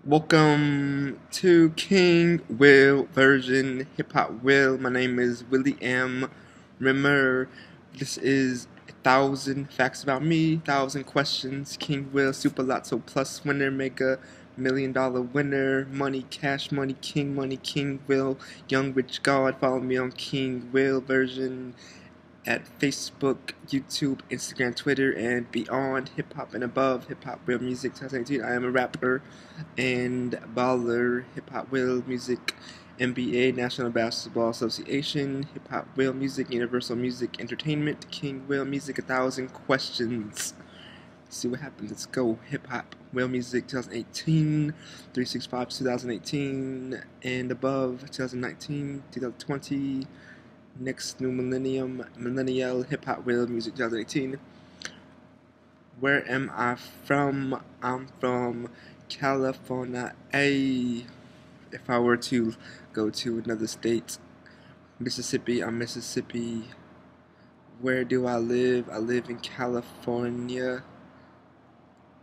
Welcome to KingWillversion HipHopWill. My name is Willie M. Rimmer. This is 1,000 facts about me, 1,000 questions. King Will, Super Lotto Plus winner, Mega $1,000,000 winner, money, cash money, King Will, Young Rich God. Follow me on KingWillversion at Facebook, YouTube, Instagram, Twitter, and beyond. Hip hop and above. HipHopWillmusic 2018. I am a rapper and baller. HipHopWillmusic NBA National Basketball Association. HipHopWillmusic Universal Music Entertainment. KingWillmusic 1,000 questions. Let's see what happens. Let's go. HipHopWillmusic 2018, 365 2018 and above. 2019, 2020. Next new millennial HipHopWillmusic 2018. Where am I from? I'm from California. If I were to go to another state, Mississippi, I'm Mississippi. Where do I live? I live in California.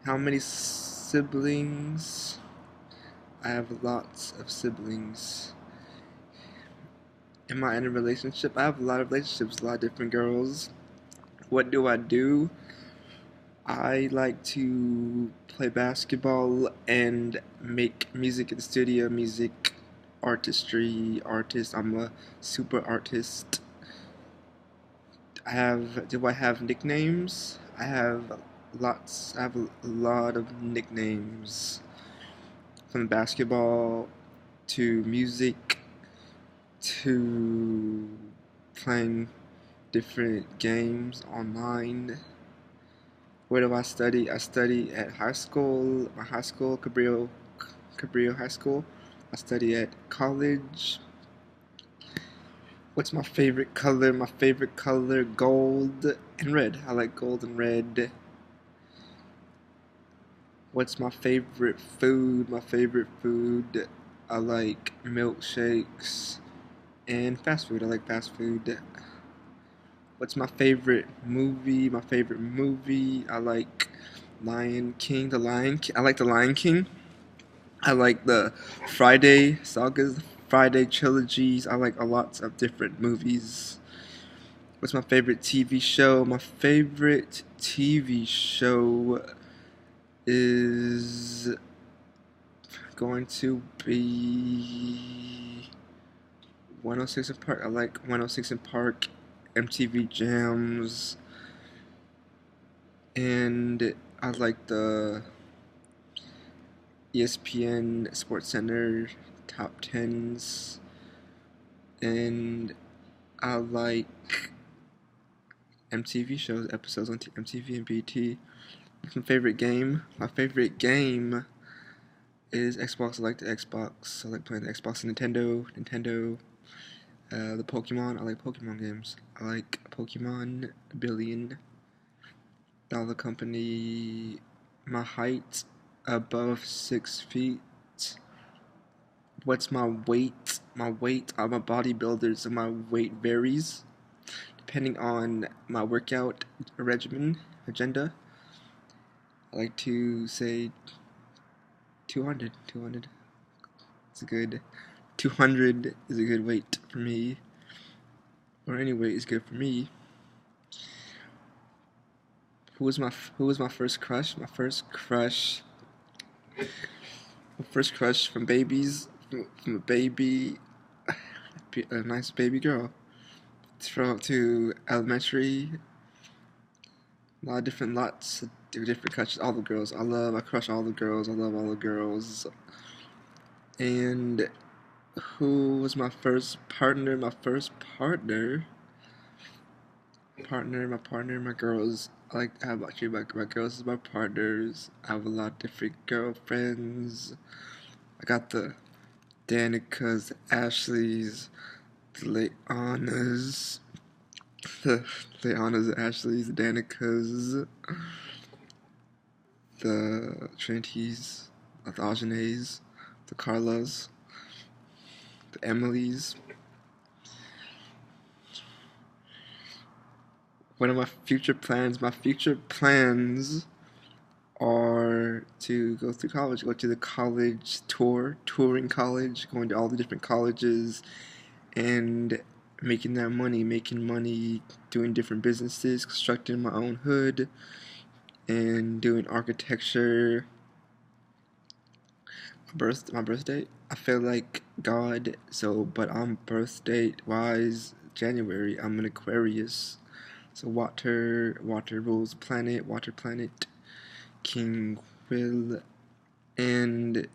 How many siblings? I have lots of siblings. Am I in a relationship? I have a lot of relationships, a lot of different girls. What do? I like to play basketball and make music in the studio, music, artist. I'm a super artist. Do I have nicknames? I have lots. I have a lot of nicknames. From basketball to music to playing different games online. Where do I study? I study at high school, my high school, Cabrillo High School. I study at college. What's my favorite color? My favorite color, gold and red. I like gold and red. What's my favorite food? My favorite food, I like milkshakes and fast food. I like fast food. What's my favorite movie? My favorite movie, I like Lion King. I like the Lion King. I like the Friday sagas, Friday trilogies. I like a lot of different movies. What's my favorite TV show? My favorite TV show is going to be 106 in Park. I like 106 in Park, MTV Jams, and I like the ESPN Sports Center top 10s, and I like MTV shows, episodes on MTV and BT. My favorite game? My favorite game is Xbox. I like the Xbox. I like playing the Xbox and Nintendo. The Pokemon. I like Pokemon games. I like Pokemon $1,000,000,000 company. My height above 6 feet. What's my weight? My weight. I'm a bodybuilder, so my weight varies depending on my workout regimen agenda. I like to say 200. 200. It's a good. 200 is a good weight for me. Or any weight is good for me. Who was my first crush? My first crush from babies, from a baby, a nice baby girl, to elementary. Lots of different crushes. All the girls. I crush all the girls. I love all the girls. And who was my first partner? My girls. I like to have actually my girls as my partners. I have a lot of different girlfriends. I got the Danikas, the Ashleys, the Leanas, the Ashleys, the Danikas, the Trinities, the Ajanes, the Carlas, the Emilys. What are my future plans? My future plans are to go through college, go to the college tour, touring college, going to all the different colleges, and making that money, doing different businesses, constructing my own hood, and doing architecture. My birth date, I feel like God, but I'm birth date wise January. I'm an Aquarius, so water rules planet, water planet, King Will. And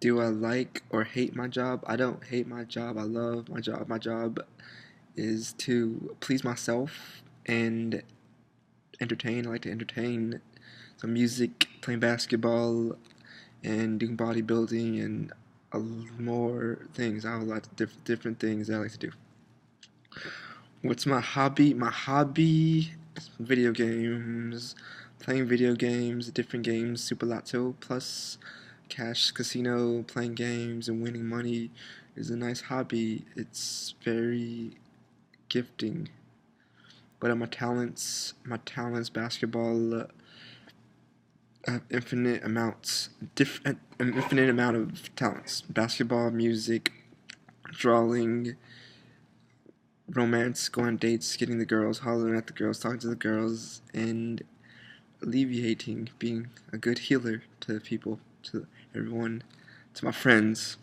do I like or hate my job? I don't hate my job. I love my job. My job is to please myself and entertain. I like to entertain. So music, playing basketball, and doing bodybuilding, and more things. I have a lot of different things that I like to do. What's my hobby? My hobby is video games. Playing video games, different games, Super Lotto, plus cash casino, playing games and winning money is a nice hobby. It's very gifting. But my talents, basketball, infinite amount of talents. Basketball, music, drawing, romance, going on dates, getting the girls, hollering at the girls, talking to the girls, and alleviating, being a good healer to people, to everyone, to my friends.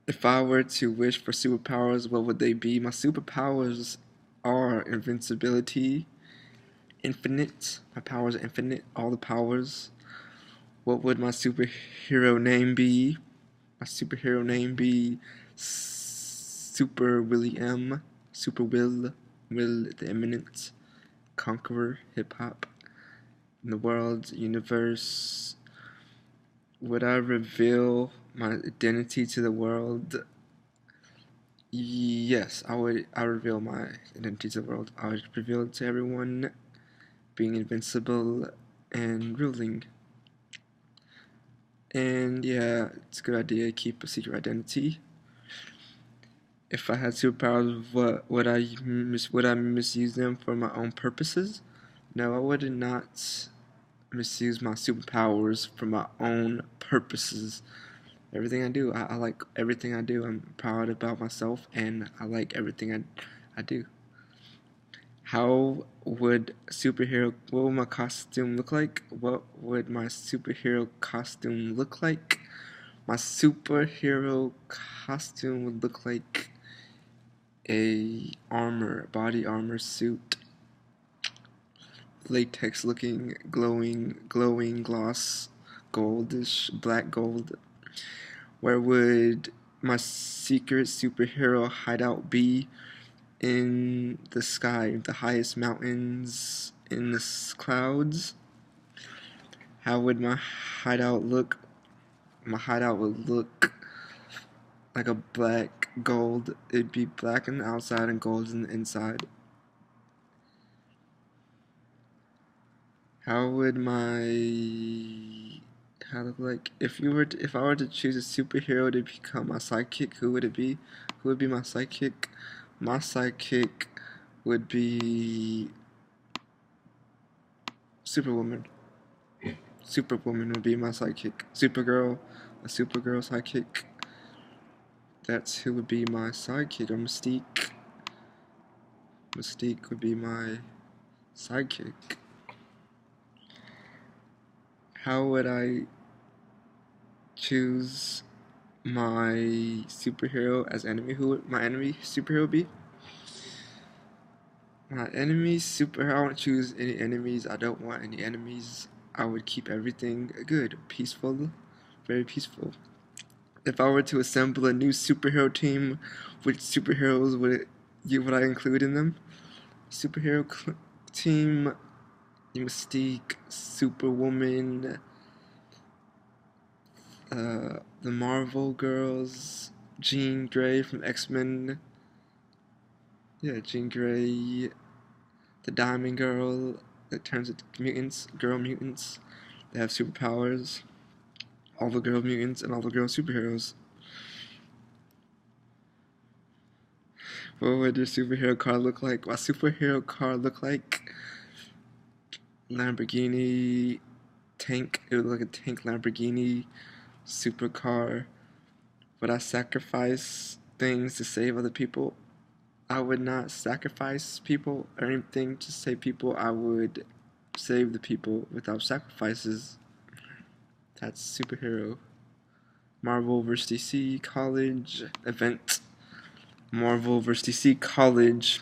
If I were to wish for superpowers, what would they be? My superpowers are invincibility, infinite. My powers are infinite, all the powers. What would my superhero name be? My superhero name be Super Willie M. Super Will the Eminent, Conqueror, hip hop, in the world, universe. Would I reveal my identity to the world? Yes, I would. I reveal my identity to the world. I would reveal it to everyone, being invincible and ruling. And yeah, it's a good idea to keep a secret identity. If I had superpowers, would I misuse them for my own purposes? No, I would not misuse my superpowers for my own purposes. Everything I do, I like everything I do. I'm proud about myself, and I like everything I do. What would my costume look like? What would my superhero costume look like? My superhero costume would look like a body armor suit, latex looking, glowing gloss, goldish, black gold. Where would my secret superhero hideout be? In the sky, the highest mountains, in the clouds. How would my hideout look? My hideout would look like a black gold. It'd be black on the outside and gold on the inside. How would my look like? If I were to choose a superhero to become my sidekick, who would it be? Who would be my sidekick? My sidekick would be Superwoman. Superwoman would be my sidekick. Supergirl, a Supergirl sidekick. That's who would be my sidekick. Or Mystique. Mystique would be my sidekick. How would I choose my superhero as enemy? Who would my enemy superhero be? My enemy superhero. I won't choose any enemies. I don't want any enemies. I would keep everything good, peaceful, very peaceful. If I were to assemble a new superhero team, which superheroes would I include in them? Superhero team: Mystique, Superwoman, the Marvel girls, Jean Grey from X-Men. Yeah, Jean Grey, the Diamond Girl that turns into mutants, girl mutants. They have superpowers. All the girl mutants and all the girl superheroes. What would your superhero car look like? My superhero car look like Lamborghini tank. It was like a tank Lamborghini supercar. Would I sacrifice things to save other people? I would not sacrifice people or anything to save people. I would save the people without sacrifices. That's superhero. Marvel vs. DC college event. Marvel vs. DC college.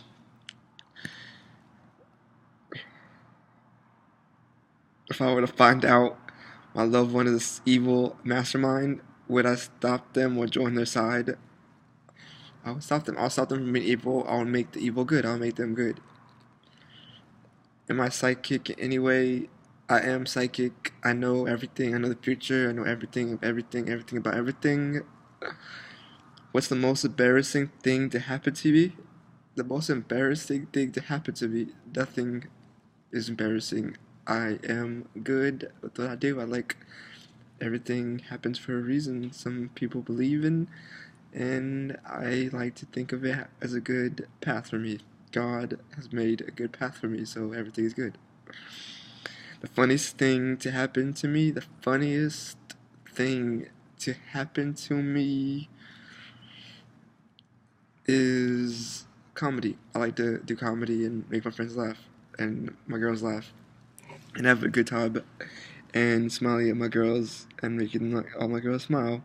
If I were to find out my loved one is evil mastermind, would I stop them or join their side? I would stop them. I'll stop them from being evil. I'll make the evil good. I'll make them good. Am I psychic in any way? I am psychic. I know everything. I know the future. I know everything of everything, everything about everything. What's the most embarrassing thing to happen to me? The most embarrassing thing to happen to me? Nothing is embarrassing. I am good with what I do. I like everything happens for a reason. Some people believe in, and I like to think of it as a good path for me. God has made a good path for me, so everything is good. The funniest thing to happen to me, the funniest thing to happen to me is comedy. I like to do comedy and make my friends laugh and my girls laugh and have a good time and smiling at my girls and making like all my girls smile.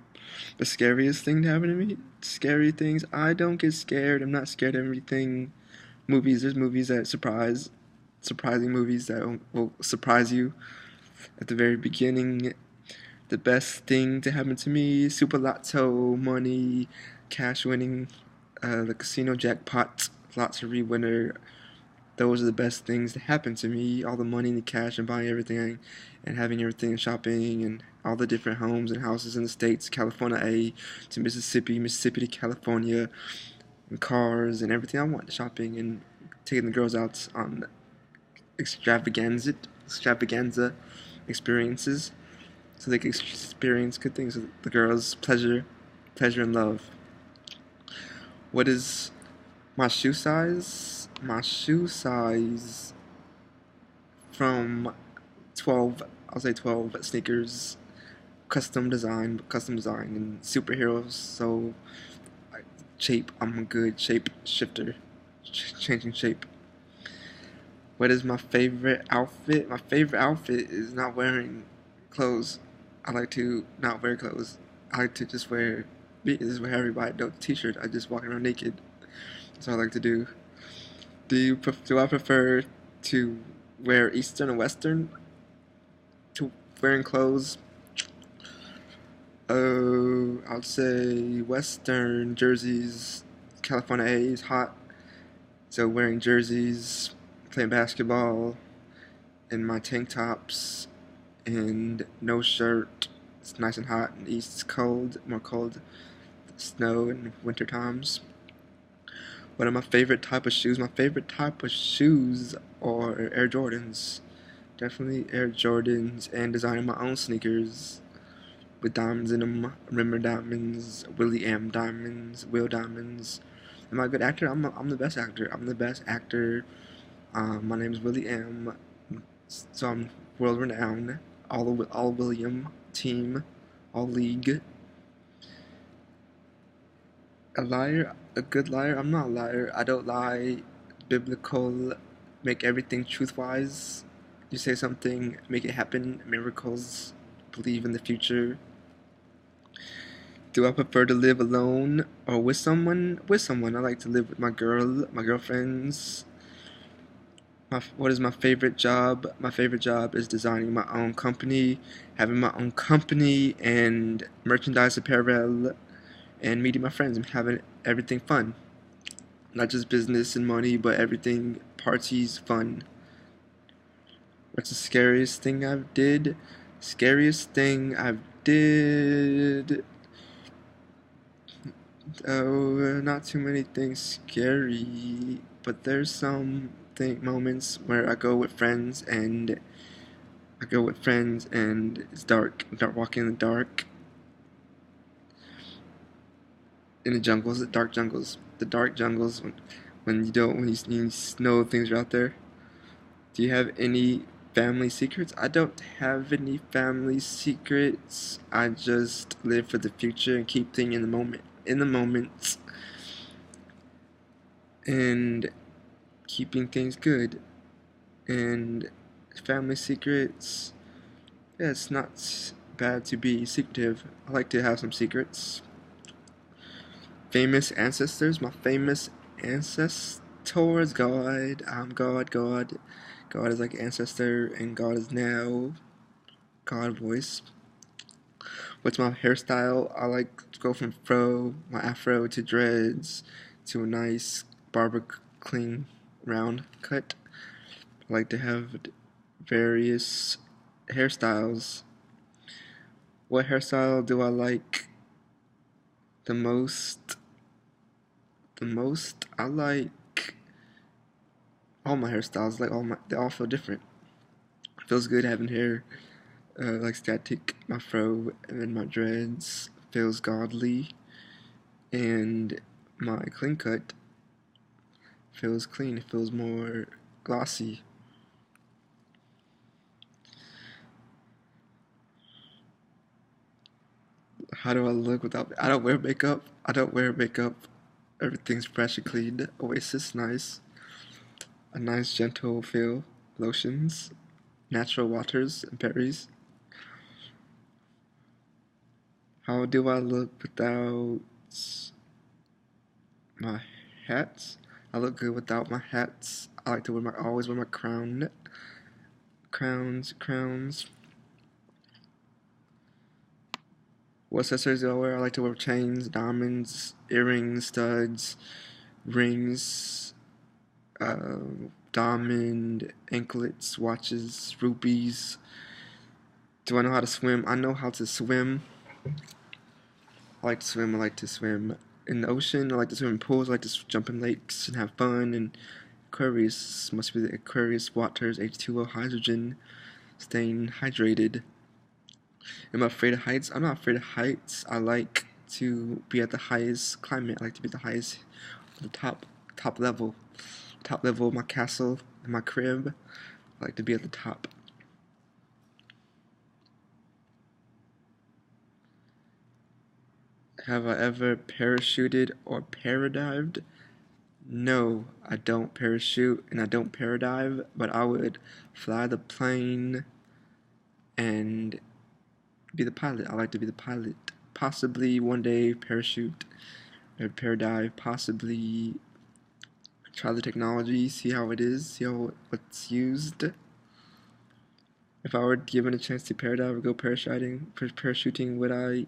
The scariest thing to happen to me, scary things, I don't get scared. I'm not scared of everything. Movies, there's movies that surprising movies that will surprise you at the very beginning. The best thing to happen to me, Super Lotto, money, cash winning, the casino jackpot, lottery winner. Those are the best things that happen to me. All the money and the cash and buying everything and having everything and shopping and all the different homes and houses in the States, California A to Mississippi, Mississippi to California, and cars and everything I want, shopping and taking the girls out on extravaganza experiences so they can experience good things with the girls, pleasure and love. What is my shoe size? My shoe size from 12, I'll say 12 sneakers, custom design and superheroes, so shape, I'm a good shape shifter, changing shape. What is my favorite outfit? My favorite outfit is not wearing clothes. I like to not wear clothes. I like to just wear everybody knows t-shirt. I just walk around naked. That's what I like to do. Do I prefer to wear Eastern or Western to wearing clothes? I'd say Western jerseys. California A is hot, so wearing jerseys, playing basketball, in my tank tops, and no shirt. It's nice and hot, and the East is cold, more cold, snow in winter times. What are my favorite type of shoes? My favorite type of shoes are Air Jordans. Definitely Air Jordans, and designing my own sneakers with diamonds in them, Rimmer diamonds, Willie M diamonds, Will diamonds. Am I a good actor? I'm the best actor. I'm the best actor. My name is Willie M. So I'm world renowned. All William team, all league. A liar, a good liar. I'm not a liar. I don't lie. Biblical, make everything truth-wise. You say something, make it happen. Miracles. Believe in the future. Do I prefer to live alone or with someone? With someone. I like to live with my girlfriends. What is my favorite job? My favorite job is designing my own company, having my own company and merchandise apparel, and meeting my friends and having everything fun. Not just business and money, but everything, parties, fun. What's the scariest thing I've did? Scariest thing I've did... Oh, not too many things scary, but there's some moments where I go with friends and it's dark, walking in the dark, in the jungles, the dark jungles, when you know things are out there. Do you have any Family secrets? I don't have any family secrets. I just live for the future and keep things in the moment, and keeping things good. And family secrets, yeah, it's not bad to be secretive. I like to have some secrets. Famous ancestors, my famous ancestors, God. I'm God, God. God is like ancestor, and God is now. God voice. What's my hairstyle? I like to go from my afro to dreads to a nice barber clean round cut. I like to have various hairstyles. What hairstyle do I like the most? I like all my hairstyles. They all feel different. It feels good having hair like static. My fro and then my dreads feels godly, and my clean cut feels clean. It feels more glossy. How do I look without? I don't wear makeup. Everything's fresh and clean. Oasis, nice. A nice gentle feel. Lotions, natural waters and berries. How do I look without my hats? I look good without my hats. I like to always wear my crowns. What accessories do I wear? I like to wear chains, diamonds, earrings, studs, rings, diamond anklets, watches, rubies. Do I know how to swim? I know how to swim. I like to swim in the ocean. I like to swim in pools. I like to jump in lakes and have fun. And Aquarius must be the Aquarius waters, H2O, hydrogen, staying hydrated. Am I afraid of heights? I'm not afraid of heights. I like to be at the highest climate. I like to be at the highest, the top level of my castle and my crib. I like to be at the top. Have I ever parachuted or paradived? No, I don't parachute and I don't paradive, but I would fly the plane and be the pilot. I like to be the pilot. Possibly one day parachute or paradive. Possibly try the technology, see how it is, see how what's used. If I were given a chance to paradive or go parachuting, would I?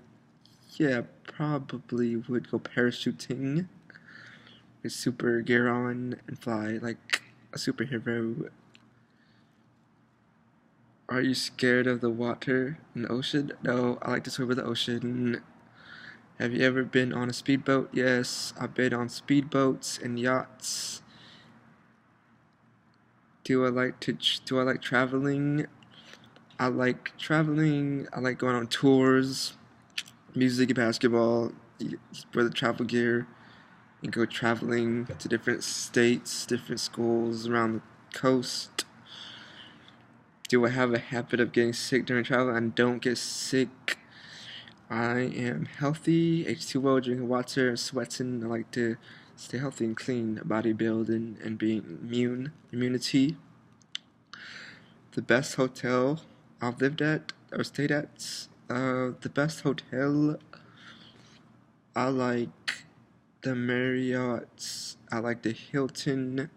Yeah, probably would go parachuting. With super gear on and fly like a superhero. Are you scared of the water in the ocean? No, I like to swim with the ocean. Have you ever been on a speedboat? Yes, I've been on speedboats and yachts. Do I like traveling? I like traveling. I like going on tours, music and basketball. You wear the travel gear and go traveling to different states, different schools around the coast. Do I have a habit of getting sick during travel? I don't get sick. I am healthy, H2O, drinking water, sweating. I like to stay healthy and clean, bodybuilding, and being immunity. The best hotel I've lived at or stayed at. The best hotel, I like the Marriott's. I like the Hilton.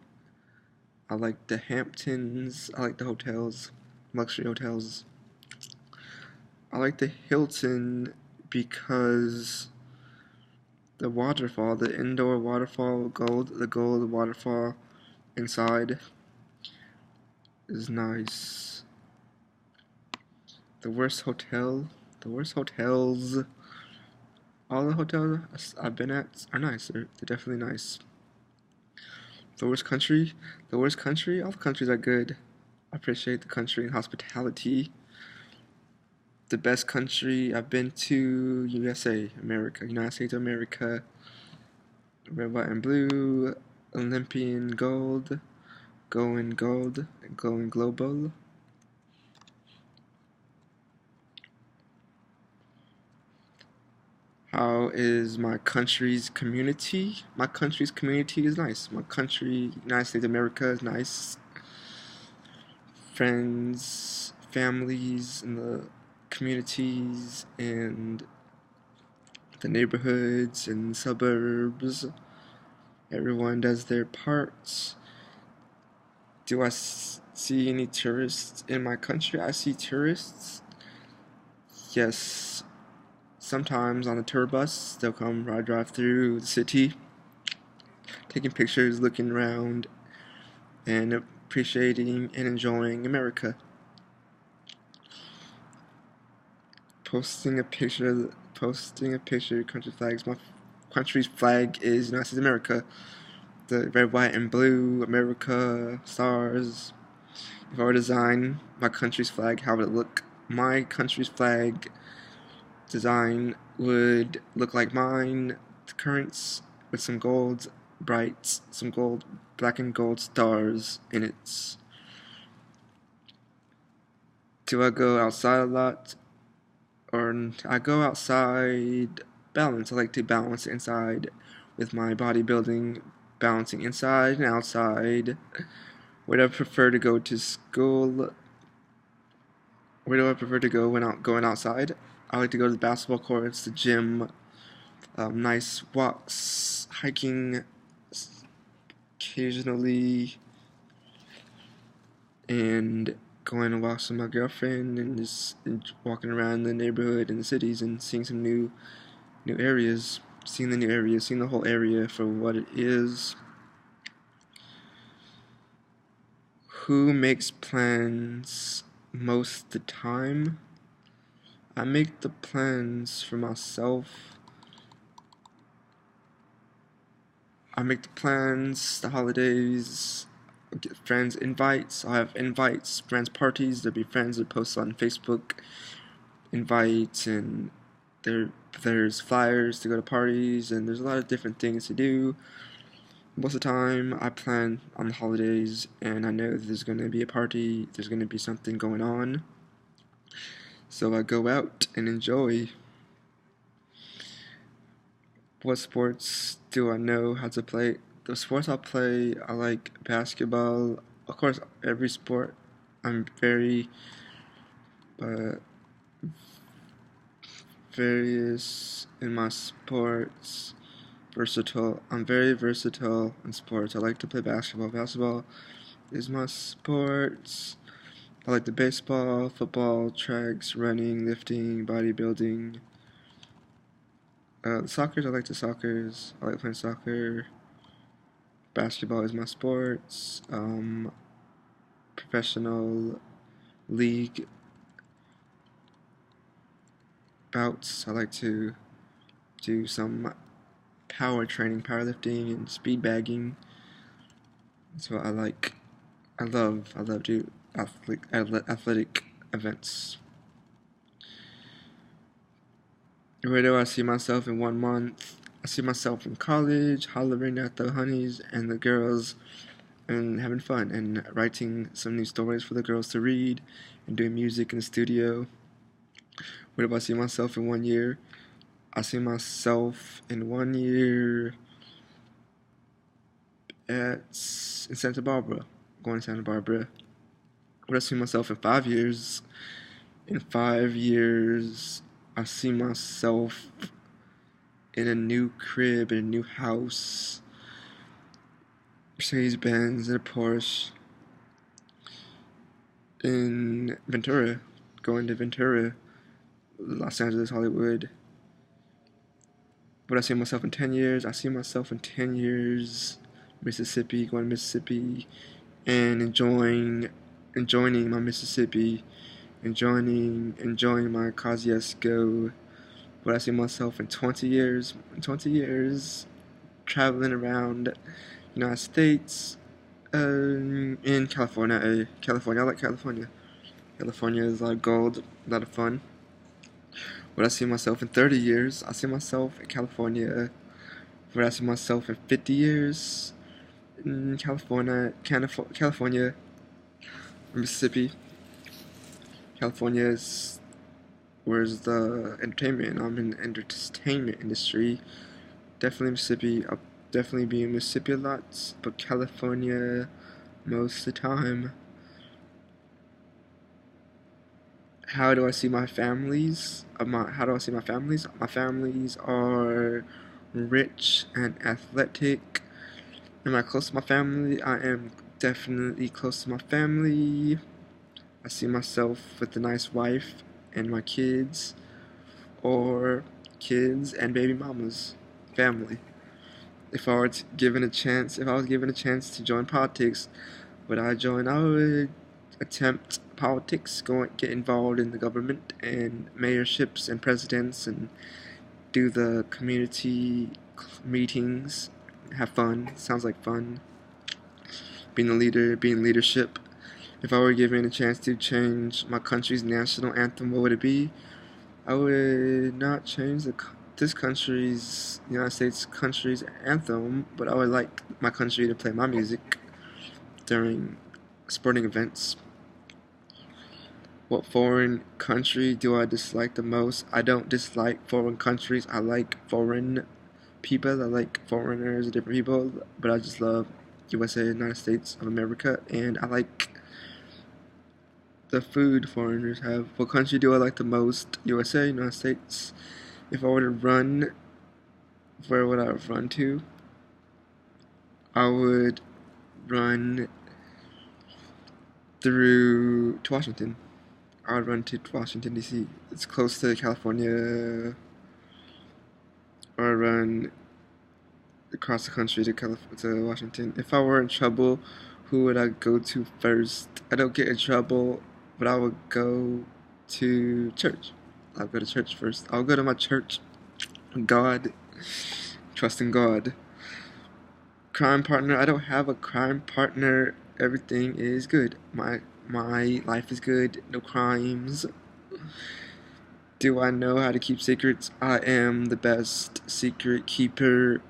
I like the Hamptons. I like the hotels, luxury hotels. I like the Hilton because the waterfall, the indoor waterfall, the gold waterfall inside is nice. The worst hotels, all the hotels I've been at are nice. They're definitely nice. The worst country, all the countries are good. I appreciate the country and hospitality. The best country I've been to, USA, America, United States of America, red, white, and blue, Olympian gold, going global. How is my country's community? My country's community is nice. My country, United States of America, is nice. Friends, families, and the communities, and the neighborhoods and suburbs. Everyone does their parts. Do I see any tourists in my country? I see tourists. Yes. Sometimes on the tour bus, they'll come or I drive through the city, taking pictures, looking around, and appreciating and enjoying America. Posting a picture of country flags. My country's flag is United States of America. The red, white, and blue, America, stars. If I were to design my country's flag, how would it look? My country's flag design would look like mine, the currents, with some gold, black and gold stars in it. Do I go outside a lot? Or I go outside, balance. I like to balance inside with my bodybuilding, balancing inside and outside. Would I prefer to go to school? Where do I prefer to go when going outside? I like to go to the basketball courts, the gym, nice walks, hiking occasionally, and going to walks with my girlfriend and just walking around the neighborhood and the cities and seeing some new areas, seeing the whole area for what it is. Who makes plans most of the time? I make the plans for myself. I make the plans, the holidays, get friends invites. I have invites, friends parties. There'll be friends that post on Facebook invites, and there's flyers to go to parties, and there's a lot of different things to do. Most of the time, I plan on the holidays, and I know there's going to be a party, there's going to be something going on. So I go out and enjoy. What sports do I know how to play? The sports I play, I like basketball. Of course, every sport, I'm very various in my sports. Versatile. I'm very versatile in sports. I like to play basketball. Basketball is my sports. I like the baseball, football, tracks, running, lifting, bodybuilding. Soccer, I like the soccers. I like playing soccer. Basketball is my sports. Professional league bouts. I like to do some power training, powerlifting, and speed bagging. That's what I like. I love do athletic events. Where do I see myself in 1 month? I see myself in college, hollering at the honeys and the girls, and having fun, and writing some new stories for the girls to read, and doing music in the studio. Where do I see myself in 1 year? I see myself in 1 year in Santa Barbara, going to Santa Barbara. Where do I see myself in 5 years? In 5 years, I see myself in a new crib, in a new house, Mercedes-Benz, and a Porsche, in Ventura, going to Ventura, Los Angeles, Hollywood. Would I see myself in 10 years? I see myself in 10 years, Mississippi, going to Mississippi, and enjoying my Mississippi, enjoying my Kosciuszko. Would I see myself in 20 years? In 20 years, traveling around the United States, in California. California, I like California. California is a lot of gold, a lot of fun. Would I see myself in 30 years? I see myself in California. Would I see myself in 50 years? In California, Mississippi. California is Where's the entertainment? I'm in the entertainment industry. Definitely Mississippi. I'll definitely be in Mississippi a lot, but California most of the time. How do I see my families? How do I see my families? My families are rich and athletic. Am I close to my family? I am definitely close to my family. I see myself with a nice wife and my kids, or kids and baby mamas, family. If I was given a chance to join politics, would I join? I would attempt politics, get involved in the government and mayorships and presidents, and do the community meetings. Have fun. Sounds like fun. Being a leader, being leadership. If I were given a chance to change my country's national anthem, what would it be? I would not change this country's, United States country's anthem, but I would like my country to play my music during sporting events. What foreign country do I dislike the most? I don't dislike foreign countries. I like foreign people. I like foreigners, different people, but I just love USA, United States of America, and I like the food foreigners have. What country do I like the most? USA, United States. If I were to run, where would I run to? I would run to Washington. I would run to Washington, D.C. It's close to California. Or I'd run across the country to Washington. If I were in trouble, who would I go to first? I don't get in trouble, but I would go to church. I'll go to church first. I'll go to my church. God. Trust in God. Crime partner. I don't have a crime partner. Everything is good. My life is good. No crimes. Do I know how to keep secrets? I am the best secret keeper.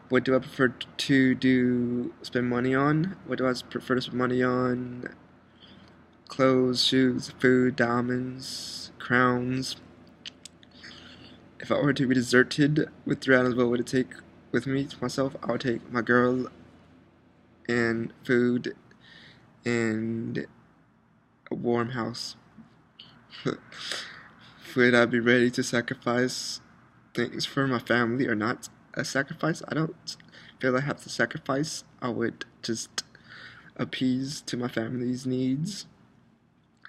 What do I prefer to spend money on? What do I prefer to spend money on? Clothes, shoes, food, diamonds, crowns. If I were to be deserted with 3 items, what would it take with me to myself? I would take my girl and food and a warm house. Would I be ready to sacrifice things for my family or not? A sacrifice? I don't feel I have to sacrifice. I would just appease to my family's needs.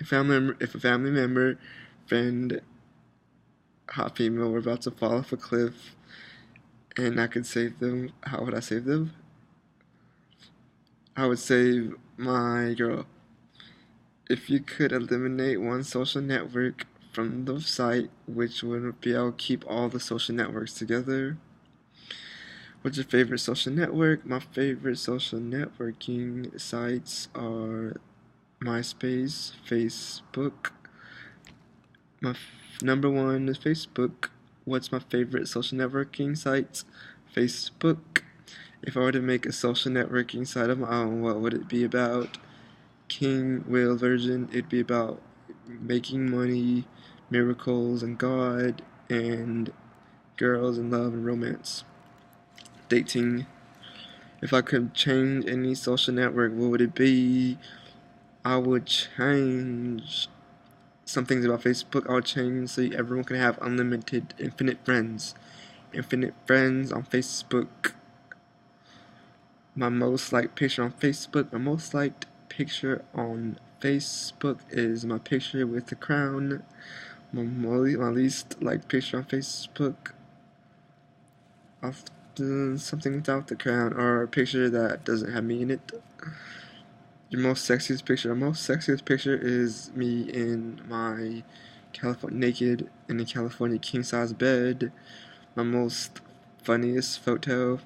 If a family member, friend, hot female were about to fall off a cliff and I could save them, how would I save them? I would save my girl. If you could eliminate one social network from the site, which would it be? I would keep all the social networks together. What's your favorite social network? My favorite social networking sites are MySpace, Facebook. My number one is Facebook. What's my favorite social networking sites? Facebook. If I were to make a social networking site of my own, what would it be about? KingWillversion. It'd be about making money, miracles, and God, and girls and love and romance. Dating. If I could change any social network, what would it be? I would change some things about Facebook. I would change so everyone can have unlimited, infinite friends. Infinite friends on Facebook. My most liked picture on Facebook. My most liked picture on Facebook is my picture with the crown. My least liked picture on Facebook, often something without the crown, or a picture that doesn't have me in it. Your most sexiest picture. My most sexiest picture is me in my California naked in a California king size bed. My most funniest photo.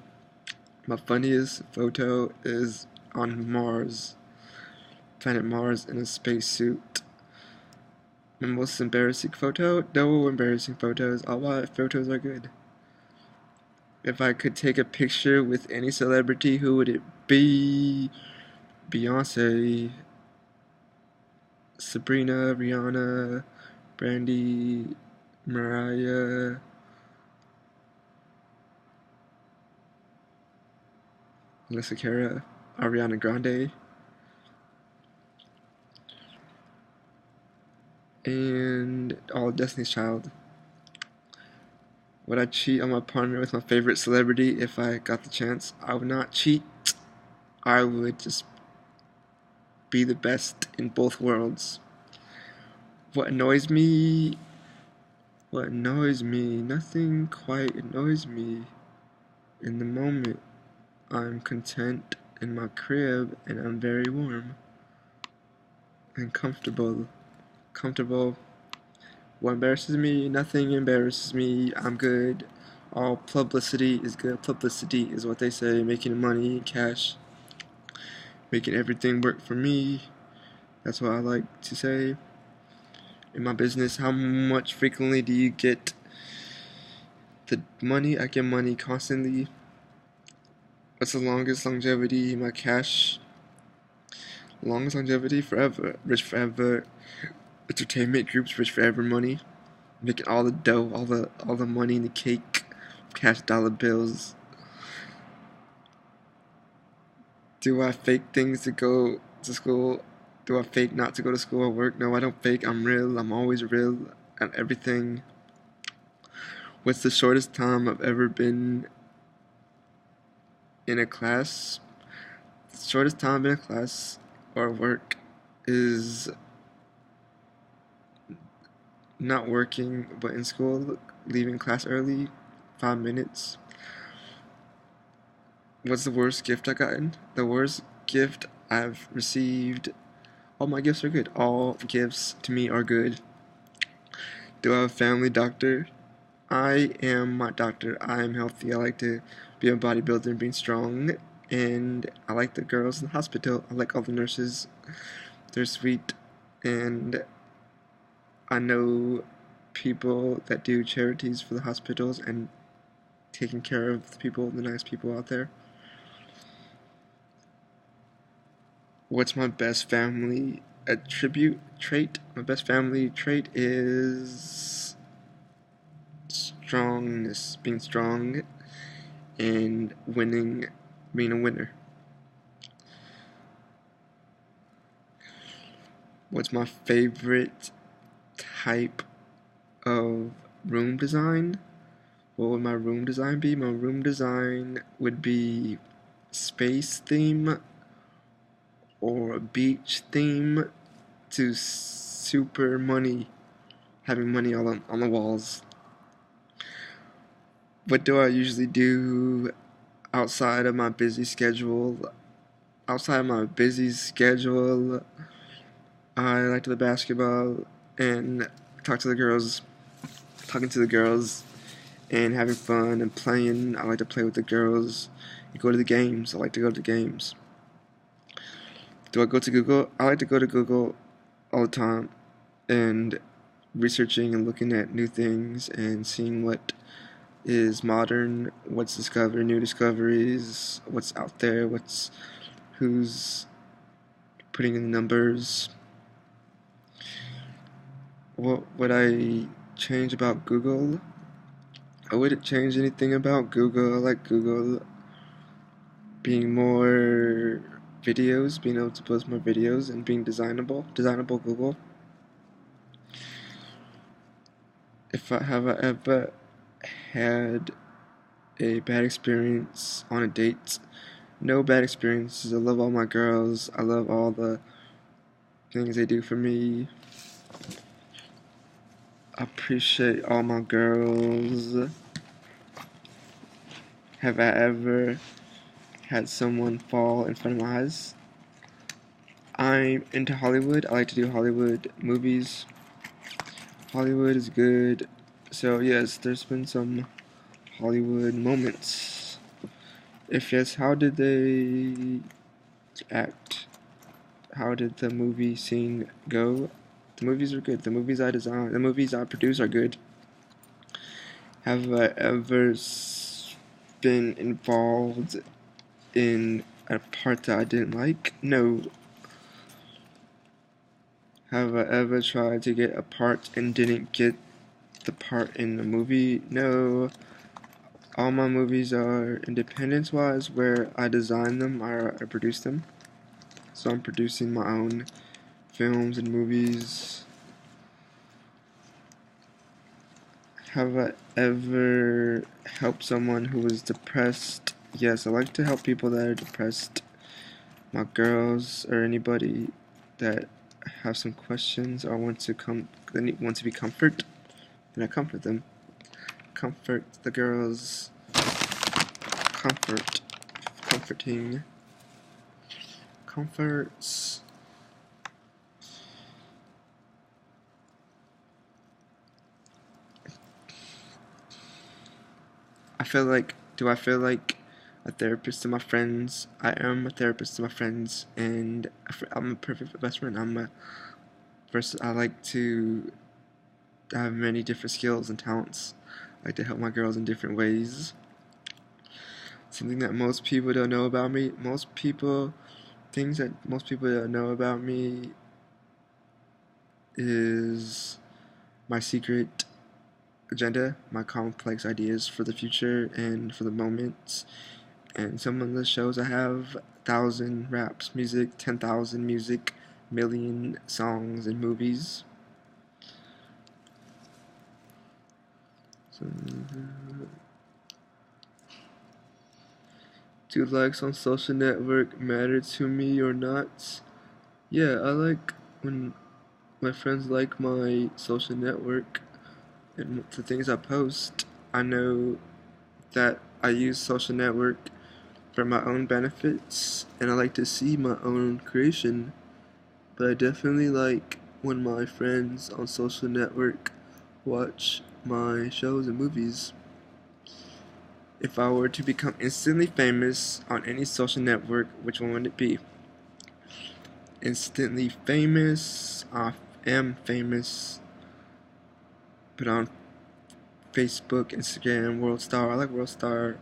My funniest photo is on Mars, planet Mars, in a spacesuit. My most embarrassing photo? No embarrassing photos. All my photos are good. If I could take a picture with any celebrity, who would it be? Beyonce, Sabrina, Rihanna, Brandy, Mariah, Alyssa Cara, Ariana Grande, and all Destiny's Child. Would I cheat on my partner with my favorite celebrity if I got the chance? I would not cheat. I would just be the best in both worlds. What annoys me? What annoys me? Nothing quite annoys me. In the moment, I'm content in my crib and I'm very warm and comfortable. What embarrasses me? Nothing embarrasses me. I'm good. All publicity is good. Publicity is what they say, making money, cash, making everything work for me. That's what I like to say. In my business, how much frequently do you get the money? I get money constantly. What's the longest longevity? My cash. Longest longevity? Forever. Rich forever. Entertainment groups, rich forever money. Making all the dough, all the money in the cake. Cash dollar bills. Do I fake things to go to school? Do I fake not to go to school or work? No, I don't fake. I'm real. I'm always real at everything. What's the shortest time I've ever been in a class? The shortest time in a class or work is not working but in school, leaving class early, 5 minutes. What's the worst gift I've gotten? The worst gift I've received. All my gifts are good. All gifts to me are good. Do I have a family doctor? I am my doctor. I am healthy. I like to be a bodybuilder and being strong. And I like the girls in the hospital. I like all the nurses. They're sweet. And I know people that do charities for the hospitals and taking care of the people, the nice people out there. What's my best family attribute trait? My best family trait is strongness, being strong and winning, being a winner. What's my favorite type of room design? What would my room design be? My room design would be space theme or a beach theme to super money, having money all on the walls. What do I usually do outside of my busy schedule? Outside of my busy schedule, I like to play basketball and talking to the girls and having fun and playing. I like to play with the girls and go to the games. I like to go to the games. Do I go to Google? I like to go to Google all the time and researching and looking at new things and seeing what is modern, what's discovered, new discoveries, what's out there, who's putting in the numbers. What would I change about Google? I wouldn't change anything about Google. I like Google being more videos, being able to post more videos and being designable Google. Have I ever had a bad experience on a date? No bad experiences. I love all my girls. I love all the things they do for me. I appreciate all my girls. Have I ever had someone fall in front of my eyes? I'm into Hollywood. I like to do Hollywood movies. Hollywood is good. So yes, there's been some Hollywood moments. If yes, how did they act? How did the movie scene go? The movies are good. The movies I design, the movies I produce are good. Have I ever been involved in a part that I didn't like? No. Have I ever tried to get a part and didn't get the part in the movie? No. All my movies are independence-wise, where I design them or I produce them. So I'm producing my own films and movies. Have I ever helped someone who was depressed? Yes, I like to help people that are depressed. My girls or anybody that have some questions or want to be comfort, then I comfort them. Comfort the girls. Comforting. Comforts. Do I feel like a therapist to my friends? I am a therapist to my friends, and I'm a perfect best friend. I like to have many different skills and talents. I like to help my girls in different ways. Something that most people don't know about me. Things that most people don't know about me is my secret agenda, my complex ideas for the future and for the moment. And some of the shows I have 1,000 raps, music, 10,000 music, million songs and movies. Do likes on social network matter to me or not? Yeah, I like when my friends like my social network and the things I post. I know that I use social network for my own benefits, and I like to see my own creation. But I definitely like when my friends on social network watch my shows and movies. If I were to become instantly famous on any social network, which one would it be? Instantly famous, I am famous, but on Facebook, Instagram, World Star. I like World Star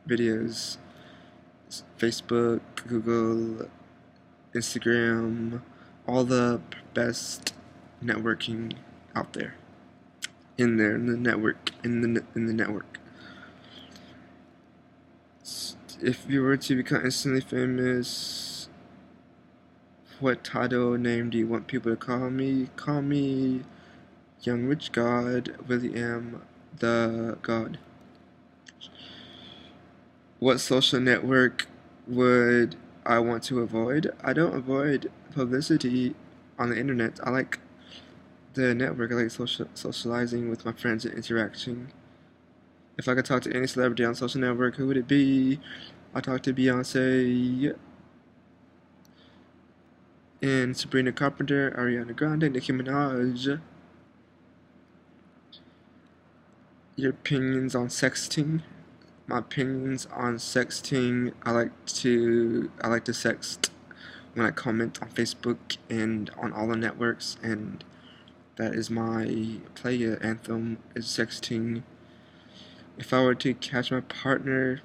videos. Facebook, Google, Instagram, all the best networking out there. In the network. If you were to become instantly famous, what title or name do you want people to call me? Call me Young Rich God, William the God. What social network would I want to avoid? I don't avoid publicity on the internet. I like the network. I like socializing with my friends and interacting. If I could talk to any celebrity on social network, who would it be? I talk to Beyonce and Sabrina Carpenter, Ariana Grande, Nicki Minaj. Your opinions on sexting? My opinions on sexting, I like to sext when I comment on Facebook and on all the networks, and that is my player anthem, is sexting. If I were to catch my partner,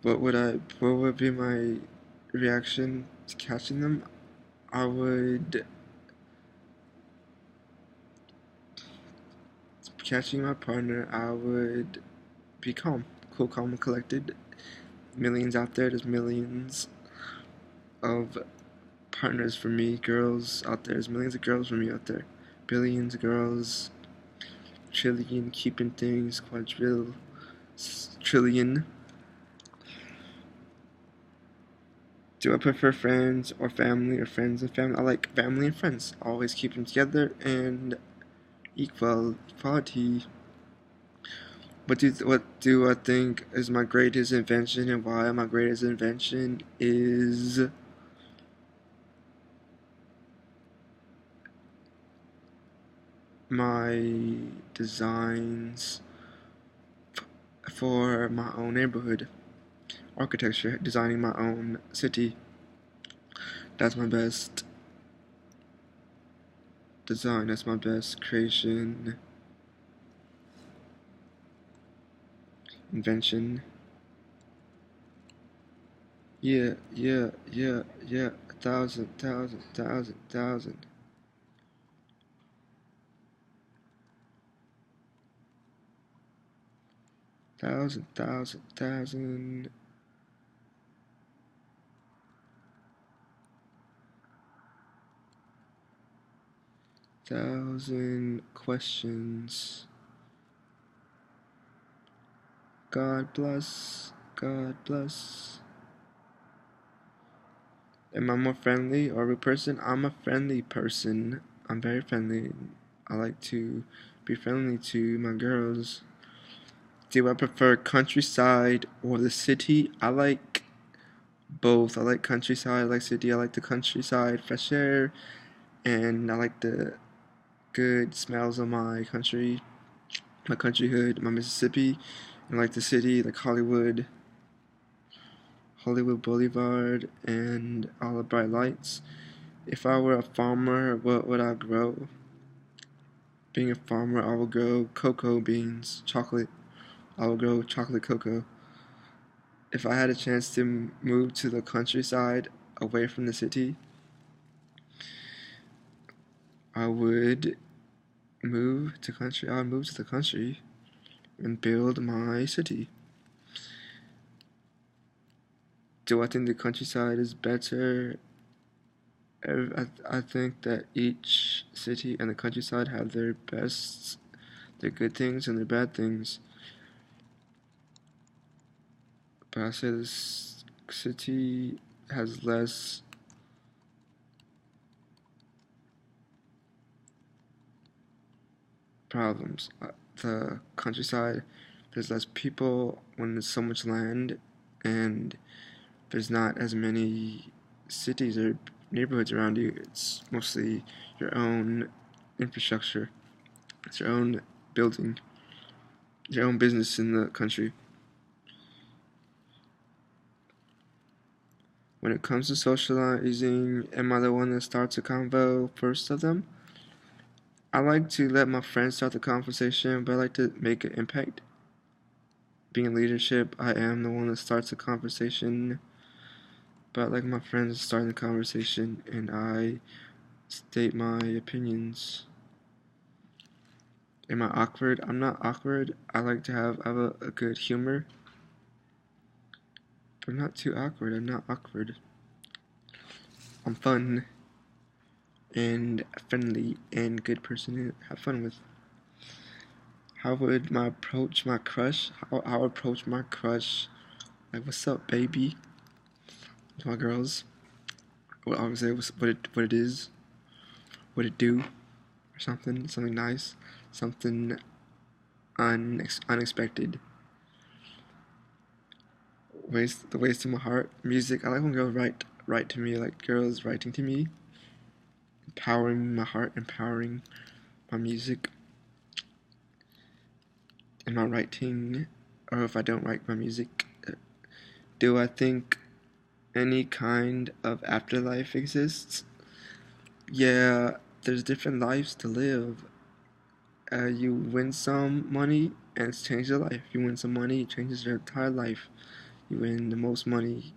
what would be my reaction to catching them? I would Catching my partner, I would be calm, cool, calm, and collected. Millions out there, there's millions of partners for me, girls out there, there's millions of girls for me out there. Billions of girls, trillion, keeping things, trillion. Do I prefer friends or family or friends and family? I like family and friends. Always keep them together and equality. What do I think is my greatest invention, and why my greatest invention is my designs for my own neighborhood, architecture, designing my own city. That's my best design, that's my best creation, invention. Yeah, thousand, thousand, thousand, thousand. Thousand, thousand, thousand. Thousand questions. God bless. God bless. Am I more friendly or a person? I'm a friendly person. I'm very friendly. I like to be friendly to my girls. Do I prefer countryside or the city? I like both. I like countryside, I like city. I like the countryside, fresh air, and I like the good smells of my country, my countryhood, my Mississippi. And I like the city, like Hollywood Boulevard, and all the bright lights. If I were a farmer, what would I grow? Being a farmer, I will grow cocoa beans, chocolate. I will grow chocolate cocoa. If I had a chance to move to the countryside, away from the city, I would move to country. I would move to the country and build my city. Do I think the countryside is better? I think that each city and the countryside have their best, their good things and their bad things. But I say this city has less problems. The countryside, there's less people when there's so much land, and there's not as many cities or neighborhoods around you. It's mostly your own infrastructure. It's your own building, your own business in the country. When it comes to socializing, am I the one that starts a convo first of them? I like to let my friends start the conversation, but I like to make an impact. Being in leadership, I am the one that starts the conversation, but I like my friends starting the conversation, and I state my opinions. Am I awkward? I'm not awkward. I like to have a good humor, but not too awkward. I'm not awkward. I'm fun and friendly and good person to have fun with. How would I approach my crush? How I approach my crush? Like, what's up, baby? To my girls. Well, I would say what it is, what it do, or something nice, something unexpected. The ways to my heart. Music. I like when girls write to me. Like girls writing to me, empowering my heart, empowering my music, and my writing. Or if I don't write my music, do I think any kind of afterlife exists? Yeah, there's different lives to live. You win some money and it's changed your life. You win some money, it changes your entire life. You win the most money.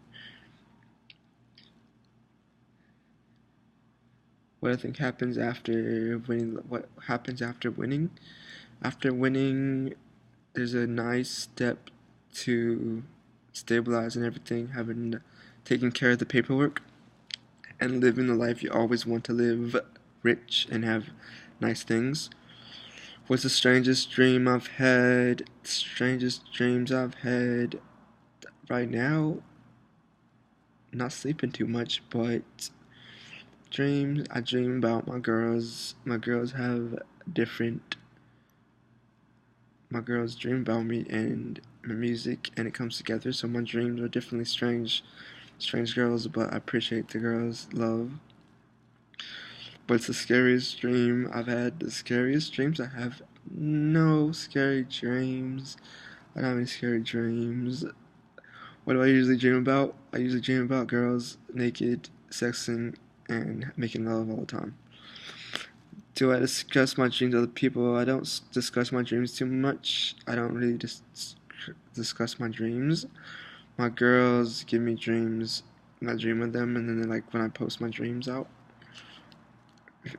What I think happens after winning? What happens after winning? After winning, there's a nice step to stabilize and everything, having taken care of the paperwork and living the life you always want to live, rich and have nice things. What's the strangest dream I've had? Strangest dreams I've had right now? Not sleeping too much, but dreams. I dream about my girls. My girls have different. My girls dream about me and my music, and it comes together. So my dreams are definitely strange girls, but I appreciate the girls' love. What's the scariest dream I've had? The scariest dreams I have? No scary dreams. I don't have any scary dreams. What do I usually dream about? I usually dream about girls naked, sexing, and making love all the time. Do I discuss my dreams with other people? I don't discuss my dreams too much. I don't really discuss my dreams. My girls give me dreams and I dream of them, and then like when I post my dreams out,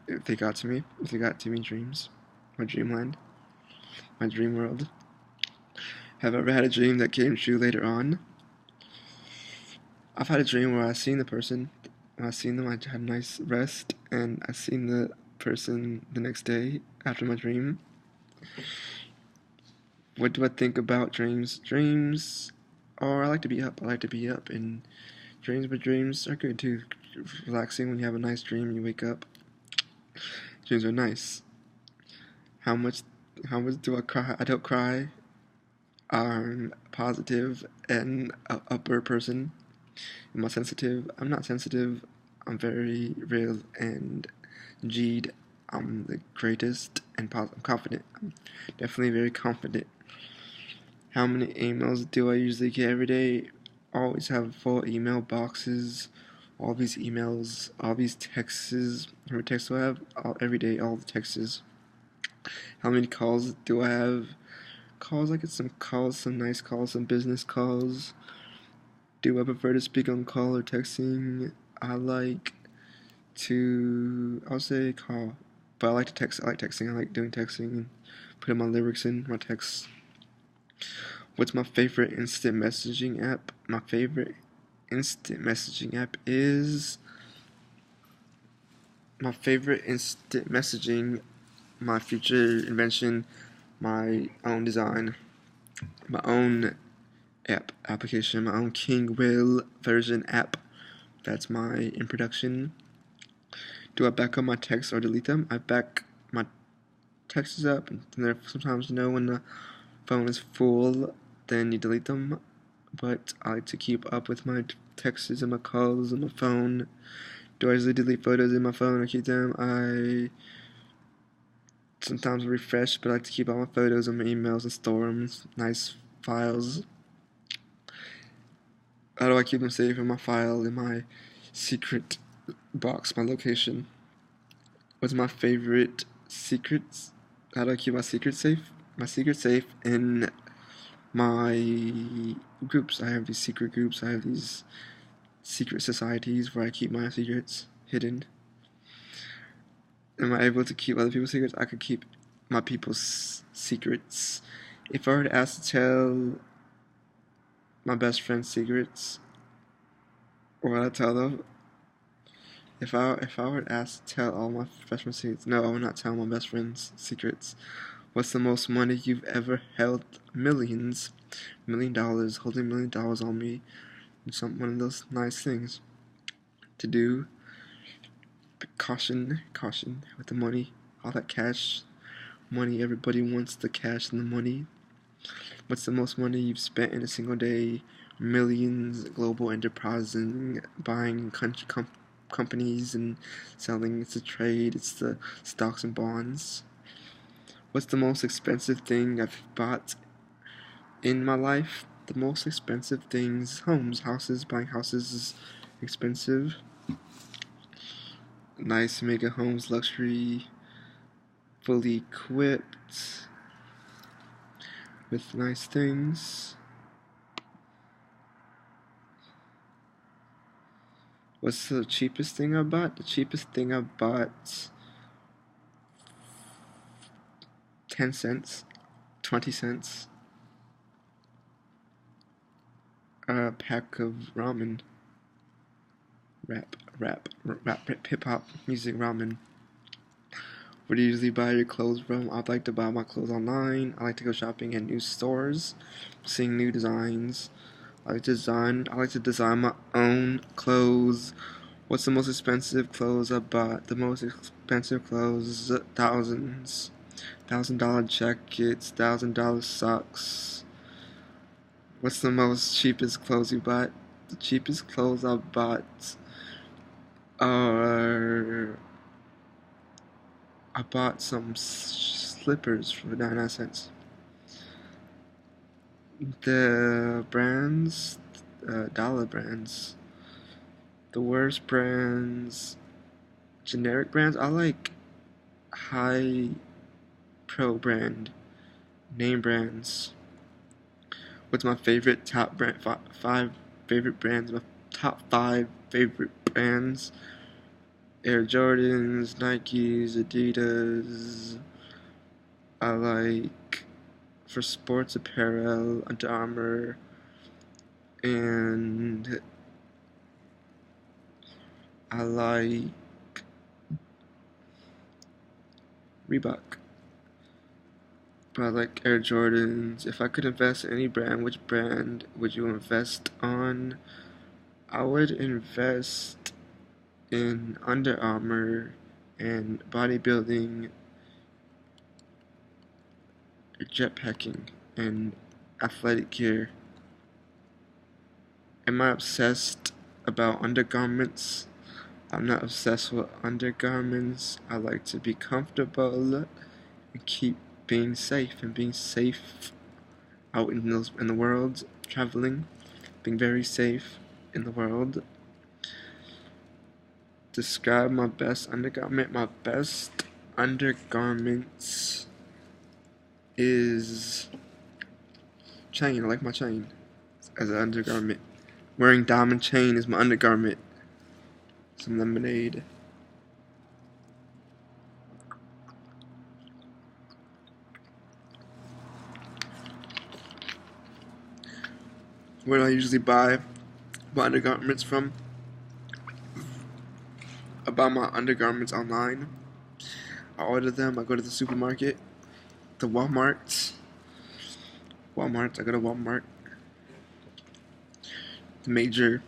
if they got to me, dreams, my dreamland, my dream world. Have I ever had a dream that came true later on? I've had a dream where I seen the person, when I seen them, I had a nice rest, and I seen the person the next day after my dream. What do I think about dreams? Dreams, or I like to be up. And dreams are good too. Relaxing when you have a nice dream, you wake up. Dreams are nice. How much do I cry? I don't cry. I'm positive and a upper person. Am I sensitive? I'm not sensitive. I'm very real and G'd. I'm the greatest and I'm confident. I'm definitely very confident. How many emails do I usually get every day? Always have full email boxes. All these emails, all these texts. How many texts do I have? Every day, all the texts. How many calls do I have? Calls, I get some calls, some nice calls, some business calls. Do I prefer to speak on call or texting? I'll say call, but I like to text. I like texting. I like doing texting and putting my lyrics in my texts. What's my favorite instant messaging app? My favorite instant messaging app is my future invention, my own design, my own application, my own KingWillversion app. That's my in production. Do I back up my texts or delete them? I back my texts up, and sometimes when the phone is full, then you delete them. But I like to keep up with my texts and my calls on my phone. Do I usually delete photos in my phone or keep them? I sometimes refresh, but I like to keep all my photos and my emails and store them in nice files. How do I keep them safe in my file, in my secret box, my location? What's my favorite secrets? How do I keep my secrets safe? My secret's safe in my groups. I have these secret groups. I have these secret societies where I keep my secrets hidden. Am I able to keep other people's secrets? I could keep my people's secrets. If I were to ask to tell my best friend's secrets, what would I tell them? If I were to ask to tell all my best friend's secrets, no, I would not tell my best friend's secrets. What's the most money you've ever held? Millions. $1 million. Holding $1 million on me. One of those nice things to do. But caution with the money. All that cash. Money, everybody wants the cash and the money. What's the most money you've spent in a single day? Millions. Global enterprising. Buying companies and selling. It's a trade. It's the stocks and bonds. What's the most expensive thing I've bought in my life? The most expensive things, houses. Buying houses is expensive. Nice mega homes, luxury, fully equipped with nice things. What's the cheapest thing I bought? The cheapest thing I bought, 10 cents, 20 cents. A pack of ramen. Rap, hip-hop, music, ramen. Where do you usually buy your clothes from? I'd like to buy my clothes online. I like to go shopping at new stores, seeing new designs. I like to design my own clothes. What's the most expensive clothes I bought? The most expensive clothes, thousands. $1,000 jackets, $1,000 socks. What's the most cheapest clothes you bought? The cheapest clothes I bought are... I bought some slippers for 99 cents. The brands, dollar brands. The worst brands, generic brands. I like high pro brand, name brands. What's my favorite top brand? Five favorite brands. My top 5 favorite brands: Air Jordans, Nikes, Adidas. I like, for sports apparel, Under Armour, and I like Reebok. But I like Air Jordans. If I could invest in any brand, which brand would you invest on? I would invest in Under Armour and bodybuilding, jetpacking, and athletic gear. Am I obsessed about undergarments? I'm not obsessed with undergarments. I like to be comfortable and keep being safe out in the world, traveling, being very safe in the world. Describe my best undergarment. My best undergarments is chain. I like my chain as an undergarment. Wearing diamond chain is my undergarment. Some lemonade. Where do I usually buy my undergarments from? I buy my undergarments online. I order them. I go to the supermarket, the Walmart. I go to Walmart. The major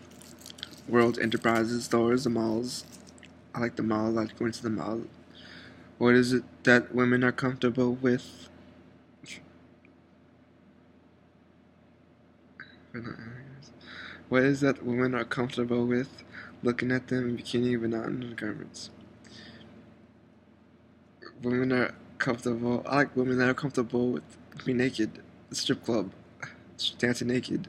world enterprises stores, the malls. I like the mall. I like going to the mall. What is it that women are comfortable with? What is that women are comfortable with? Looking at them in bikini but not in undergarments. Women are comfortable. I like women that are comfortable with being naked. The strip club, dancing naked.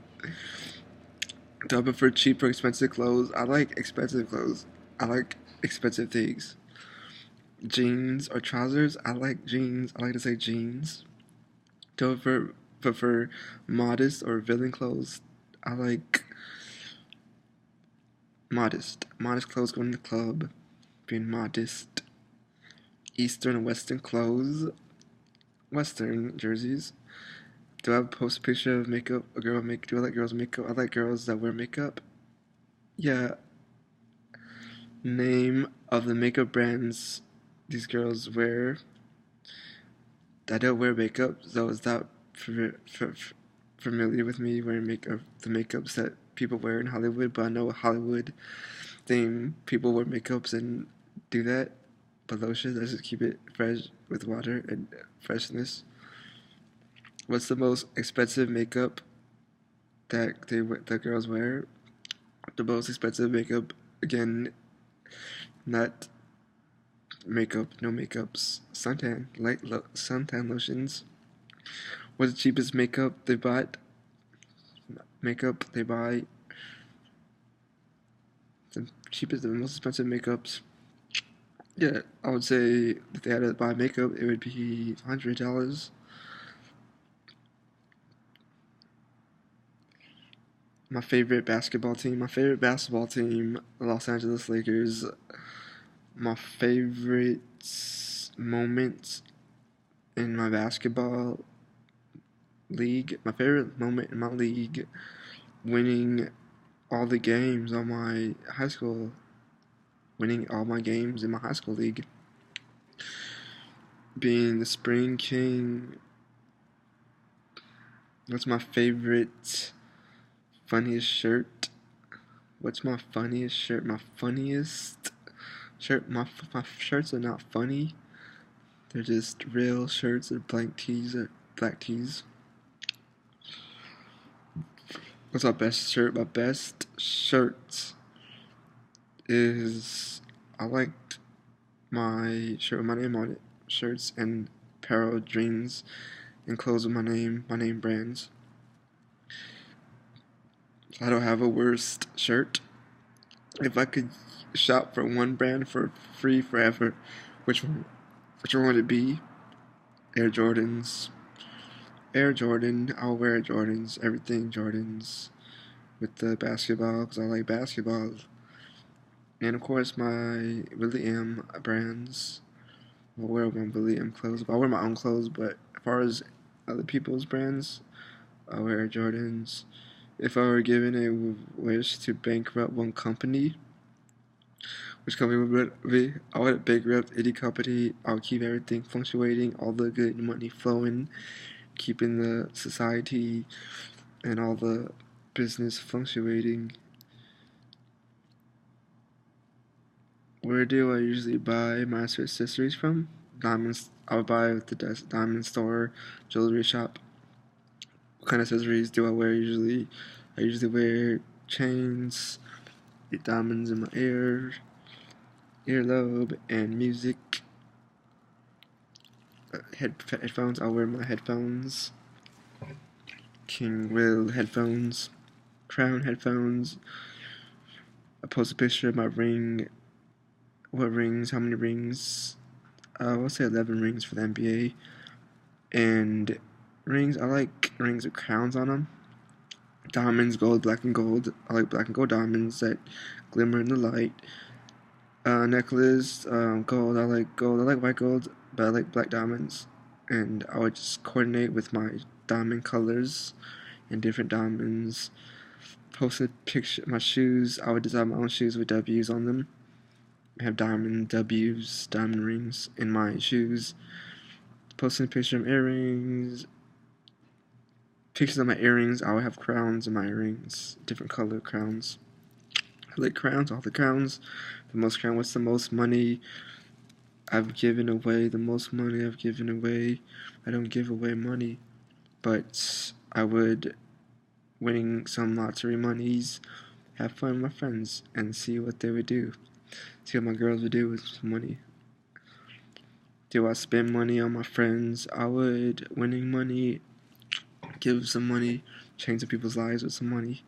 Do I prefer cheap or expensive clothes? I like expensive clothes. I like expensive things. Jeans or trousers? I like jeans. I like to say jeans. Do I prefer modest or villain clothes? I like modest. Modest clothes, going to the club, being modest. Eastern and Western clothes. Western jerseys. Do I post a picture of makeup? A girl make? Do I like girls' makeup? I like girls that wear makeup. Yeah. Name of the makeup brands these girls wear. I don't wear makeup, so it's not familiar with me wearing makeup. The makeups that people wear in Hollywood, but I know Hollywood theme people wear makeups and do that. But lotion, I just keep it fresh with water and freshness. What's the most expensive makeup that the girls wear? The most expensive makeup, again, not makeup, no makeups, suntan lotions. What's the cheapest makeup they bought? Makeup they buy. The cheapest, the most expensive makeups. Yeah, I would say if they had to buy makeup, it would be $100. My favorite basketball team, Los Angeles Lakers. My favorite moment in my basketball league, my favorite moment in my league, winning all the games on my high school, winning all my games in my high school league, being the Spring King. What's my favorite funniest shirt? What's my funniest shirt? My funniest shirt. My shirts are not funny. They're just real shirts or blank tees or black tees. What's my best shirt? My best shirt is, I liked my shirt with my name on it. Shirts and apparel, jeans, and clothes with my name brands. I don't have a worst shirt. If I could shop for one brand for free forever, which one would it be? Air Jordans. Air Jordan. I'll wear Jordans. Everything Jordans. with the basketball because I like basketball. And of course, my Willie M brands. I wear my Willie M clothes. I wear my own clothes, but as far as other people's brands, I wear Jordans. If I were given a wish to bankrupt one company, which company would it be? I would bankrupt any company. I'll keep everything fluctuating, all the good money flowing, keeping the society and all the business fluctuating. Where do I usually buy my accessories from? Diamonds. I would buy at the diamond store, jewelry shop. What kind of accessories do I wear usually? I usually wear chains, diamonds in my earlobe, and music. Headphones. I wear my headphones. KingWill headphones. Crown headphones. I post a picture of my ring. What rings? How many rings? I'll say 11 rings for the NBA. And rings, I like rings with crowns on them. Diamonds, gold, black and gold. I like black and gold diamonds that glimmer in the light. Necklace, gold. I like gold. I like white gold, but I like black diamonds. And I would just coordinate with my diamond colors and different diamonds. Post a picture. My shoes. I would design my own shoes with W's on them. I have diamond W's, diamond rings in my shoes. Posting a picture of earrings. Pictures of my earrings. I would have crowns in my earrings. Different color crowns. I like crowns, all the crowns. The most crown. What's the most money I've given away? The most money I've given away. I don't give away money, but I would winning some lottery monies, have fun with my friends, and see what they would do. See what my girls would do with some money. Do I spend money on my friends? I would winning money, give some money, change some people's lives with some money.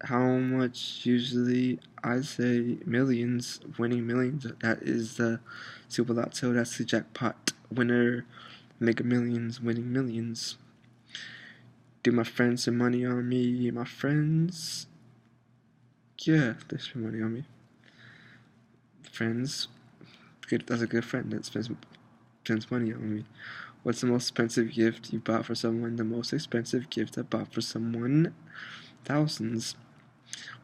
How much usually? I'd say millions, winning millions. That is the Super Lotto. That's the jackpot winner. Mega Millions, winning millions. Do my friends spend money on me? My friends, yeah, they spend money on me. Friends, good. That's a good friend that spends money on me. What's the most expensive gift you bought for someone? The most expensive gift I bought for someone? Thousands.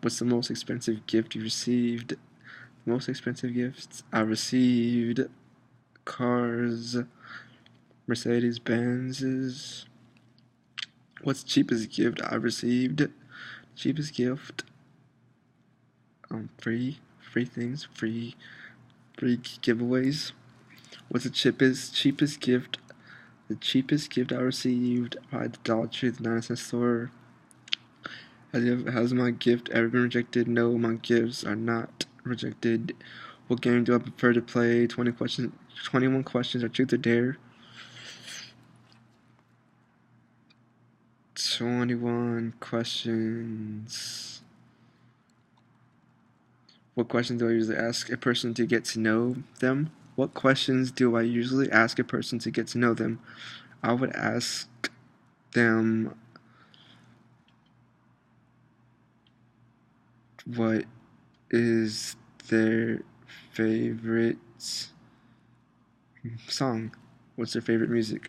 What's the most expensive gift you received? The most expensive gifts I received: cars, Mercedes Benzes. What's the cheapest gift I received? Cheapest gift? Free things, free giveaways. What's the cheapest gift? The cheapest gift I received by the Dollar Tree, the 99-cent store. Has my gift ever been rejected? No, my gifts are not rejected. What game do I prefer to play? 21 questions or truth or dare? 21 questions. What questions do I usually ask a person to get to know them? What questions do I usually ask a person to get to know them? I would ask them what is their favorite song? What's their favorite music?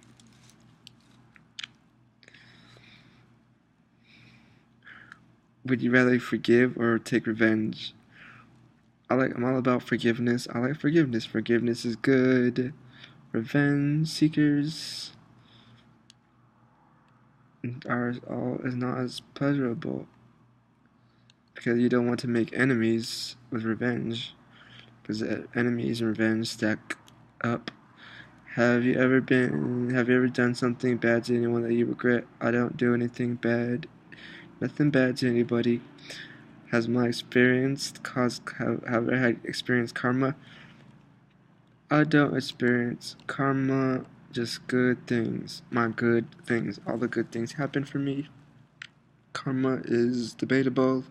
Would you rather forgive or take revenge? I'm all about forgiveness. I like forgiveness. Forgiveness is good. Revenge seekers is not as pleasurable because you don't want to make enemies with revenge, because enemies and revenge stack up. Have you ever done something bad to anyone that you regret? I don't do anything bad. Nothing bad to anybody. Have I experienced karma? I don't experience karma, just good things. My good things. All the good things happen for me. Karma is debatable.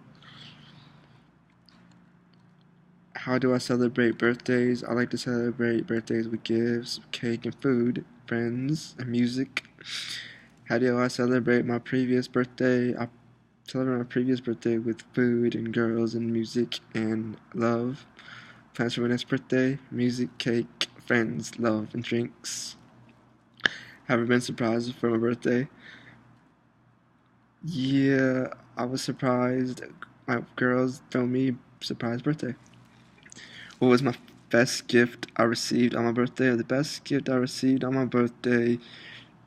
How do I celebrate birthdays? I like to celebrate birthdays with gifts, cake and food, friends, and music. How do I celebrate my previous birthday? I Celebrate my previous birthday with food and girls and music and love. Plans for my next birthday: music, cake, friends, love, and drinks. Have I been surprised for my birthday? Yeah, I was surprised. My girls throw me surprise birthday. What was my best gift I received on my birthday? The best gift I received on my birthday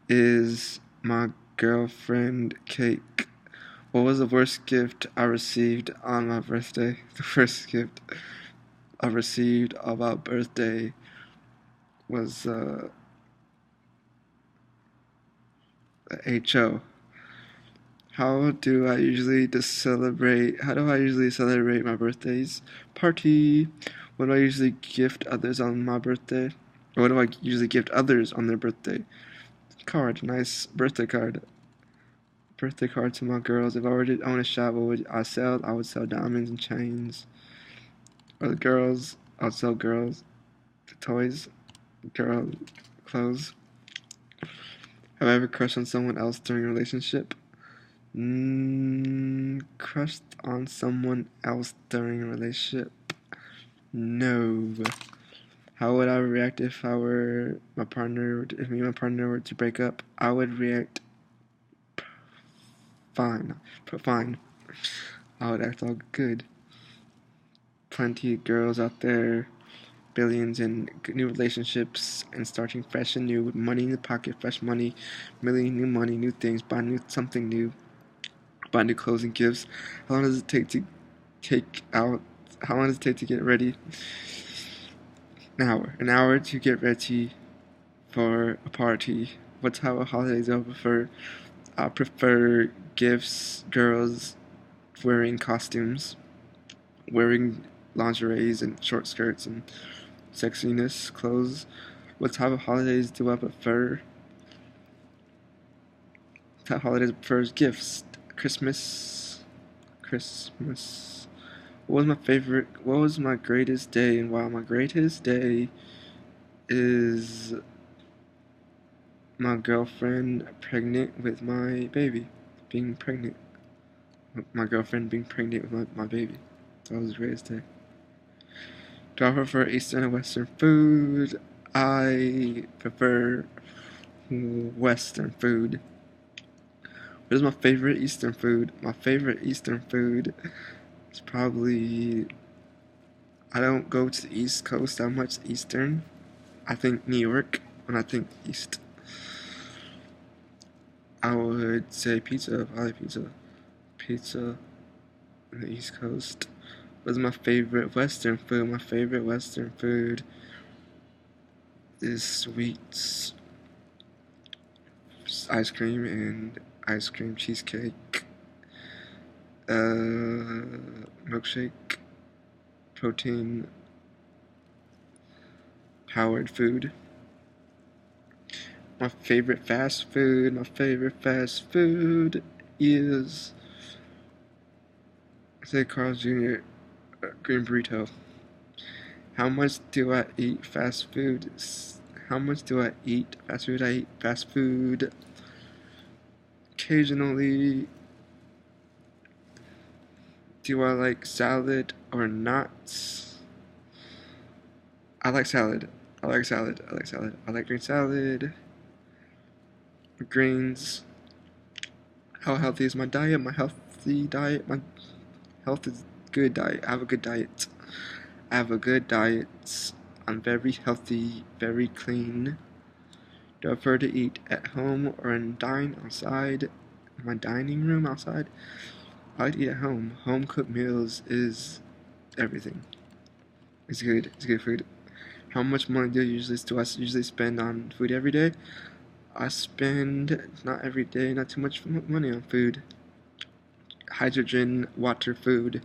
is my girlfriend cake. What was the worst gift I received on my birthday? The worst gift I received on my birthday was HO. How do I usually celebrate? How do I usually celebrate my birthdays? Party. What do I usually gift others on my birthday? Or what do I usually gift others on their birthday? Card, nice birthday card. Birthday card to my girls. If I were to own a shop, what would I sell? I would sell diamonds and chains. Or the girls, I would sell girls, toys, girl clothes. Have I ever crushed on someone else during a relationship? Crushed on someone else during a relationship? No. How would I react if I were my partner? If me and my partner were to break up, I would react fine. Fine. I would act all good. Plenty of girls out there, billions in new relationships, and starting fresh and new with money in the pocket, fresh money, million new money, new things, buy new something new, buy new clothes and gifts. How long does it take to take out? How long does it take to get ready? An hour. An hour to get ready for a party. What type of holidays do I prefer? I prefer gifts, girls wearing costumes, wearing lingeries and short skirts and sexiness clothes. What type of holidays do I prefer? What type of holidays prefers gifts? Christmas. What was my greatest day? And wow, my greatest day is my girlfriend pregnant with my baby. Being pregnant. My girlfriend being pregnant with my baby. That was the greatest day. Do I prefer Eastern or Western food? I prefer Western food. What is my favorite Eastern food? My favorite Eastern food is probably... I don't go to the East Coast that much Eastern. I think New York when I think East. I would say pizza. I like pizza. Pizza on the East Coast. What is my favorite Western food? My favorite Western food is sweets, ice cream, and ice cream cheesecake, milkshake, protein powered food. My favorite fast food is, say, Carl's Jr. Green burrito. How much do I eat fast food? How much do I eat fast food? I eat fast food occasionally. Do I like salad or not? I like salad. I like salad. I like salad. I like green salad. Greens. How healthy is my diet? My healthy diet. My health is good diet. I have a good diet. I have a good diet. I'm very healthy, very clean. Do I prefer to eat at home or dine outside? In my dining room outside? I like to eat at home. Home cooked meals is everything. It's good. It's good food. How much money do I usually spend on food every day? I spend not every day, not too much money on food. Hydrogen, water, food.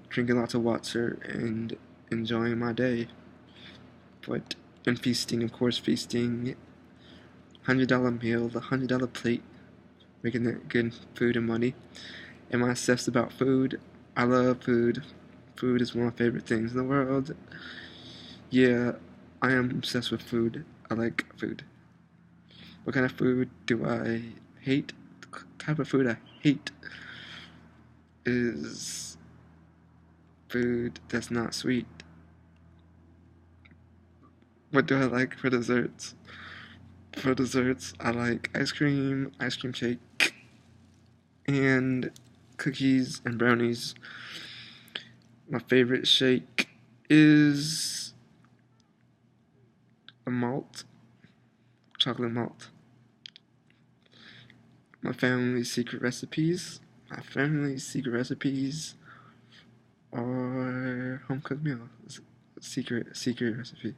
Drinking lots of water and enjoying my day. And feasting, of course, feasting. $100 meal, the $100 plate, making that good food and money. Am I obsessed about food? I love food. Food is one of my favorite things in the world. Yeah, I am obsessed with food. I like food. What kind of food do I hate? The type of food I hate. is food that's not sweet. What do I like for desserts? For desserts, I like ice cream shake, and cookies and brownies. My favorite shake is a malt, chocolate malt. My family's secret recipes are home cooked meal. Secret recipe.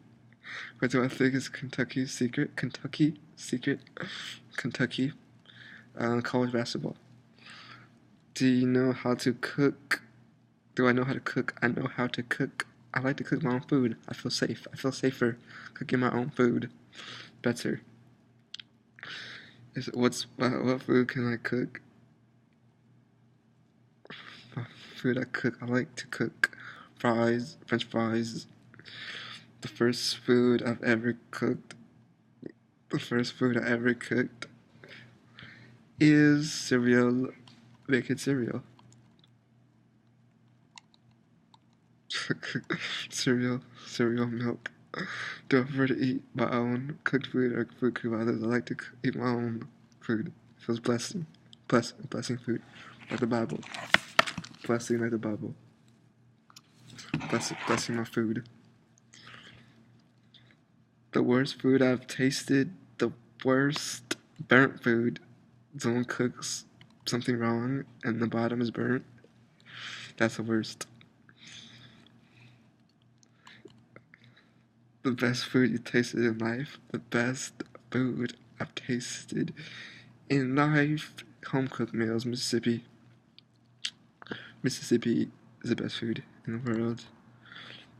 What do I think is Kentucky secret? Kentucky. College basketball. Do you know how to cook? Do I know how to cook? I know how to cook. I like to cook my own food. I feel safe. I feel safer cooking my own food. Better. What food can I cook? Food I cook. I like to cook fries, French fries. The first food I ever cooked is cereal, bacon cereal. cereal milk. Do I prefer to eat my own cooked food or food cooked by others? I like to eat my own food. It feels blessing food, like the Bible. Blessing like the Bible. Blessing my food. The worst food I've tasted. The worst burnt food. Someone cooks something wrong and the bottom is burnt. That's the worst. The best food you tasted in life. The best food I've tasted in life. Home cooked meals, Mississippi. Mississippi is the best food in the world.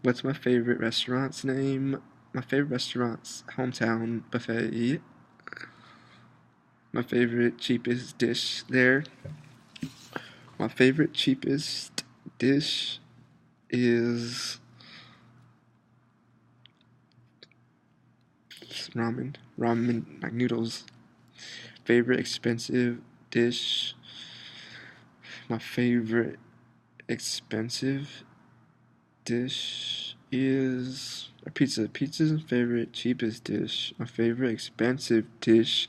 What's my favorite restaurant's name? My favorite restaurant's Hometown Buffet. My favorite cheapest dish there. My favorite cheapest dish is ramen, like noodles. Favorite expensive dish. My favorite expensive dish is a pizza. Pizza's my favorite cheapest dish. My favorite expensive dish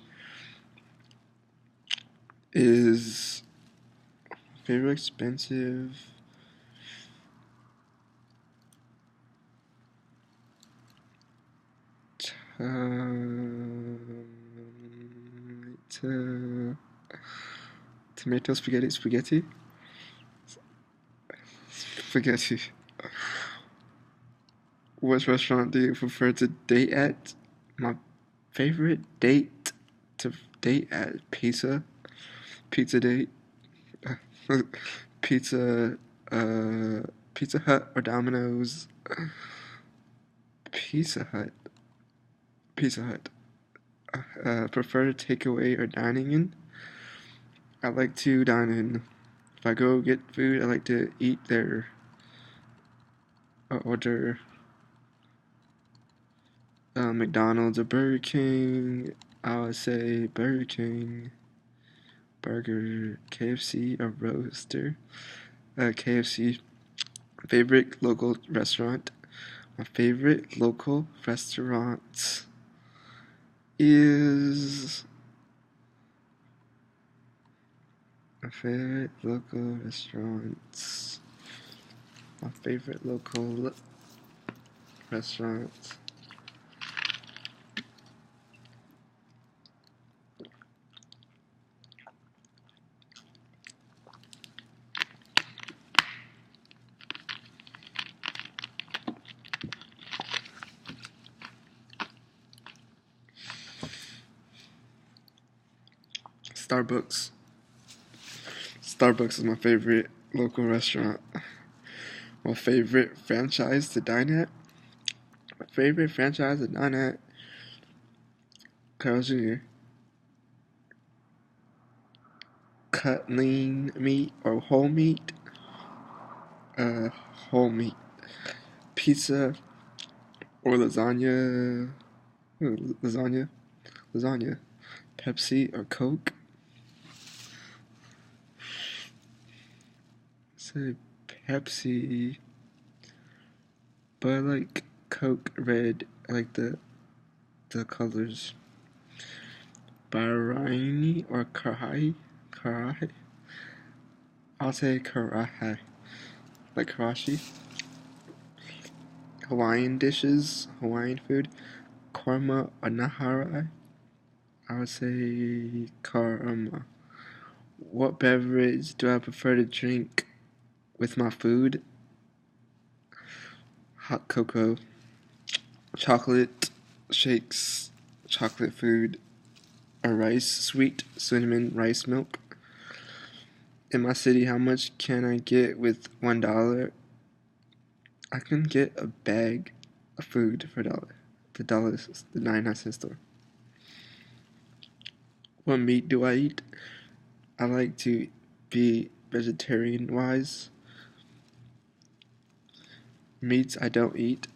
is favorite expensive. Tomato spaghetti. Which restaurant do you prefer to date at? My favorite date to date at pizza date, pizza Hut or Domino's. Pizza Hut. Prefer takeaway or dining in? I like to dine in. If I go get food, I like to eat there. Order McDonald's or Burger King. I would say Burger King. Burger, KFC or Roaster. KFC. Favorite local restaurant. My favorite local restaurant is my favorite local restaurants. Starbucks is my favorite local restaurant. My favorite franchise to dine at. Carl's Jr. Cut lean meat or whole meat. Whole meat. Pizza or lasagna. Lasagna. Pepsi or Coke. say Pepsi, but I like Coke red. I like the colors. Bahraini or Karahi? Karahi? I'll say Karahi. Like Karashi. Hawaiian dishes, Hawaiian food. Karma or Nahara? I would say karma. What beverage do I prefer to drink with my food? Hot cocoa, chocolate shakes, chocolate food, or rice, sweet cinnamon rice milk. In my city, how much can I get with $1? I can get a bag of food for $1. The 99-cent store. What meat do I eat? I like to be vegetarian-wise. Meats I don't eat.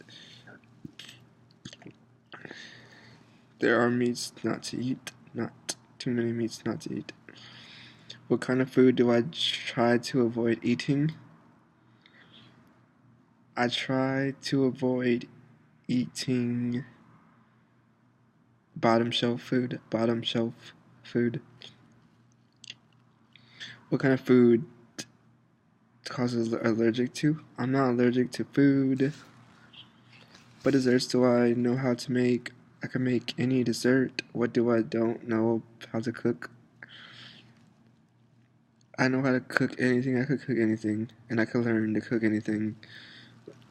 There are meats not to eat. Not too many meats not to eat. What kind of food do I try to avoid eating? I try to avoid eating bottom shelf food. What kind of food causes allergic to? I'm not allergic to food. What desserts do I know how to make? I can make any dessert. What do I don't know how to cook? I know how to cook anything. I could cook anything, and I could learn to cook anything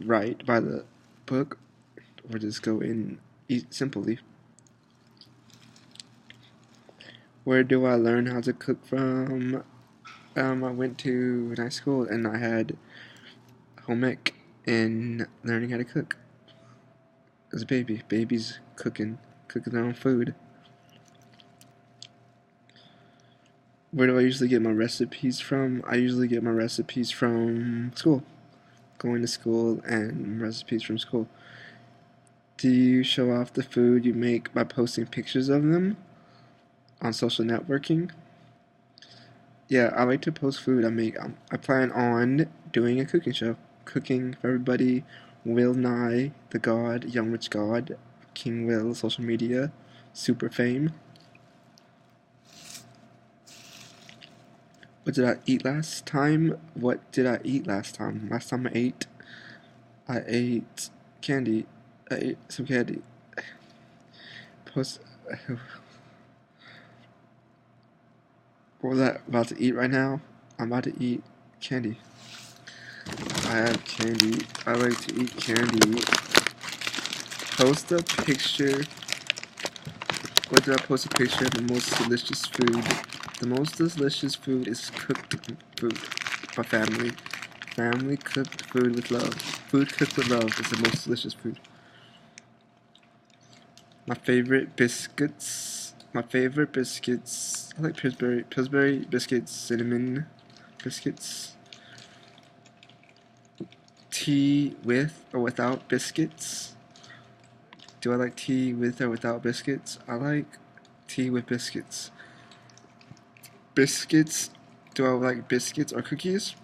right by the book, or just go and eat simply. Where do I learn how to cook from? I went to night school and I had home ec in learning how to cook. As a baby, babies cooking their own food. Where do I usually get my recipes from? I usually get my recipes from school. Going to school and recipes from school. Do you show off the food you make by posting pictures of them on social networking? Yeah, I like to post food I make. I plan on doing a cooking show. Cooking for everybody. Will Nye, the God, Young Rich God, King Will, social media, super fame. What did I eat last time? What did I eat last time? Last time I ate candy. I ate some candy. Post. What was I about to eat right now? I'm about to eat candy. I have candy. I like to eat candy. Post a picture. What did I post a picture of the most delicious food? The most delicious food is cooked food. My family. Family cooked food with love. Food cooked with love is the most delicious food. My favorite biscuits. I like Pillsbury biscuits, cinnamon biscuits. Tea with or without biscuits. Do I like tea with or without biscuits? I like tea with biscuits. Biscuits. Do I like biscuits or cookies?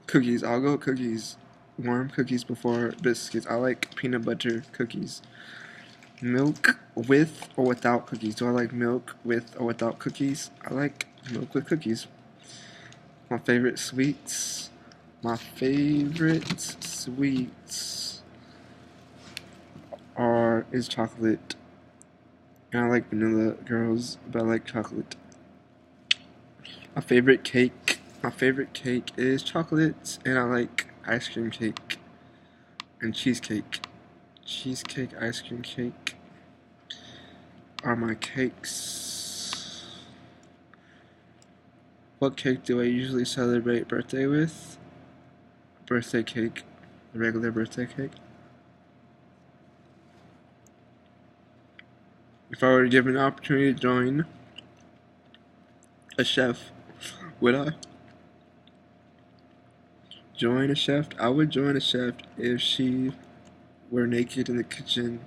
Cookies. I'll go cookies. Warm cookies before biscuits. I like peanut butter cookies. Milk with or without cookies. Do I like milk with or without cookies? I like milk with cookies. My favorite sweets. Is chocolate. And I like vanilla girls, but I like chocolate. My favorite cake is chocolate, and I like ice cream cake and cheesecake. Cheesecake, ice cream cake are my cakes. What cake do I usually celebrate birthday with? Birthday cake, the regular birthday cake. If I were given an opportunity to join a chef, would I join a chef? I would join a chef if she were naked in the kitchen.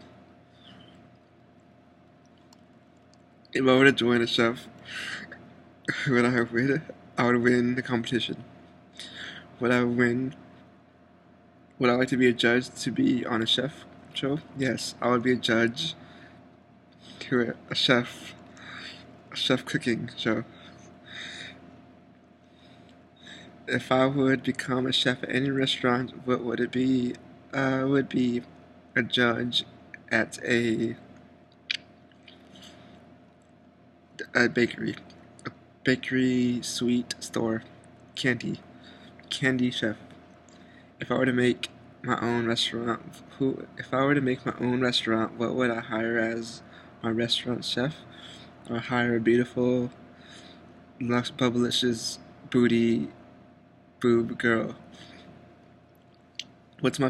If I were to join a chef, I would win the competition. Would I win? Would I like to be a judge to be on a chef show? Yes, I would be a judge to a chef cooking show. If I would become a chef at any restaurant, what would it be? Would be a judge at a bakery sweet store, candy chef. If I were to make my own restaurant, if I were to make my own restaurant, what would I hire as my restaurant chef? I would hire a beautiful, bubblicious, booty, boob girl. What's my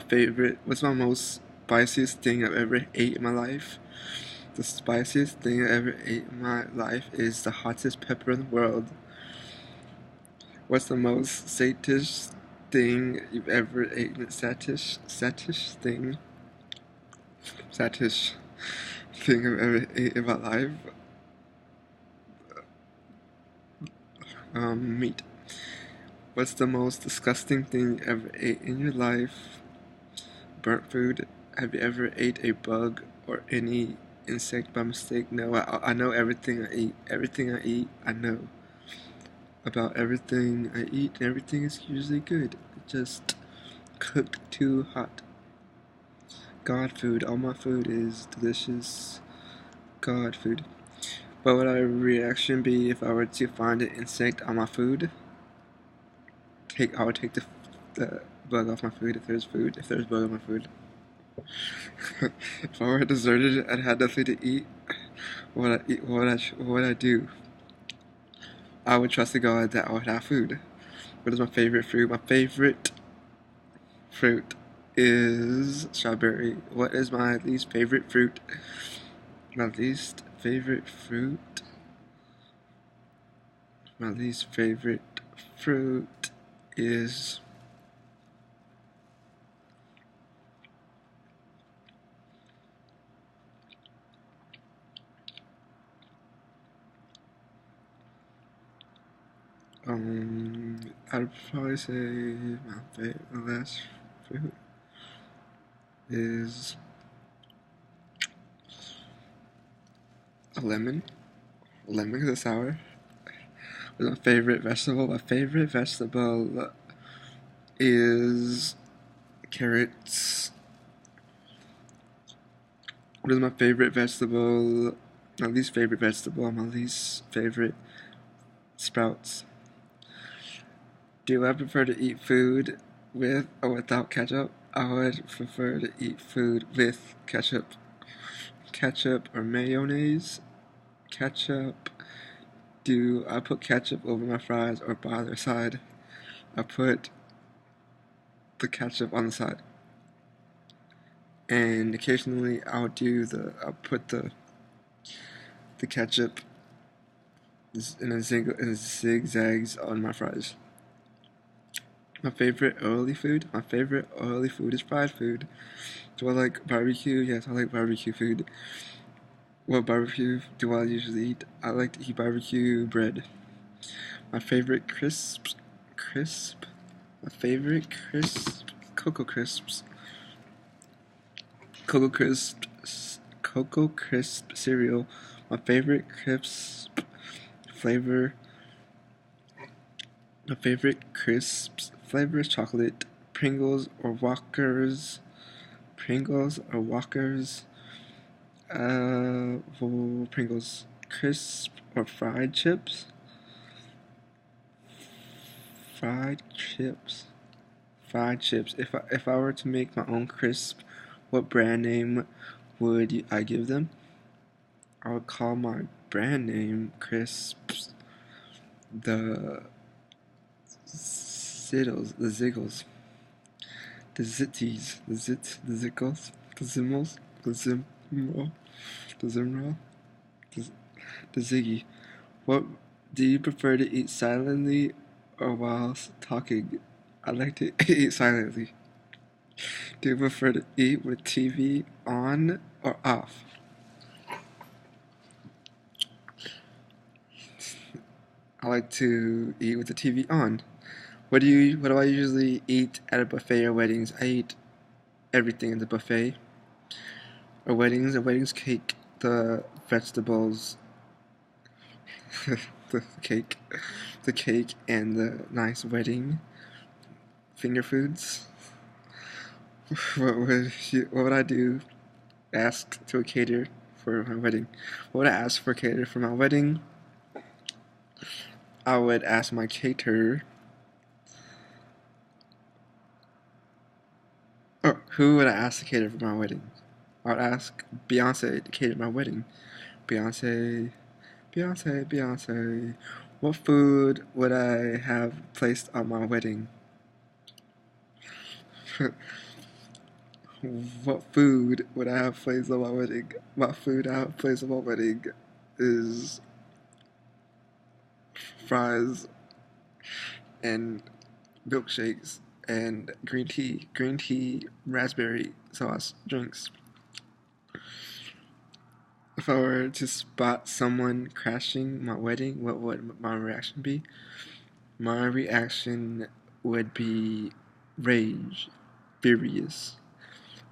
most spiciest thing I've ever ate in my life? The spiciest thing I ever ate in my life is the hottest pepper in the world. What's the most satish thing you've ever eaten? Satish thing I've ever ate in my life? Meat. What's the most disgusting thing you ever ate in your life? Burnt food. Have you ever ate a bug or any insect by mistake? No, I know everything I eat. Everything I eat, I know about everything I eat, and everything is usually good. Just cooked too hot. God food. All my food is delicious. God food. What would our reaction be if I were to find an insect on my food? I would take the bug off my food if there's food. If there's bug on my food. If I were deserted and had nothing to eat, what would I do? I would trust to God that I would have food. What is my favorite fruit? My favorite fruit is strawberry. What is my least favorite fruit? My least favorite fruit. My least favorite fruit is I'd probably say my last fruit is a lemon. Lemon because it's sour. What's my favorite vegetable? My favorite vegetable is carrots. What is my favorite vegetable? My least favorite vegetable. My least favorite sprouts. Do I prefer to eat food with or without ketchup? I would prefer to eat food with ketchup. Ketchup or mayonnaise? Ketchup. Do I put ketchup over my fries or by their side? I put the ketchup on the side. And occasionally I'll put the ketchup in zigzags on my fries. My favorite oily food? My favorite oily food is fried food. Do I like barbecue? Yes, I like barbecue food. What barbecue do I usually eat? I like to eat barbecue bread. My favorite my favorite crisp, Cocoa Crisps. Cocoa Crisp cereal. My favorite crisp flavor. My favorite crisps flavor is chocolate. Pringles or Walkers. Pringles or Walkers. Pringles. Crisp or fried chips. Fried chips. Fried chips. If I were to make my own crisp, what brand name would I give them? I would call my brand name crisps the Ziggles, the Zitties, the Zickles, the Zimmels, the Zimro, the Ziggy. What do you prefer to eat silently or whilst talking? I like to eat silently. Do you prefer to eat with TV on or off? I like to eat with the TV on. What do I usually eat at a buffet or weddings? I eat everything at the buffet or weddings. At weddings, cake, the vegetables, the cake, and the nice wedding finger foods. What would I do? Ask to a cater for my wedding. What would I ask for a cater for my wedding? I would ask my caterer. Oh, who would I ask to cater for my wedding? I would ask Beyonce to cater my wedding. Beyonce, Beyonce. What food would I have placed on my wedding? What food would I have placed on my wedding? What food I have placed on my wedding is fries and milkshakes and green tea, raspberry sauce drinks. If I were to spot someone crashing my wedding, what would my reaction be? My reaction would be rage, furious,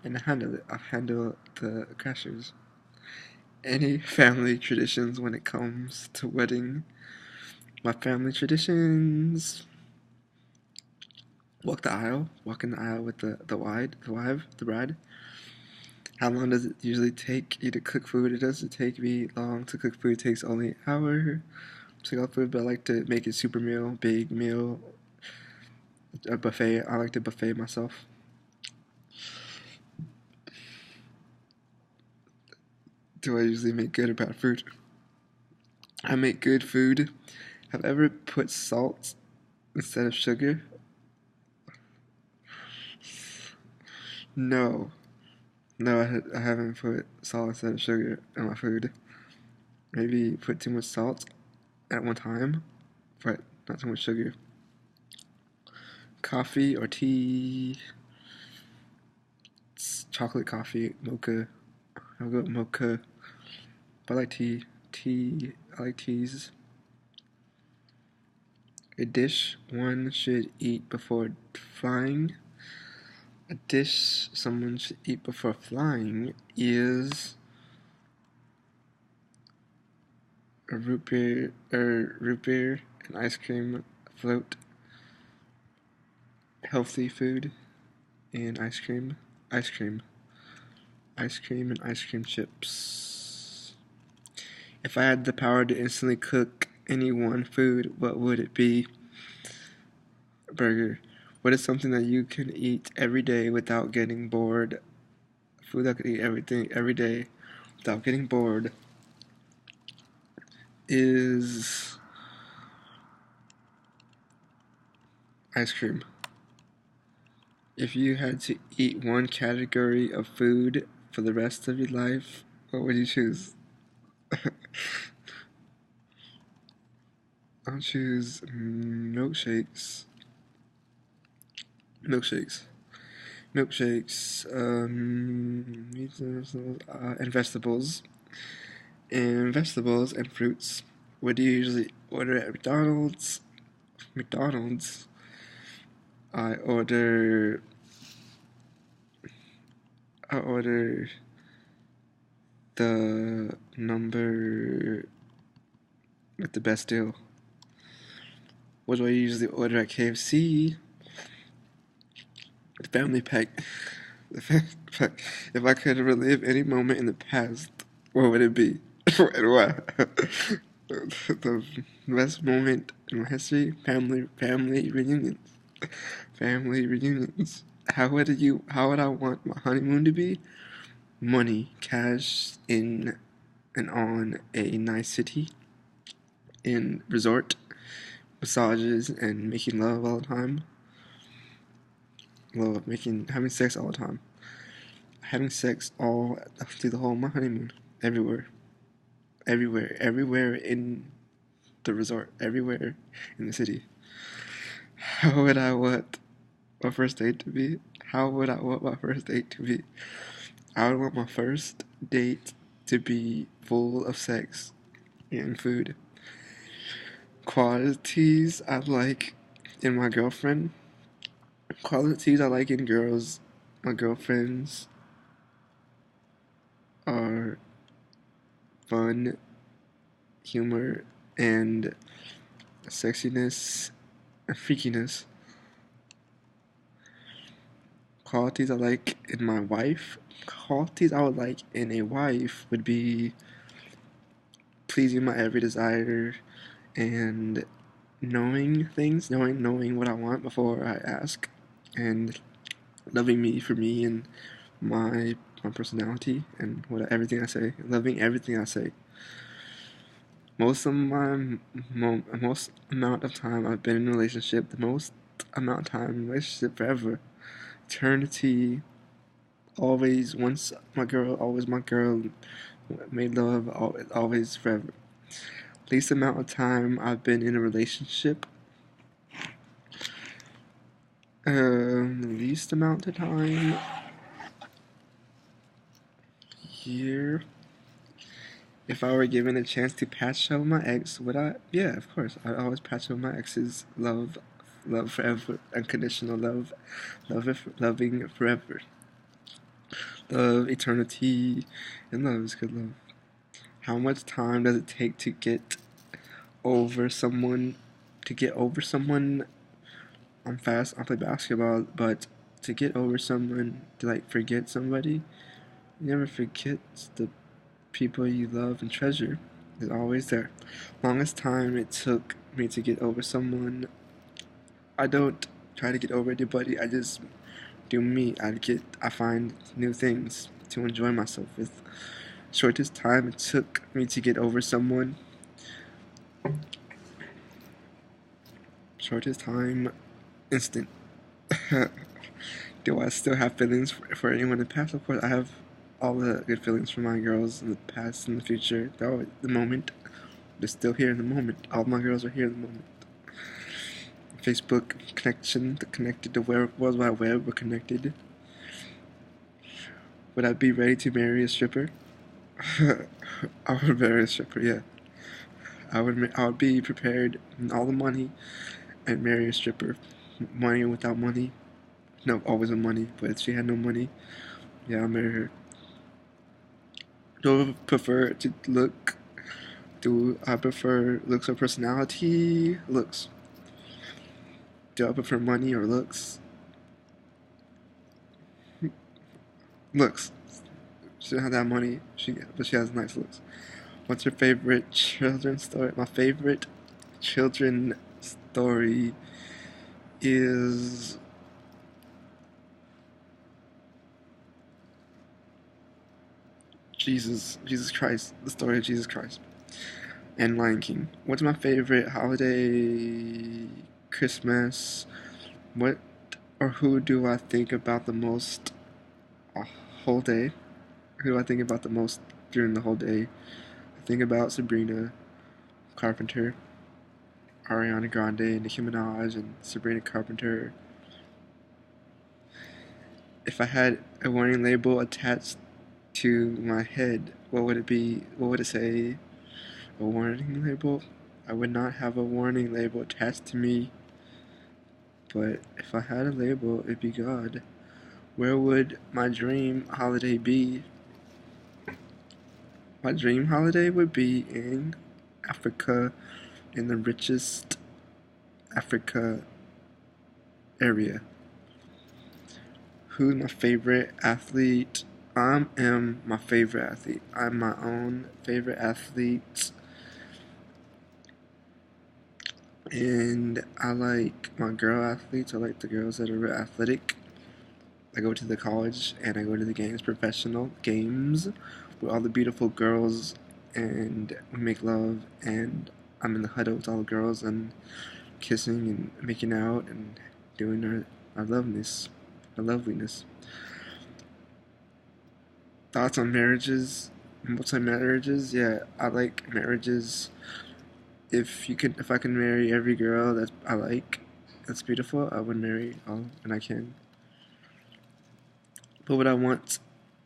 and I'll handle the crashers. Any family traditions when it comes to wedding? My family traditions: walk in the aisle with the bride. How long does it usually take you to cook food? It doesn't take me long to cook food. It takes only an hour to cook food, but I like to make it super meal, big meal, a buffet. I like to buffet myself. Do I usually make good or bad food? I make good food. Have I ever put salt instead of sugar? No. No, I haven't put salt instead of sugar in my food. Maybe put too much salt at one time, but not too much sugar. Coffee or tea? It's chocolate coffee, mocha. I'll go with mocha. But I like tea. I like teas. A dish one should eat before flying. A dish someone should eat before flying is a root beer and ice cream float. Healthy food and ice cream and ice cream chips. If I had the power to instantly cook any one food, what would it be? A burger. What is something that you can eat every day without getting bored? Food that could eat everything every day without getting bored is ice cream. If you had to eat one category of food for the rest of your life, what would you choose? I'll choose milkshakes. And vegetables. And fruits. What do you usually order at McDonald's? I order the number with the best deal. What do I usually order at KFC? The family pack. If I could relive any moment in the past, what would it be? And why? The best moment in my history: family reunions. Family reunions. How would I want my honeymoon to be? Money, cash in and on a nice city, in resort, massages, and making love all the time. Having sex all the time. Having sex all through the whole of my honeymoon. Everywhere in the resort, everywhere in the city. How would I want my first date to be? I would want my first date to be full of sex and food. Qualities I like in my girlfriend. Qualities I like in girls, my girlfriends, are fun, humor, and sexiness and freakiness. Qualities I like in my wife. Qualities I would like in a wife would be pleasing my every desire and knowing things, knowing what I want before I ask, and loving me for me and my personality and everything I say, loving everything I say. Most amount of time I've been in a relationship, the most amount of time in a relationship forever, eternity. Always always my girl, made love, always forever. Least amount of time I've been in a relationship. Least amount of time. Year. If I were given a chance to patch up my ex, would I? Yeah, of course. I'd always patch up my ex's love forever, unconditional love, loving forever. Love, eternity, and love is good love. How much time does it take to get over someone? To get over someone, I'm fast. I play basketball, but to get over someone, to like forget somebody, you never forget the people you love and treasure. Is always there. Longest time it took me to get over someone. I don't try to get over anybody. I just do me. I find new things to enjoy myself with. Shortest time it took me to get over someone. Shortest time, instant. Do I still have feelings for anyone in the past? Of course, I have all the good feelings for my girls in the past and the future. They're always the moment. They're still here in the moment. All my girls are here in the moment. Facebook connection, connected to World Wide Web, we're connected. Would I be ready to marry a stripper? I would marry a stripper, yeah. I would be prepared with all the money and marry a stripper. Money without money. No, always with money, but if she had no money, yeah, I'll marry her. Do I prefer to look? Do I prefer looks or personality? Looks. Do I prefer money or looks? Looks. She doesn't have that money, but she has nice looks. What's your favorite children's story? My favorite children's story is Jesus Christ, the story of Jesus Christ, and Lion King. What's my favorite holiday? Christmas. What or who do I think about the most a whole day? Who do I think about the most during the whole day? I think about Sabrina Carpenter, Ariana Grande, Nicki Minaj, and Sabrina Carpenter. If I had a warning label attached to my head, what would it be? What would it say? A warning label? I would not have a warning label attached to me, but if I had a label, it'd be God. Where would my dream holiday be? My dream holiday would be in Africa, in the richest Africa area. Who's my favorite athlete? I am my favorite athlete. I'm my own favorite athlete. And I like my girl athletes. I like the girls that are real athletic. I go to the college and I go to the games, professional games, with all the beautiful girls, and we make love, and I'm in the huddle with all the girls and kissing and making out and doing our loveliness. Thoughts on marriages, multi-marriages? Yeah, I like marriages. If I can marry every girl that I like, that's beautiful. I would marry all, and I can. But would I want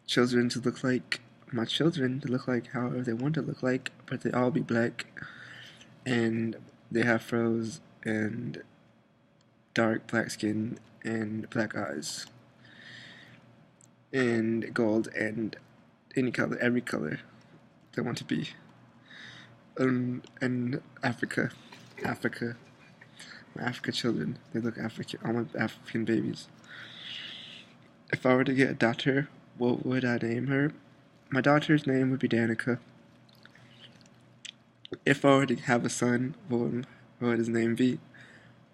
children to look like my children to look like however they want to look like, but they all be black and they have froze and dark black skin and black eyes and gold and any color, every color they want to be. And Africa, my African children, they look African, all my African babies. If I were to get a daughter, what would I name her? My daughter's name would be Danica. If I were to have a son, what would his name be?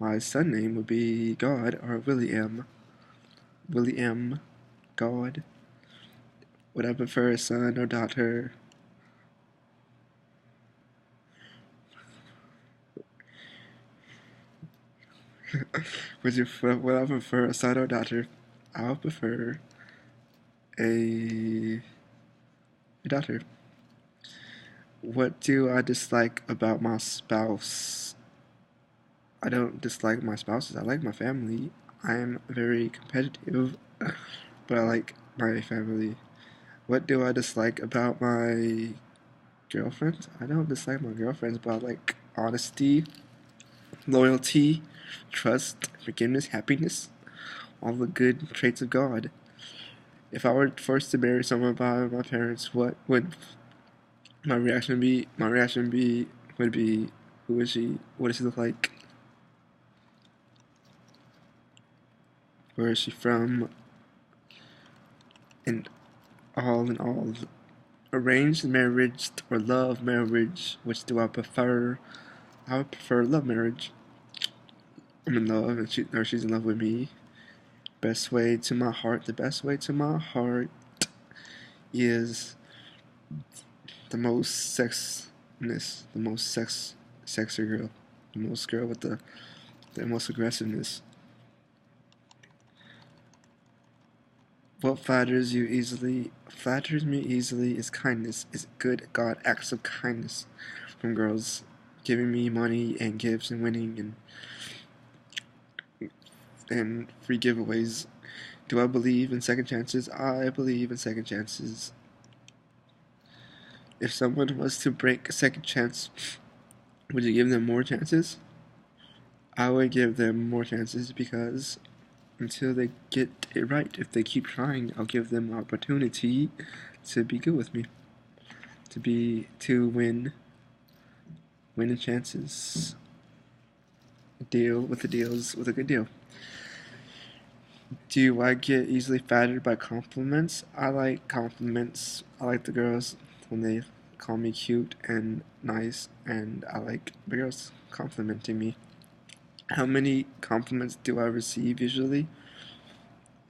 My son name would be God or William. William, God. Would I prefer a son or daughter? Would I prefer a son or daughter? I would prefer a daughter. What do I dislike about my spouse? I don't dislike my spouses. I like my family. I am very competitive, but I like my family. What do I dislike about my girlfriends? I don't dislike my girlfriends, but I like honesty, loyalty, trust, forgiveness, happiness, all the good traits of God. If I were forced to marry someone by my parents, what would my reaction be? My reaction would be, who is she? What does she look like? Where is she from? And all in all, arranged marriage or love marriage, which do I prefer? I would prefer love marriage. I'm in love, and she's in love with me. Best way to my heart. The best way to my heart is the most sexiness, the most sexy girl, the most girl with the most aggressiveness. What flatters me easily is kindness, is good God acts of kindness from girls, giving me money and gifts and winning and free giveaways. Do I believe in second chances? I believe in second chances. If someone was to break a second chance, would you give them more chances? I would give them more chances because until they get it right, if they keep trying, I'll give them an opportunity to be good with me, to win in chances, deal with the deals with a good deal. Do I get easily flattered by compliments? I like compliments. I like the girls when they call me cute and nice, and I like the girls complimenting me. How many compliments do I receive usually?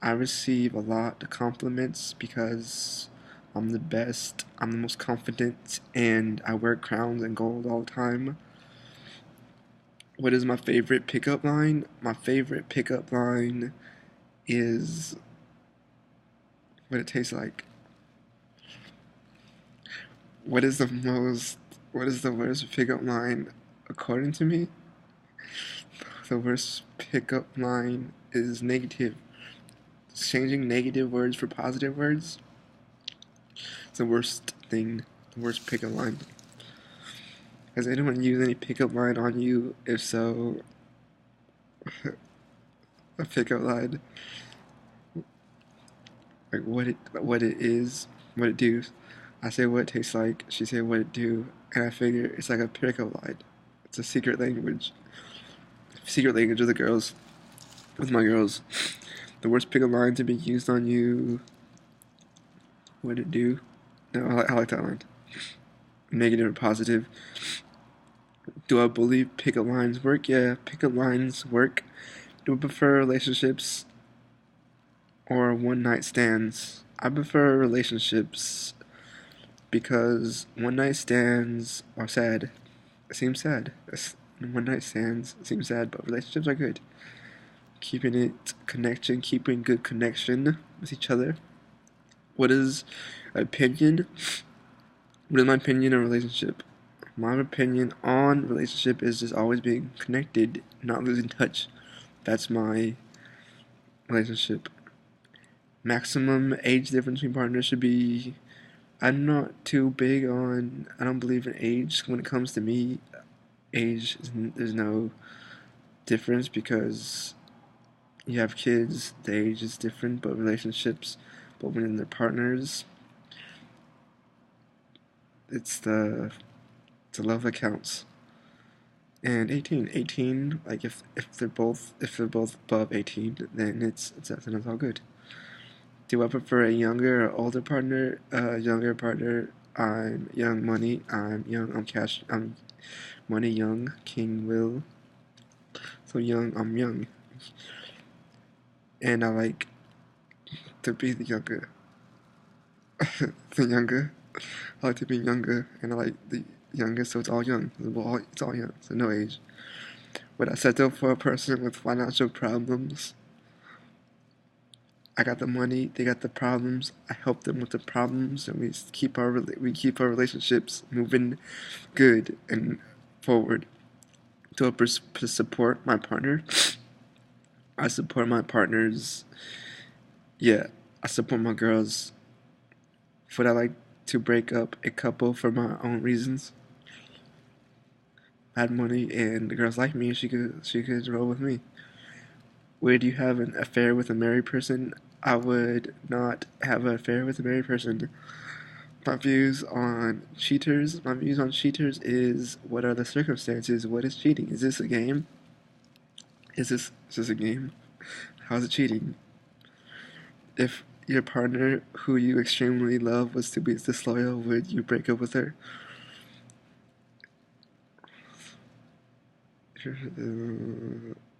I receive a lot of compliments because I'm the best, I'm the most confident, and I wear crowns and gold all the time. What is my favorite pickup line? My favorite pickup line is what it tastes like. What is the worst pickup line according to me? The worst pickup line is negative. Exchanging negative words for positive words. It's the worst thing, the worst pickup line. Has anyone used any pickup line on you? If so, a pickup line, like what it is, what it do. I say what it tastes like, she say what it do, and I figure it's like a pickup line. It's a secret language of the girls, with my girls. The worst pickup line to be used on you, what it do? No, I like that line. Negative or positive. Do I believe pickup lines work? Yeah, pickup lines work. Do I prefer relationships or one-night stands? I prefer relationships because one-night stands are sad. It seems sad. One-night stands seem sad, but relationships are good. Keeping good connection with each other. What is my opinion on relationship? My opinion on relationship is just always being connected, not losing touch. That's my relationship. Maximum age difference between partners should be, I'm not too big on, I don't believe in age. When it comes to me, age, there's no difference because you have kids, the age is different, but relationships, but when they're partners, it's the love that counts. And 18, like if they're both above 18, then it's all good. Do I prefer a younger or older partner? Younger partner. I'm young money. I'm young. I'm cash. I'm money young. King Will. So young. I'm young, and I like to be the younger. the younger. I like to be younger, and I like the youngest. So it's all young. It's all young. So no age. Would I settle for a person with financial problems? I got the money, they got the problems. I help them with the problems, and we keep our relationships moving good and forward. Do I support my partner? I support my partners. Yeah, I support my girls. Would I like to break up a couple for my own reasons? I had money, and the girls like me. She could roll with me. Would you have an affair with a married person? I would not have an affair with a married person. My views on cheaters. My views on cheaters is, what are the circumstances? What is cheating? Is this a game? Is this a game? How is it cheating? If your partner, who you extremely love, was to be disloyal, would you break up with her?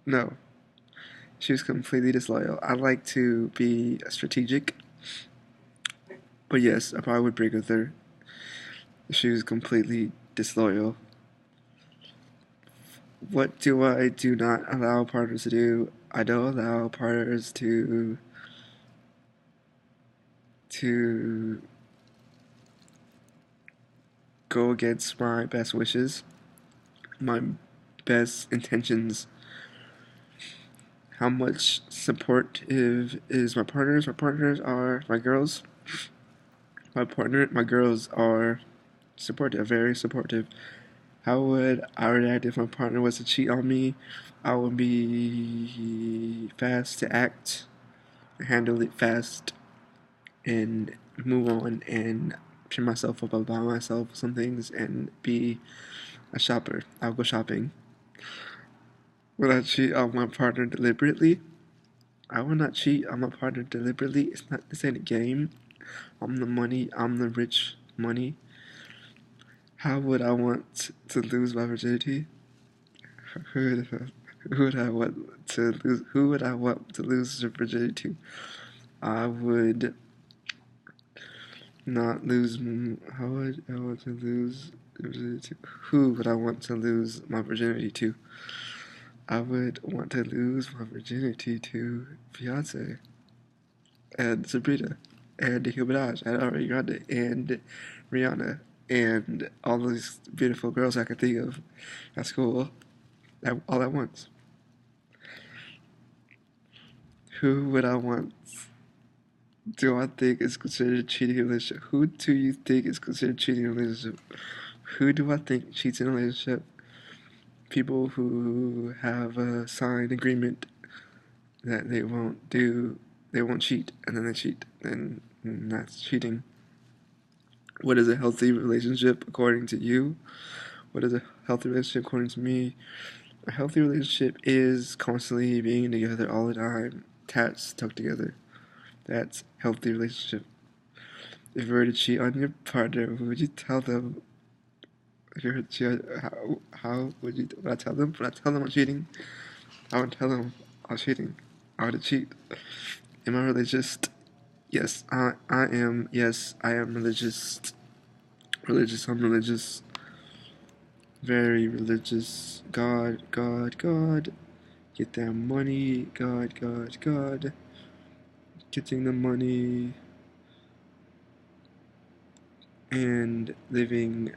No. She was completely disloyal. I like to be strategic, but yes, I probably would break with her if she was completely disloyal. What do I do not allow partners to do? I don't allow partners to go against my best wishes, my best intentions. How much supportive is my partners? My partners are my girls. My girls are supportive, very supportive. How would I react if my partner was to cheat on me? I would be fast to act, handle it fast, and move on and cheer myself up, buy myself some things, and be a shopper. I'll go shopping. Would I cheat on my partner deliberately? I will not cheat on my partner deliberately. This ain't a game. I'm the money. I'm the rich money. How would I want to lose my virginity? Who would I want to lose? Who would I want to lose their virginity to? I would not lose. How would I want to lose virginity to? Who would I want to lose my virginity to? I would want to lose my virginity to Beyonce and Sabrina and Nicki Minaj and Ariana Grande and Rihanna and all these beautiful girls I could think of at school all at once. Who would I want? Do I think is considered cheating in a relationship? Who do you think is considered cheating in a relationship? Who do I think cheats in a relationship? People who have a signed agreement that they won't cheat, and then they cheat, and that's cheating. What is a healthy relationship according to you? What is a healthy relationship according to me? A healthy relationship is constantly being together all the time, tats stuck together. That's healthy relationship. If you were to cheat on your partner, what would you tell them? If you were to cheat, how would you? Would I tell them? Would I tell them I'm cheating? I would tell them I'm cheating. I would cheat. Am I religious? Yes, I am. Yes, I am religious. Religious. I'm religious. Very religious. God, God, God. Get that money. God, God, God. Getting the money and living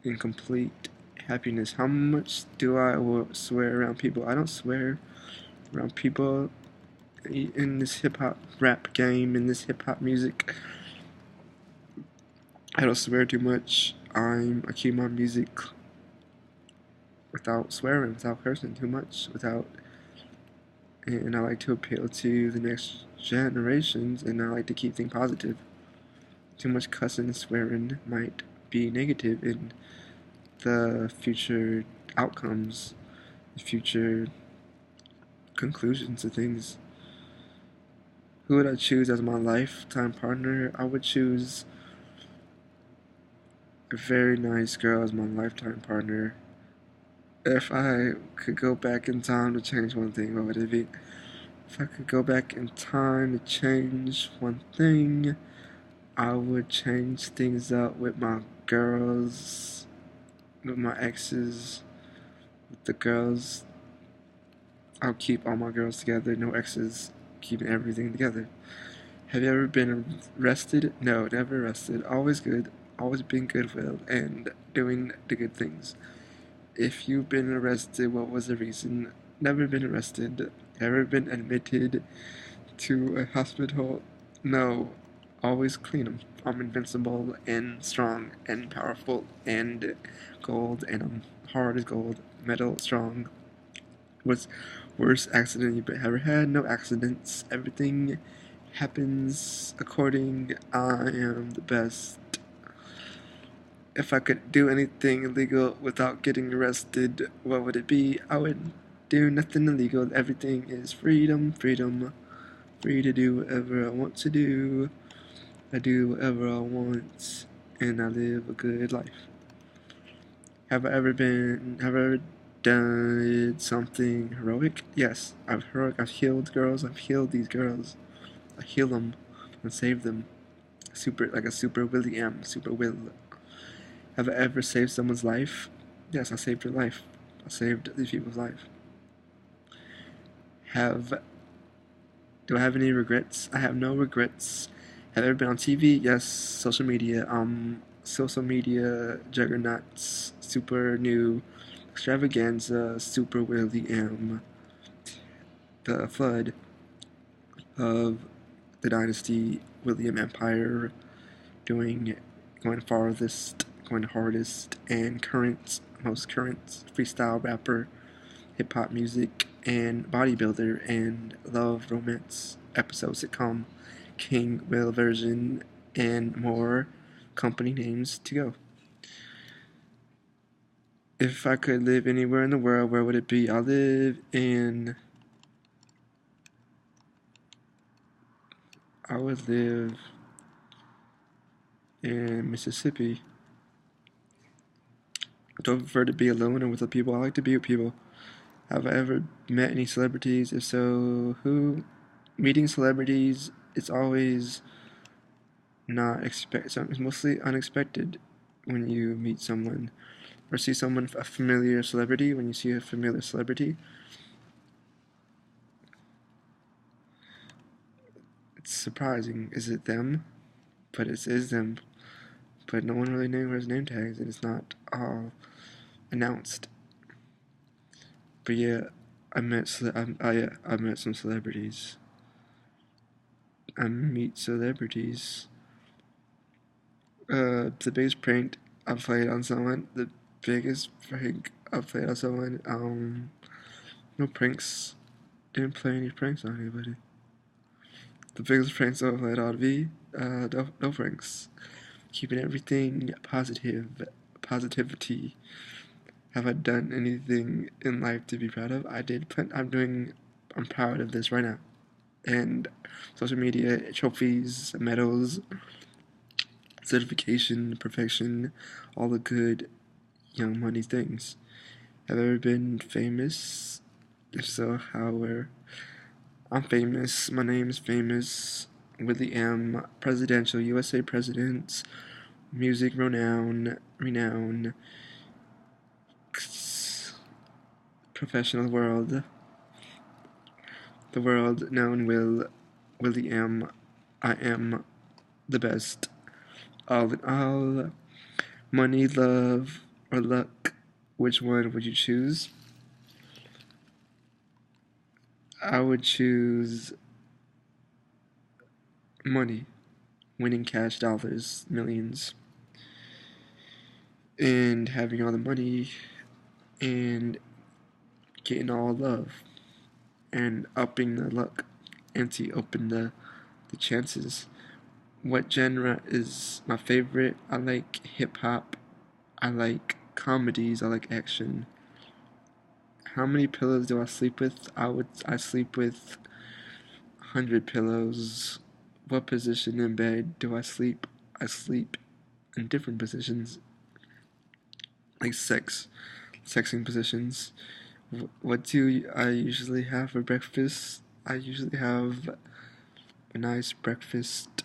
in complete happiness. How much do I swear around people? I don't swear around people in this hip hop rap game, in this hip hop music. I don't swear too much. I keep my music without swearing, without cursing too much, without and I like to appeal to the next generations, and I like to keep things positive. Too much cussing and swearing might be negative in the future outcomes, the future conclusions of things. Who would I choose as my lifetime partner? I would choose a very nice girl as my lifetime partner. If I could go back in time to change one thing, what would it be? If I could go back in time to change one thing, I would change things up with my girls, with my exes, with the girls. I'll keep all my girls together, no exes, keeping everything together. Have you ever been arrested? No, never arrested. Always good, always being goodwill, and doing the good things. If you've been arrested, what was the reason? Never been arrested. Ever been admitted to a hospital? No. Always clean them. I'm invincible and strong and powerful and gold, and I'm hard as gold. Metal, strong. What's worst accident you've ever had? No accidents. Everything happens according. I am the best. If I could do anything illegal without getting arrested, what would it be? I would do nothing illegal. Everything is freedom, freedom. Free to do whatever I want to do. I do whatever I want, and I live a good life. Have I ever done something heroic? Yes, I've healed girls. I've healed these girls. I heal them and save them. Like a super Willie M. Super Will. Have I ever saved someone's life? Yes, I saved your life. I saved these people's life. Do I have any regrets? I have no regrets. Have I ever been on TV? Yes. Social media. Social media juggernauts. Super new extravaganza. Super Willie M. The flood of the dynasty William Empire. Going farthest, going hardest, and most current freestyle rapper, hip hop music, and bodybuilder, and love romance episode sitcom, KingWillversion, and more company names to go. If I could live anywhere in the world, where would it be? I would live in Mississippi. Do I prefer to be alone or with other people? I like to be with people. Have I ever met any celebrities? If so, who? Meeting celebrities, it's always not expect. It's mostly unexpected when you meet someone or see someone, a familiar celebrity. When you see a familiar celebrity, it's surprising. Is it them? But it is them. But no one really knew his name tags, and it's not all announced. But yeah, I met some celebrities. I meet celebrities. The biggest prank I've played on someone. The biggest prank I've played on someone. No pranks. Didn't play any pranks on anybody. The biggest pranks I've played on me. No pranks. Keeping everything positive. Positivity. Have I done anything in life to be proud of? I did. I'm proud of this right now. And social media, trophies, medals, certification, perfection, all the good young money things. Have I ever been famous? If so, how, where? I'm famous. My name is famous. Willie M. Presidential, USA Presidents, music renown, professional world, the world known Willie M. I am the best. All in all, money, love, or luck, which one would you choose? I would choose money, winning cash dollars, millions, and having all the money and getting all love. and upping the luck, ante-open the chances. What genre is my favorite? I like hip-hop, I like comedies, I like action. How many pillows do I sleep with? I sleep with 100 pillows. What position in bed do I sleep? I sleep in different positions, like sexing positions. What do I usually have for breakfast? I usually have a nice breakfast,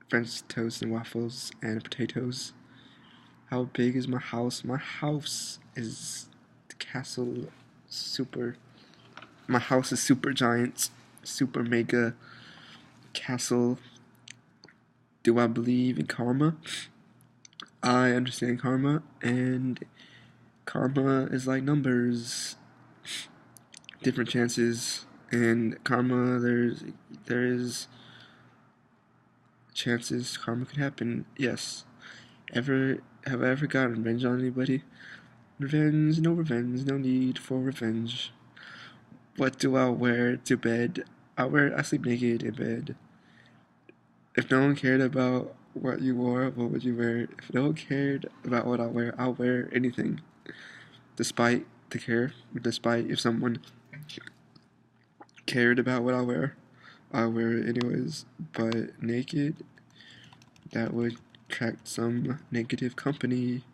French toast and waffles and potatoes. How big is my house? My house is the castle super. My house is super giant, super mega castle. Do I believe in karma? I understand karma, and karma is like numbers, different chances, and karma there is chances karma could happen. Yes. Have I ever gotten revenge on anybody? Revenge, no need for revenge. What do I wear to bed? I sleep naked in bed. If no one cared about what you wore, what would you wear? If no one cared about what I'll wear anything. Despite the care, despite if someone cared about what I'll wear it anyways. But naked, that would attract some negative company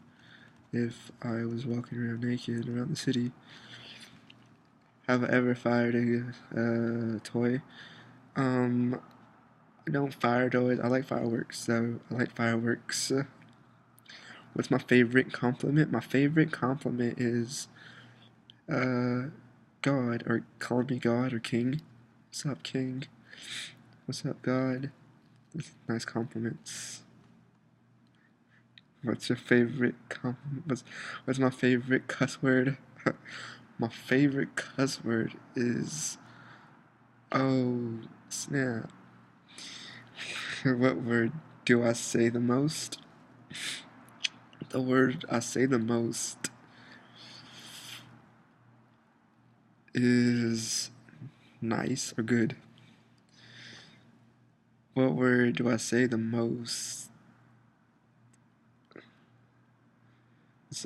if I was walking around naked around the city. Have I ever fired a toy? I don't fire toys. I like fireworks, so I like fireworks. What's my favorite compliment? My favorite compliment is, God, or call me God or King. What's up, King? What's up, God? That's nice compliments. What's your favorite compliment? What's my favorite cuss word? My favorite cuss word is, oh, snap. What word do I say the most? The word I say the most is nice or good. What word do I say the most?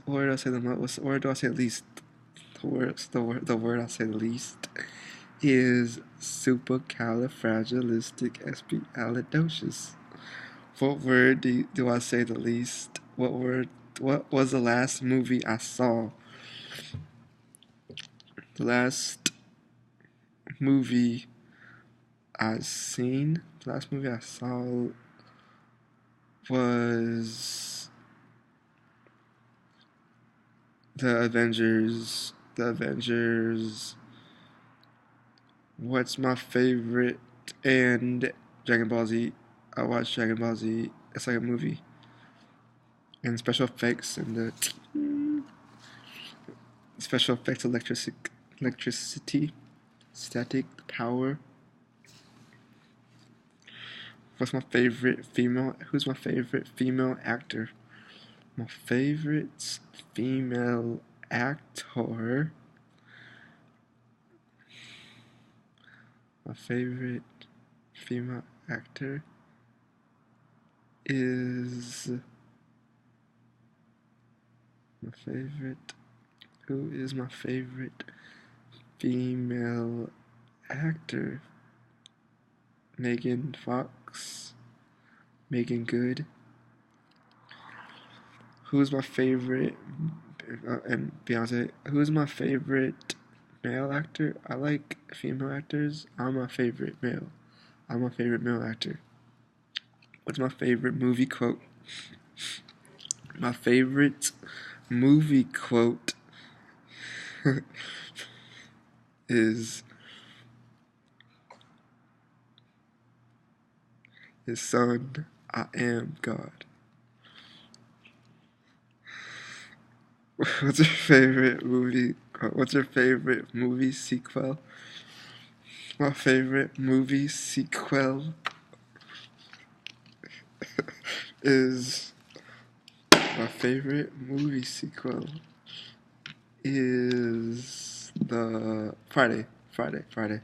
What word do I say the most? What word do I say the least? The word I say the least is supercalifragilisticexpialidocious. What word do I say the least? What was the last movie I saw? The last movie the last movie I saw was The Avengers. What's my favorite? And Dragon Ball Z. I watched Dragon Ball Z. It's like a movie. And special effects and the special effects, electricity, static, power. What's my favorite female? Who's my favorite female actor? My favorite female actor. My favorite female actor is my favorite. Who is my favorite female actor? Megan Fox. Megan Good. Who's my favorite? And Beyonce. Who's my favorite male actor? I like female actors. I'm my favorite male actor. What's my favorite movie quote? My favorite movie quote is his son, I am God. What's your favorite movie? What's your favorite movie sequel? My favorite movie sequel is my favorite movie sequel is the Friday Friday.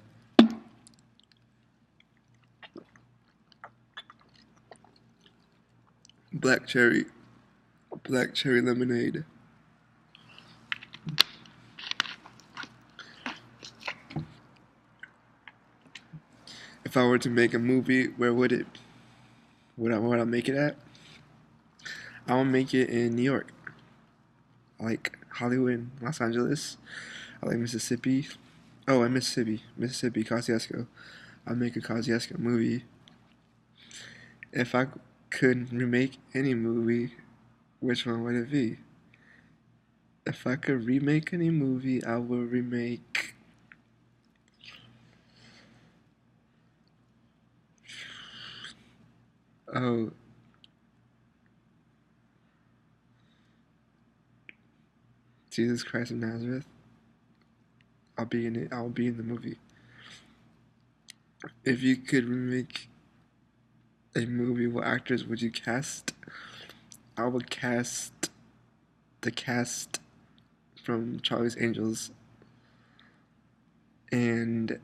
Black cherry lemonade. If I were to make a movie, where would I make it at? I would make it in New York. I like Hollywood, Los Angeles. I like Mississippi. Oh, and Mississippi, Kosciuszko. I'll make a Kosciuszko movie. If I could remake any movie, which one would it be? If I could remake any movie, I would remake... Oh... Jesus Christ of Nazareth. I'll be in it. I'll be in the movie. If you could remake a movie, what actors would you cast? I would cast the cast from Charlie's Angels and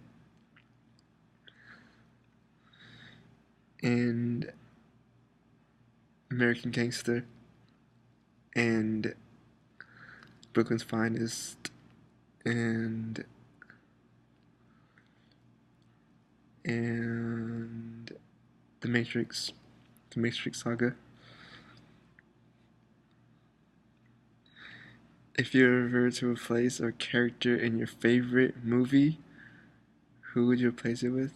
American Gangster and Brooklyn's Finest and The Matrix Saga. If you were to replace a character in your favorite movie, who would you replace it with?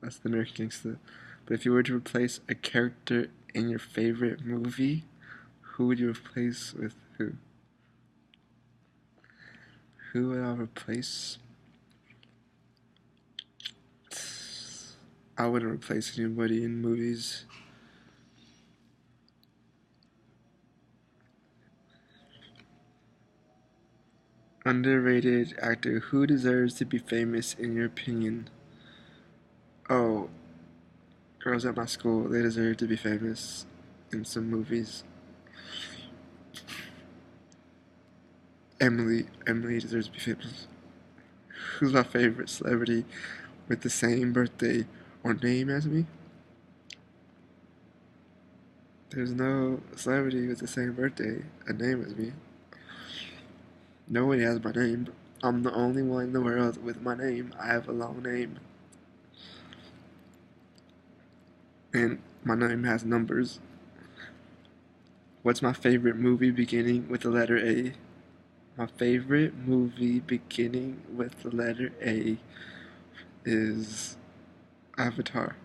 That's the American Gangster. But if you were to replace a character in your favorite movie, who would you replace with who? Who would I replace? I wouldn't replace anybody in movies. Underrated actor. Who deserves to be famous in your opinion? Oh, girls at my school, they deserve to be famous in some movies. Emily deserves to be famous. Who's my favorite celebrity with the same birthday or name as me? There's no celebrity with the same birthday or name as me. Nobody has my name. I'm the only one in the world with my name. I have a long name. And my name has numbers. What's my favorite movie beginning with the letter A? My favorite movie beginning with the letter A is Avatar.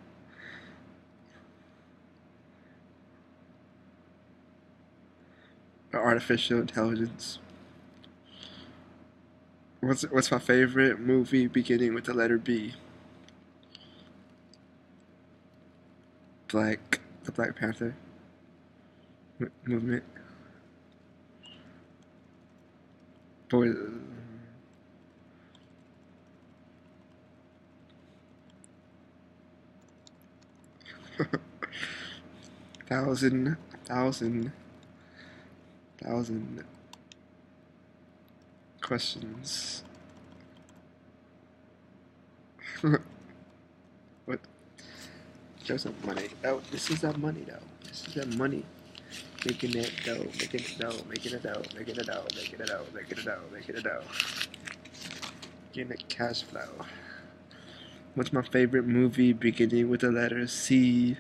Or artificial intelligence. What's my favorite movie beginning with the letter B? The Black Panther movement. Boy, thousand questions. What? Show some money. Oh, this is that money though. This is that money. Making it dough, making it dough, making it dough, making it dough, making it dough, making it dough, making it dough. Getting it cash flow. What's my favorite movie beginning with the letter C?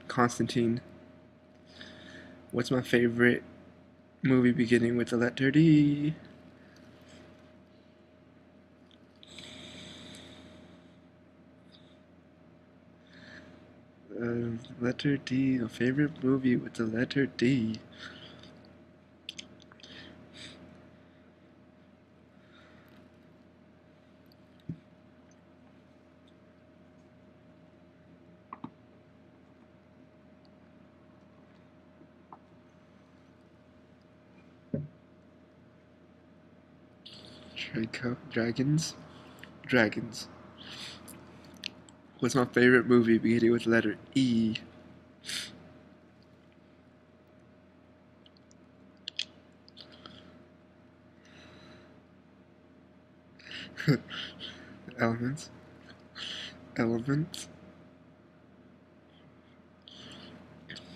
Constantine. What's my favorite movie beginning with the letter D? Letter D. A favorite movie with the letter D. Dragons. What's my favorite movie beginning with the letter E? Elements. Elements.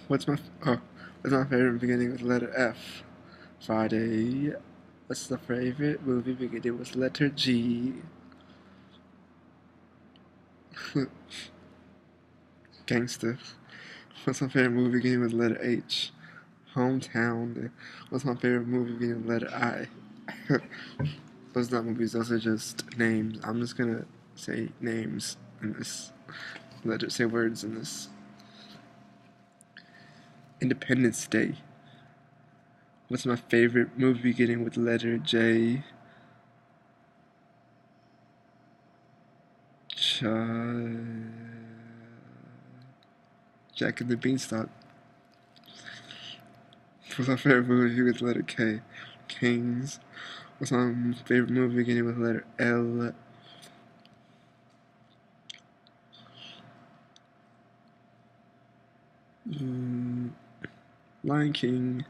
What's my favorite beginning with letter F? Friday. What's the favorite movie beginning with letter G? Gangster. What's my favorite movie beginning with letter H? Hometown. What's my favorite movie beginning with letter I? Those are not movies, those are just names. I'm just gonna say names in this. Say words in this. Independence Day. What's my favorite movie beginning with letter J? Jack and the Beanstalk. What's my favorite movie with letter K? Kings. What's my favorite movie beginning with letter L? Lion King.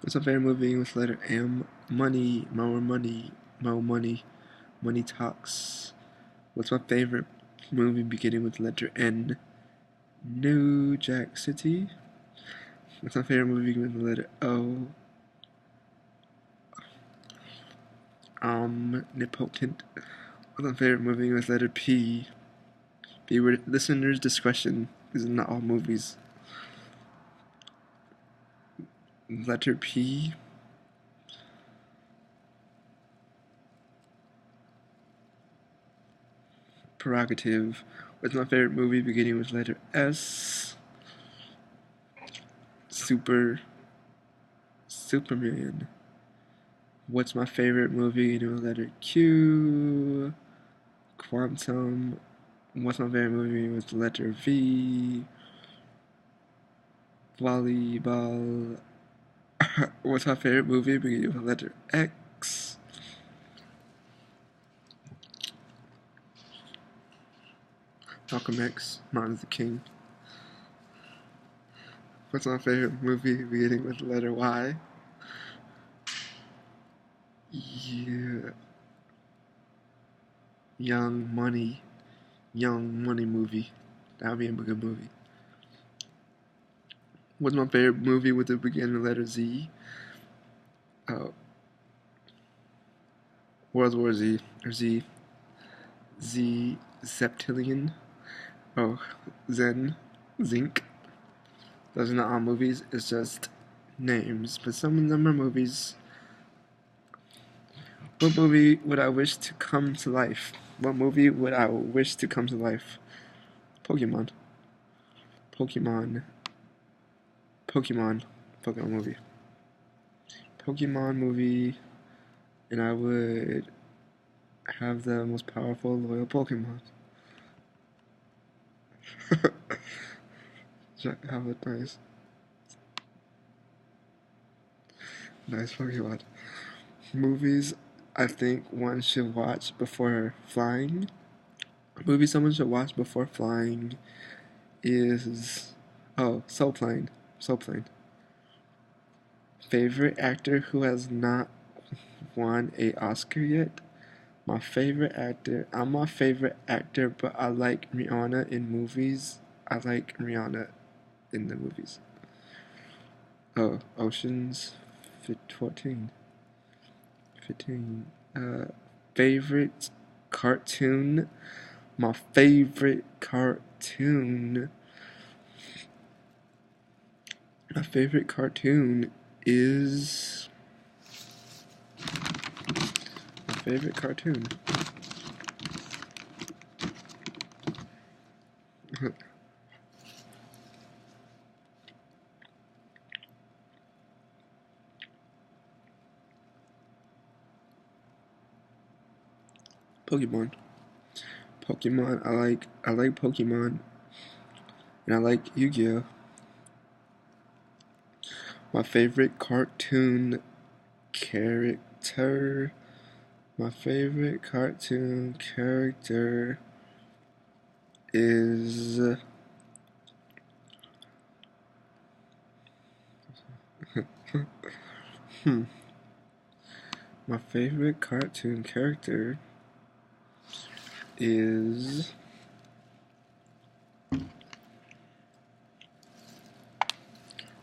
What's my favorite movie beginning with letter M? Money, more money, more money, money talks. What's my favorite movie beginning with letter N? New Jack City. What's my favorite movie beginning with the letter O? Omnipotent. What's my favorite movie with letter P? Viewer listeners' discretion. These are not all movies. Letter P. Prerogative. What's my favorite movie beginning with letter S? Superman. What's my favorite movie beginning with letter Q? Quantum. What's my favorite movie with the letter V? Volleyball. What's my favorite movie beginning with the letter X? Malcolm X, Martin Luther King. What's my favorite movie beginning with the letter Y? Yeah. Young Money movie. That would be a good movie. What's my favorite movie with the beginning letter Z? World War Z, or Z Septillion. Zinc. Those are not all movies, it's just names, but some of them are movies. What movie would I wish to come to life? What movie would I wish to come to life? Pokemon movie. Pokemon movie, and I would have the most powerful, loyal Pokemon. Have a nice Pokemon. Movies I think one should watch before flying. A movie someone should watch before flying is Soul Plane. Favorite actor who has not won a Oscar yet? My favorite actor. I'm my favorite actor, but I like Rihanna in movies. I like Rihanna in the movies. Ocean's 14. 15. Favorite cartoon. My favorite cartoon is Pokemon. I like Pokemon, and I like Yu-Gi-Oh. My favorite cartoon character. Is my favorite cartoon character is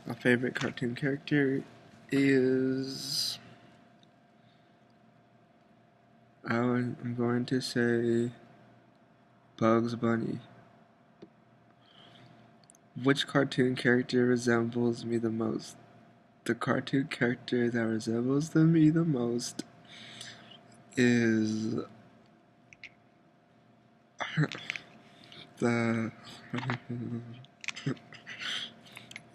my favorite cartoon character is I'm going to say Bugs Bunny. Which cartoon character resembles me the most? The cartoon character that resembles me the most is the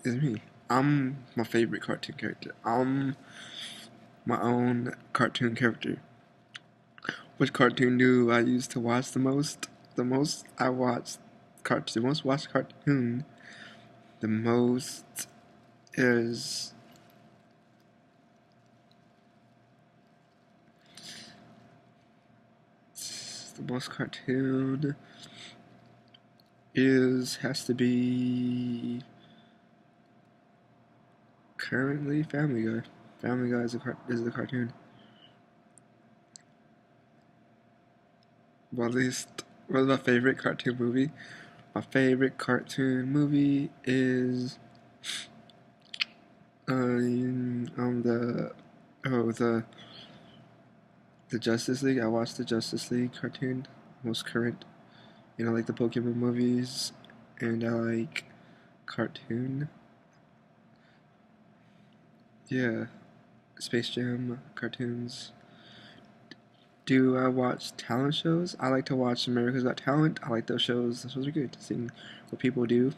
is me. I'm my favorite cartoon character. I'm my own cartoon character. Which cartoon do I used to watch the most? The most I watched cartoon. The most watched cartoon. The most is the most cartoon has to be currently Family Guy. Family Guy is the cartoon. Well, at least, what is my favorite cartoon movie? My favorite cartoon movie is the Justice League. I watched the Justice League cartoon, most current. You know, like the Pokemon movies, and I like cartoon. Yeah, Space Jam cartoons. Do I watch talent shows? I like to watch America's Got Talent. I like those shows. Those shows are good. Seeing what people do.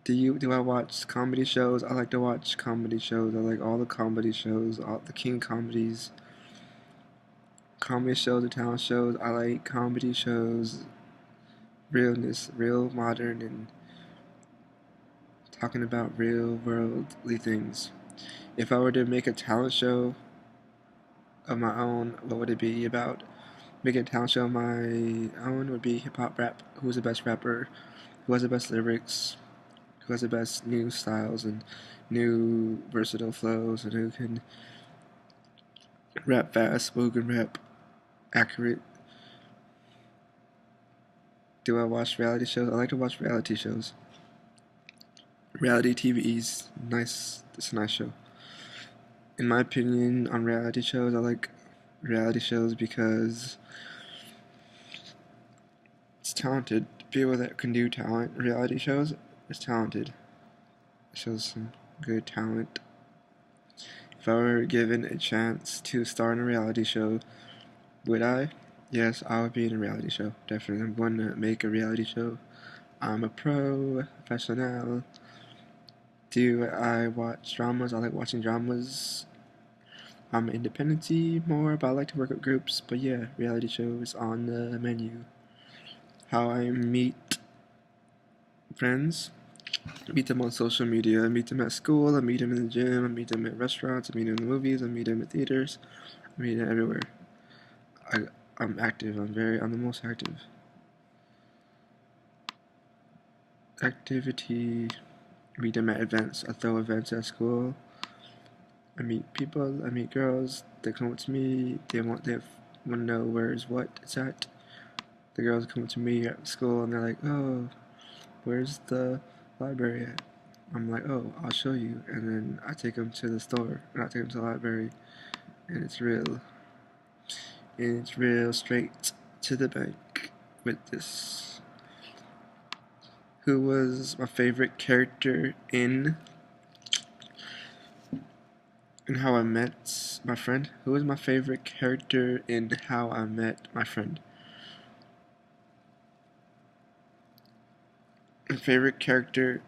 Do I watch comedy shows? I like to watch comedy shows. I like all the comedy shows, all the King comedies, comedy shows, the talent shows. I like comedy shows, realness, real modern, and talking about real worldly things. If I were to make a talent show of my own, what would it be about? Making a talent show of my own would be hip hop rap. Who's the best rapper? Who has the best lyrics? Who has the best new styles and new versatile flows, and who can rap fast, who can rap accurate. Do I watch reality shows? I like to watch reality shows. Reality TV is nice. It's a nice show. In my opinion, on reality shows, I like reality shows because it's talented. People that can do talent reality shows is talented. It shows some good talent. If I were given a chance to star in a reality show, would I? Yes, I would be in a reality show. Definitely. I'm going to make a reality show. I'm a professional. Do I watch dramas? I like watching dramas. I'm independent more, but I like to work with groups. But yeah, reality shows on the menu. How I meet friends. I meet them on social media. I meet them at school. I meet them in the gym. I meet them at restaurants. I meet them in the movies. I meet them at theaters. I meet them everywhere. I'm active. I'm the most active. Activity. Meet them at events. I throw events at school. I meet people. I meet girls. They come up to me. They want to know where's what it's at. The girls come up to me at school and they're like, "Oh, where's the library at?" I'm like, "Oh, I'll show you." And then I take them to the store and I take them to the library, and it's real straight to the bank with this. Who was my favorite character in How I Met My Friend? Who was my favorite character in How I Met My Friend? My favorite character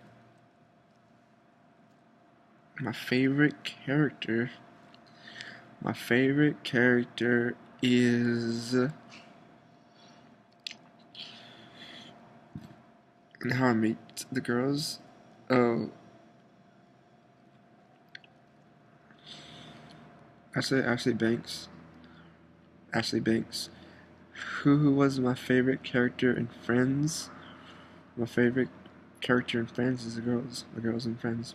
is in How I Meet the Girls. Oh, Ashley Banks. Ashley Banks. Who was my favorite character in Friends? My favorite character in Friends is the girls in Friends.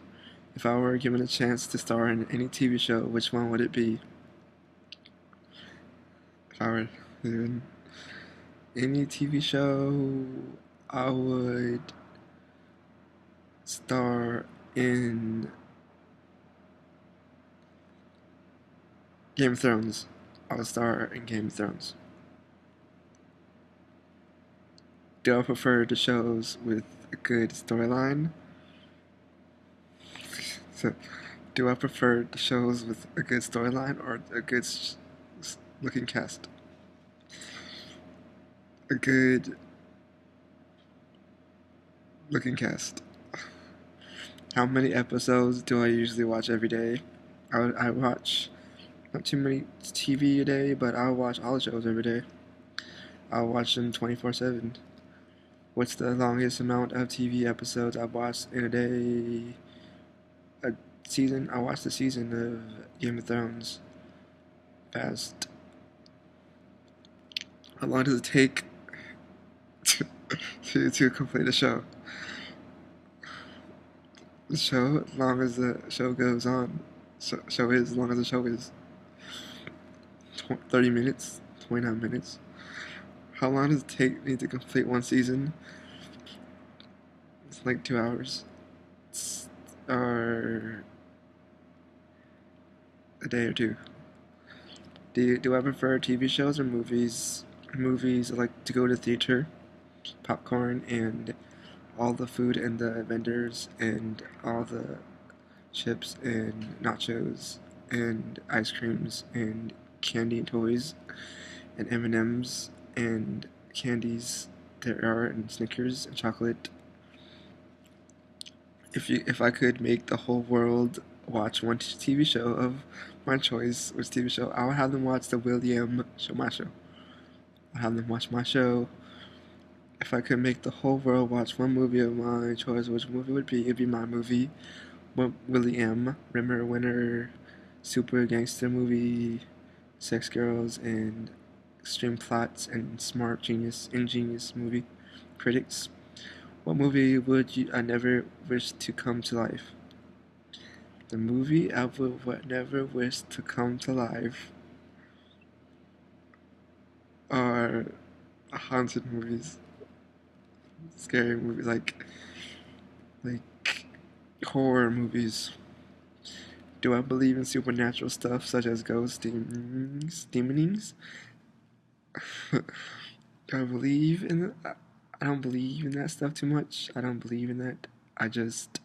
If I were given a chance to star in any TV show, which one would it be? If I were given Any TV show, I would star in Game of Thrones. I would star in Game of Thrones. Do I prefer the shows with a good storyline? So, do I prefer the shows with a good storyline or a good looking cast? A good looking cast. How many episodes do I usually watch every day? I watch not too many TV a day, but I'll watch all the shows every day. I'll watch them 24/7. What's the longest amount of TV episodes I've watched in a day? A season? I watched the season of Game of Thrones. Fast. How long does it take to complete a show? The show, as long as the show goes on. Show is, as long as the show is. 30 minutes? 29 minutes? How long does it take me to complete one season? It's like 2 hours. Or a day or two. Do I prefer TV shows or movies? Movies, I like to go to the theater, popcorn, and all the food and the vendors, and all the chips and nachos, and ice creams, and candy and toys, and M&Ms, and candies there are, and Snickers, and chocolate. If I could make the whole world watch one TV show of my choice, which TV show, I would have them watch the William show, my show. I'd have them watch my show. If I could make the whole world watch one movie of my choice, which movie would be? It'd be my movie, William Rimmer winner, super gangster movie, sex girls and extreme plots and smart ingenious movie critics. What movie would I never wish to come to life? The movie I would never wish to come to life are haunted movies, scary movies, like horror movies. Do I believe in supernatural stuff such as ghosts, demonings? Do I believe in that? I don't believe in that stuff too much. I don't believe in that. I just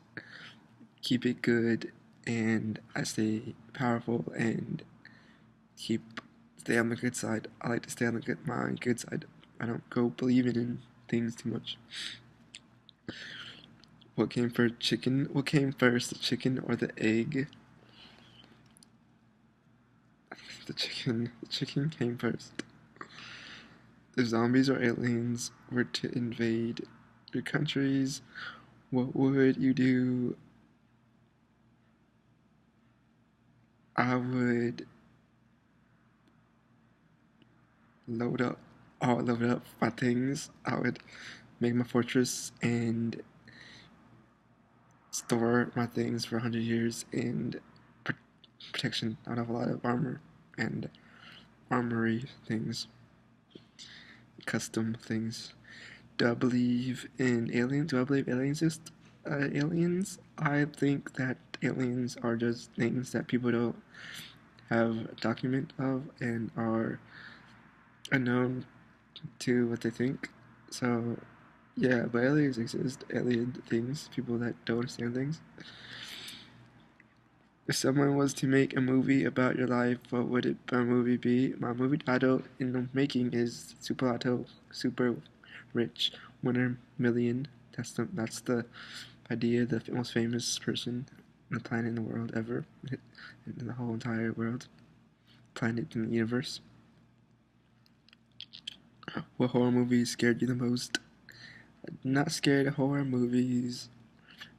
keep it good, and I stay powerful and stay on the good side. I like to stay on my good side. I don't go believing in things too much. What came first, chicken? What came first, the chicken or the egg? The chicken. The chicken came first. If zombies or aliens were to invade your countries, what would you do? I would load up my things. I would make my fortress and store my things for 100 years and protection. I would have a lot of armor and armory things, custom things. Do I believe in aliens? Do I believe aliens exist? Aliens? I think that aliens are just things that people don't have a document of and are unknown to what they think. So, yeah, but aliens exist. Alien things, people that don't understand things. If someone was to make a movie about your life, what would my movie be? My movie title in the making is Super Lotto, Super Rich Winner Million. That's the idea. The most famous person on the planet in the world ever, in the whole entire world, planet in the universe. What horror movie scared you the most? I'm not scared of horror movies,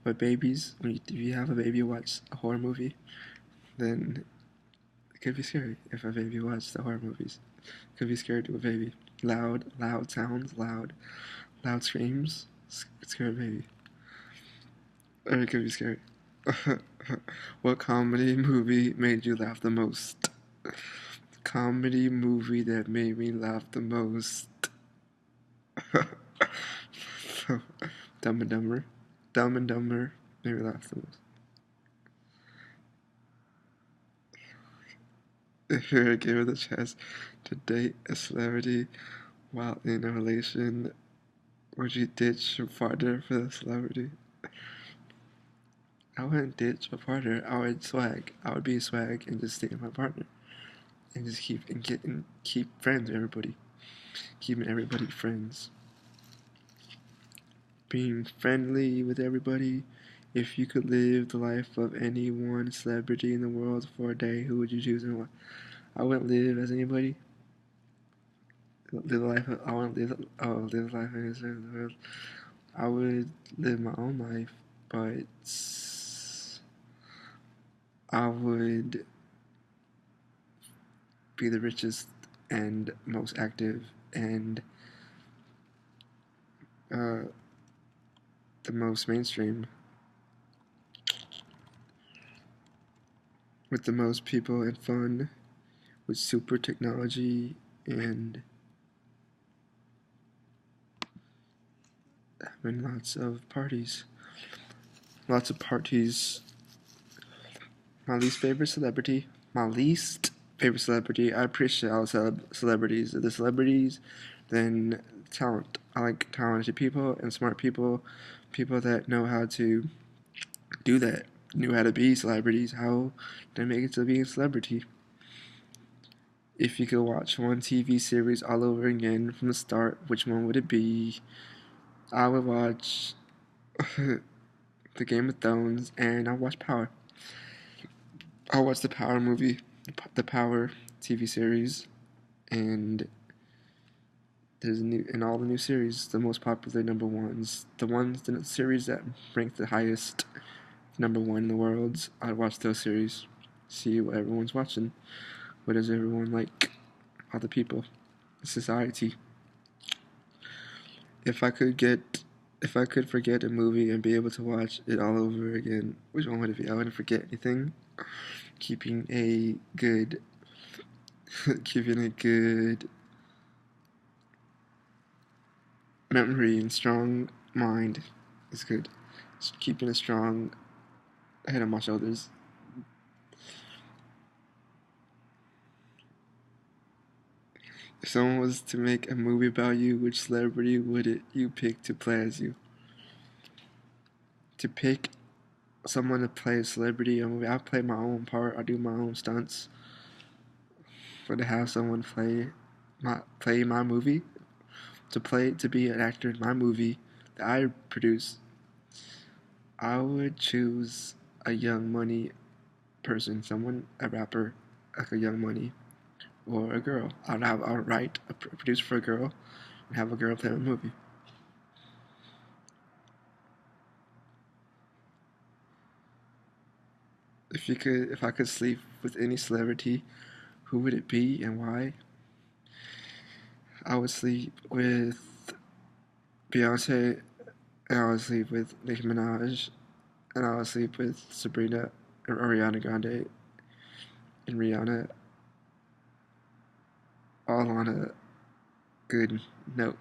but babies. If you have a baby watch a horror movie, then it could be scary. If a baby watches the horror movies, it could be scary to a baby. Loud sounds, loud screams, scare a baby. Or it could be scary. What comedy movie made you laugh the most? Comedy movie that made me laugh the most. Dumb and Dumber. Dumb and Dumber. Maybe that's the most. If you were given the chance to date a celebrity while in a relation, would you ditch your partner for the celebrity? I wouldn't ditch a partner. I would swag. I would be a swag and just stay with my partner, and just keep friends with everybody, keeping everybody friends, being friendly with everybody. If you could live the life of any one celebrity in the world for a day, who would you choose and why? I wouldn't live as anybody. Live life. I want to live. Oh, live life in the world. I would live my own life, but I would be the richest and most active and the most mainstream, with the most people and fun, with super technology and having lots of parties. Lots of parties. My least favorite celebrity. I appreciate all celebrities. The celebrities, then talent. I like talented people and smart people. People that know how to do that. Knew how to be celebrities. How to make it to being a celebrity. If you could watch one TV series all over again from the start, which one would it be? I would watch the Game of Thrones, and I'll watch Power. I'll watch the Power movie, the Power TV series, and there's in all the new series, the most popular number ones, the series that rank the highest number one in the world. I'd watch those series, see what everyone's watching. What does everyone like? Other people, society. If I could forget a movie and be able to watch it all over again, which one would it be? I wouldn't forget anything. Keeping a good memory and strong mind is good. Just keeping a strong head on my shoulders. If someone was to make a movie about you, which celebrity would you pick to play as you? To pick someone to play a celebrity in a movie, I play my own part. I do my own stunts. But to have someone play my movie, to be an actor in my movie that I produce, I would choose a Young Money person, a rapper, like a Young Money, or a girl. I'll write a producer for a girl, and have a girl play my movie. If I could sleep with any celebrity, who would it be and why? I would sleep with Beyonce, and I would sleep with Nicki Minaj, and I would sleep with Sabrina or Ariana Grande and Rihanna, all on a good note,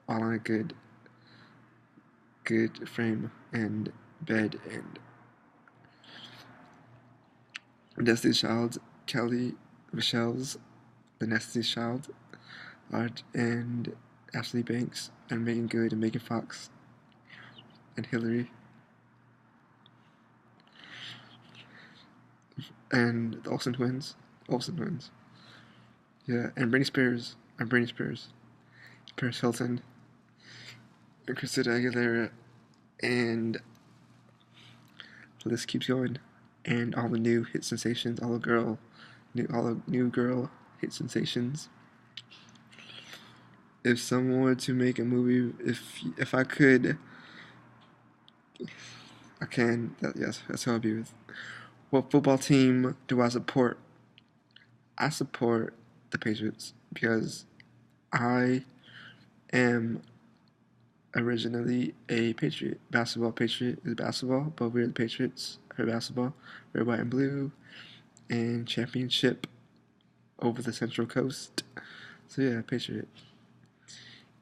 all on a good frame and bed. And Destiny's Child, Kelly, Michelle's the Destiny's Child, Art, and Ashley Banks, and Megan Good, and Megan Fox, and Hillary, and the Olsen twins. Yeah, and Britney Spears, Paris Hilton, and Christina Aguilera, and the list keeps going. And all the new hit sensations, all the new girl hit sensations. If someone were to make a movie, if I could, I can. Yes, that's how I'd be with. What football team do I support? I support the Patriots because I am originally a Patriot. Patriot is basketball, but we're the Patriots for basketball. We're white and blue, and championship over the Central Coast. So yeah, Patriot.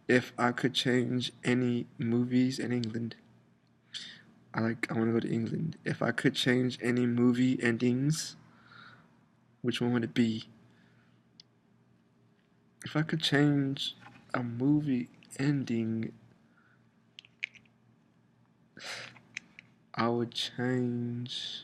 If I could change any movies in England, I want to go to England. If I could change any movie endings, which one would it be? If I could change a movie ending, I would change.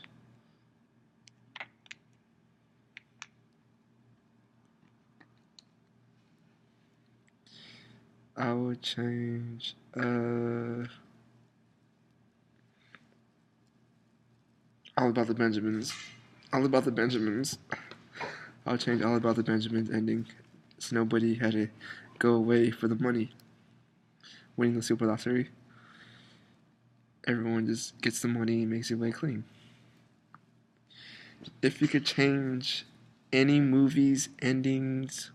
All About the Benjamins. All About the Benjamins. I'll change All About the Benjamins ending, so nobody had to go away for the money. Winning the Super Lottery. Everyone just gets the money and makes it way clean. If you could change any movie's endings,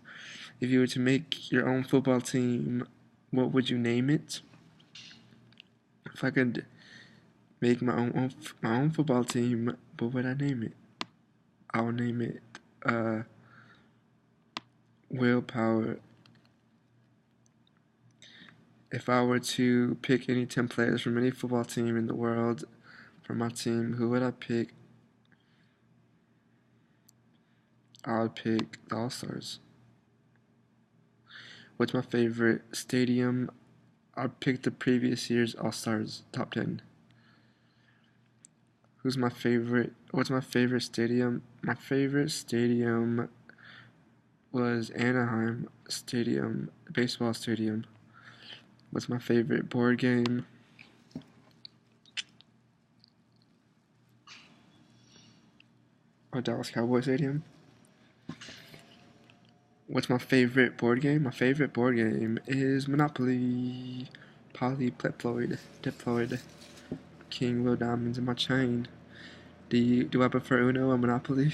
if you were to make your own football team, what would you name it? If I could make my own football team, what would I name it? I would name it Willpower. If I were to pick any 10 players from any football team in the world for my team, who would I pick? I would pick the All-Stars. What's my favorite stadium? I'd pick the previous year's All-Stars top 10. What's my favorite stadium? My favorite stadium was Anaheim Stadium, baseball stadium. What's my favorite board game? Dallas Cowboys Stadium. What's my favorite board game? My favorite board game is Monopoly. Polypleploid. Diploid. King Will Diamonds in my chain. Do I prefer Uno or Monopoly?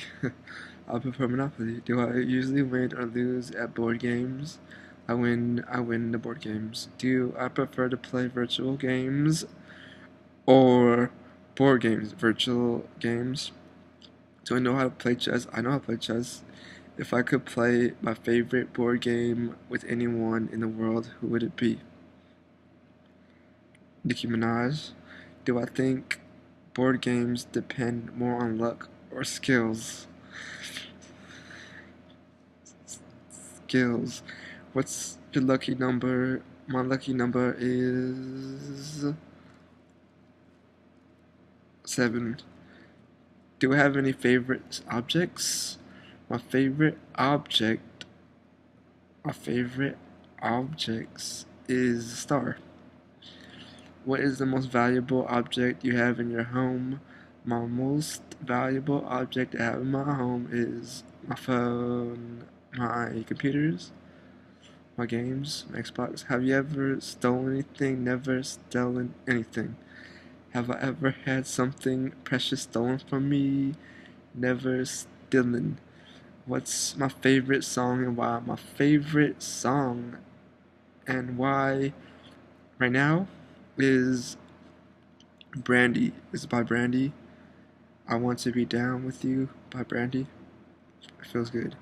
I prefer Monopoly. Do I usually win or lose at board games? I win the board games. Do I prefer to play virtual games or board games? Virtual games. Do I know how to play chess? I know how to play chess. If I could play my favorite board game with anyone in the world, who would it be? Nicki Minaj. Do I think board games depend more on luck or skills? Skills. What's your lucky number? My lucky number is 7. Do I have any favorite objects? My favorite objects is a star. What is the most valuable object you have in your home? My most valuable object I have in my home is my phone, my computers, my games, my Xbox. Have you ever stolen anything? Never stolen anything. Have I ever had something precious stolen from me? Never stolen. What's my favorite song and why? My favorite song and why right now is Brandy. It's by Brandy. I Want to Be Down with You by Brandy. It feels good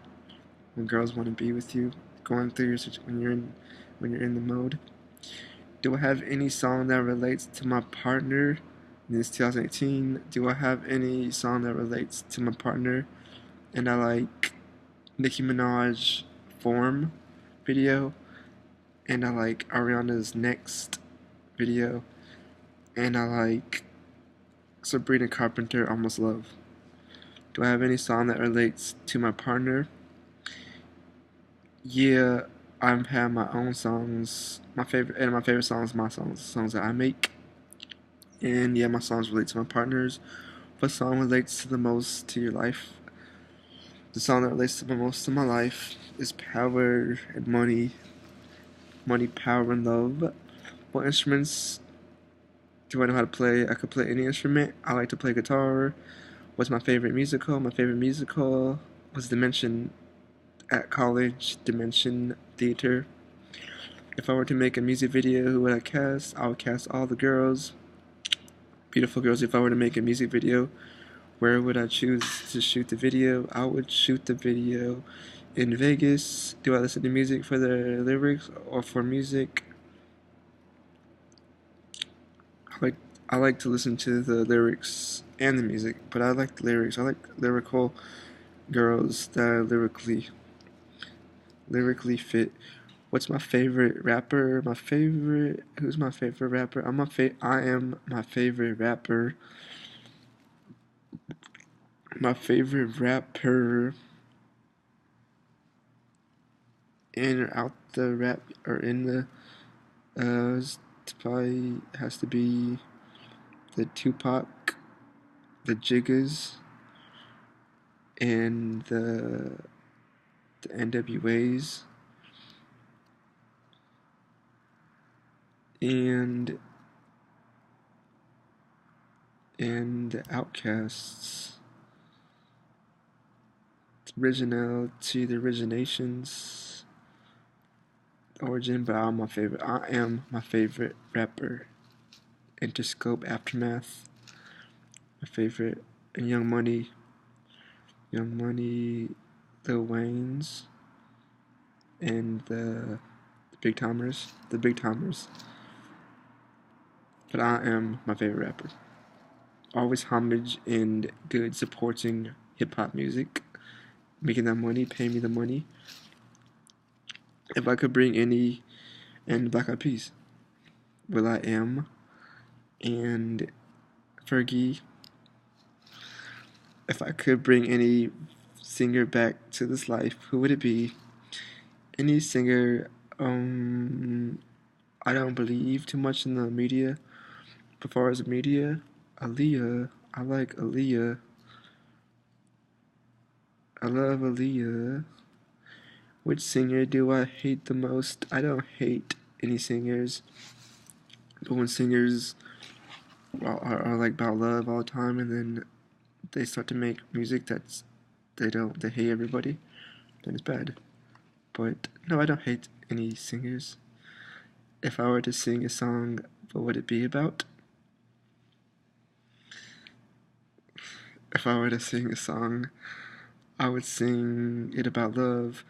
when girls want to be with you, going through your when you're in the mode. Do I have any song that relates to my partner? This 2018. Do I have any song that relates to my partner? And I like Nicki Minaj Form video, and I like Ariana's Next video, and I like Sabrina Carpenter Almost Love. Do I have any song that relates to my partner? Yeah, I have my own songs. My favorite songs, my songs that I make. And yeah, my songs relate to my partners. What song relates to the most to your life? The song that relates to the most to my life is Power and Money. Money, Power, and Love. What instruments do I know how to play? I could play any instrument. I like to play guitar. What's my favorite musical? My favorite musical was Dimension at college, Dimension Theater. If I were to make a music video, who would I cast? I would cast all the girls, beautiful girls. If I were to make a music video, where would I choose to shoot the video? I would shoot the video in Vegas. Do I listen to music for the lyrics or for music? I like to listen to the lyrics and the music, but I like the lyrics. I like lyrical girls that are lyrically fit. What's my favorite rapper? Who's my favorite rapper? I am my favorite rapper. My favorite rapper in or out the rap or in the probably has to be the Tupac, the Jiggas, and the NWAs, and the Outcasts. Originality, the originations, origin, but I'm my favorite. I am my favorite rapper. Interscope, Aftermath, my favorite, and Young Money, Lil Wayne's, and the the Big Timers. But I am my favorite rapper. Always homage and good supporting hip hop music, making that money, paying me the money. If I could bring any, and Black Eyed Peas, Will I Am, and Fergie. If I could bring any singer back to this life, who would it be? Any singer, I don't believe too much in the media. As far as the media, Aaliyah, I like Aaliyah. I love Aaliyah. Which singer do I hate the most? I don't hate any singers. But when singers are like about love all the time and then they start to make music that's they hate everybody, then it's bad. But no, I don't hate any singers. If I were to sing a song, what would it be about? If I were to sing a song, I would sing it about love.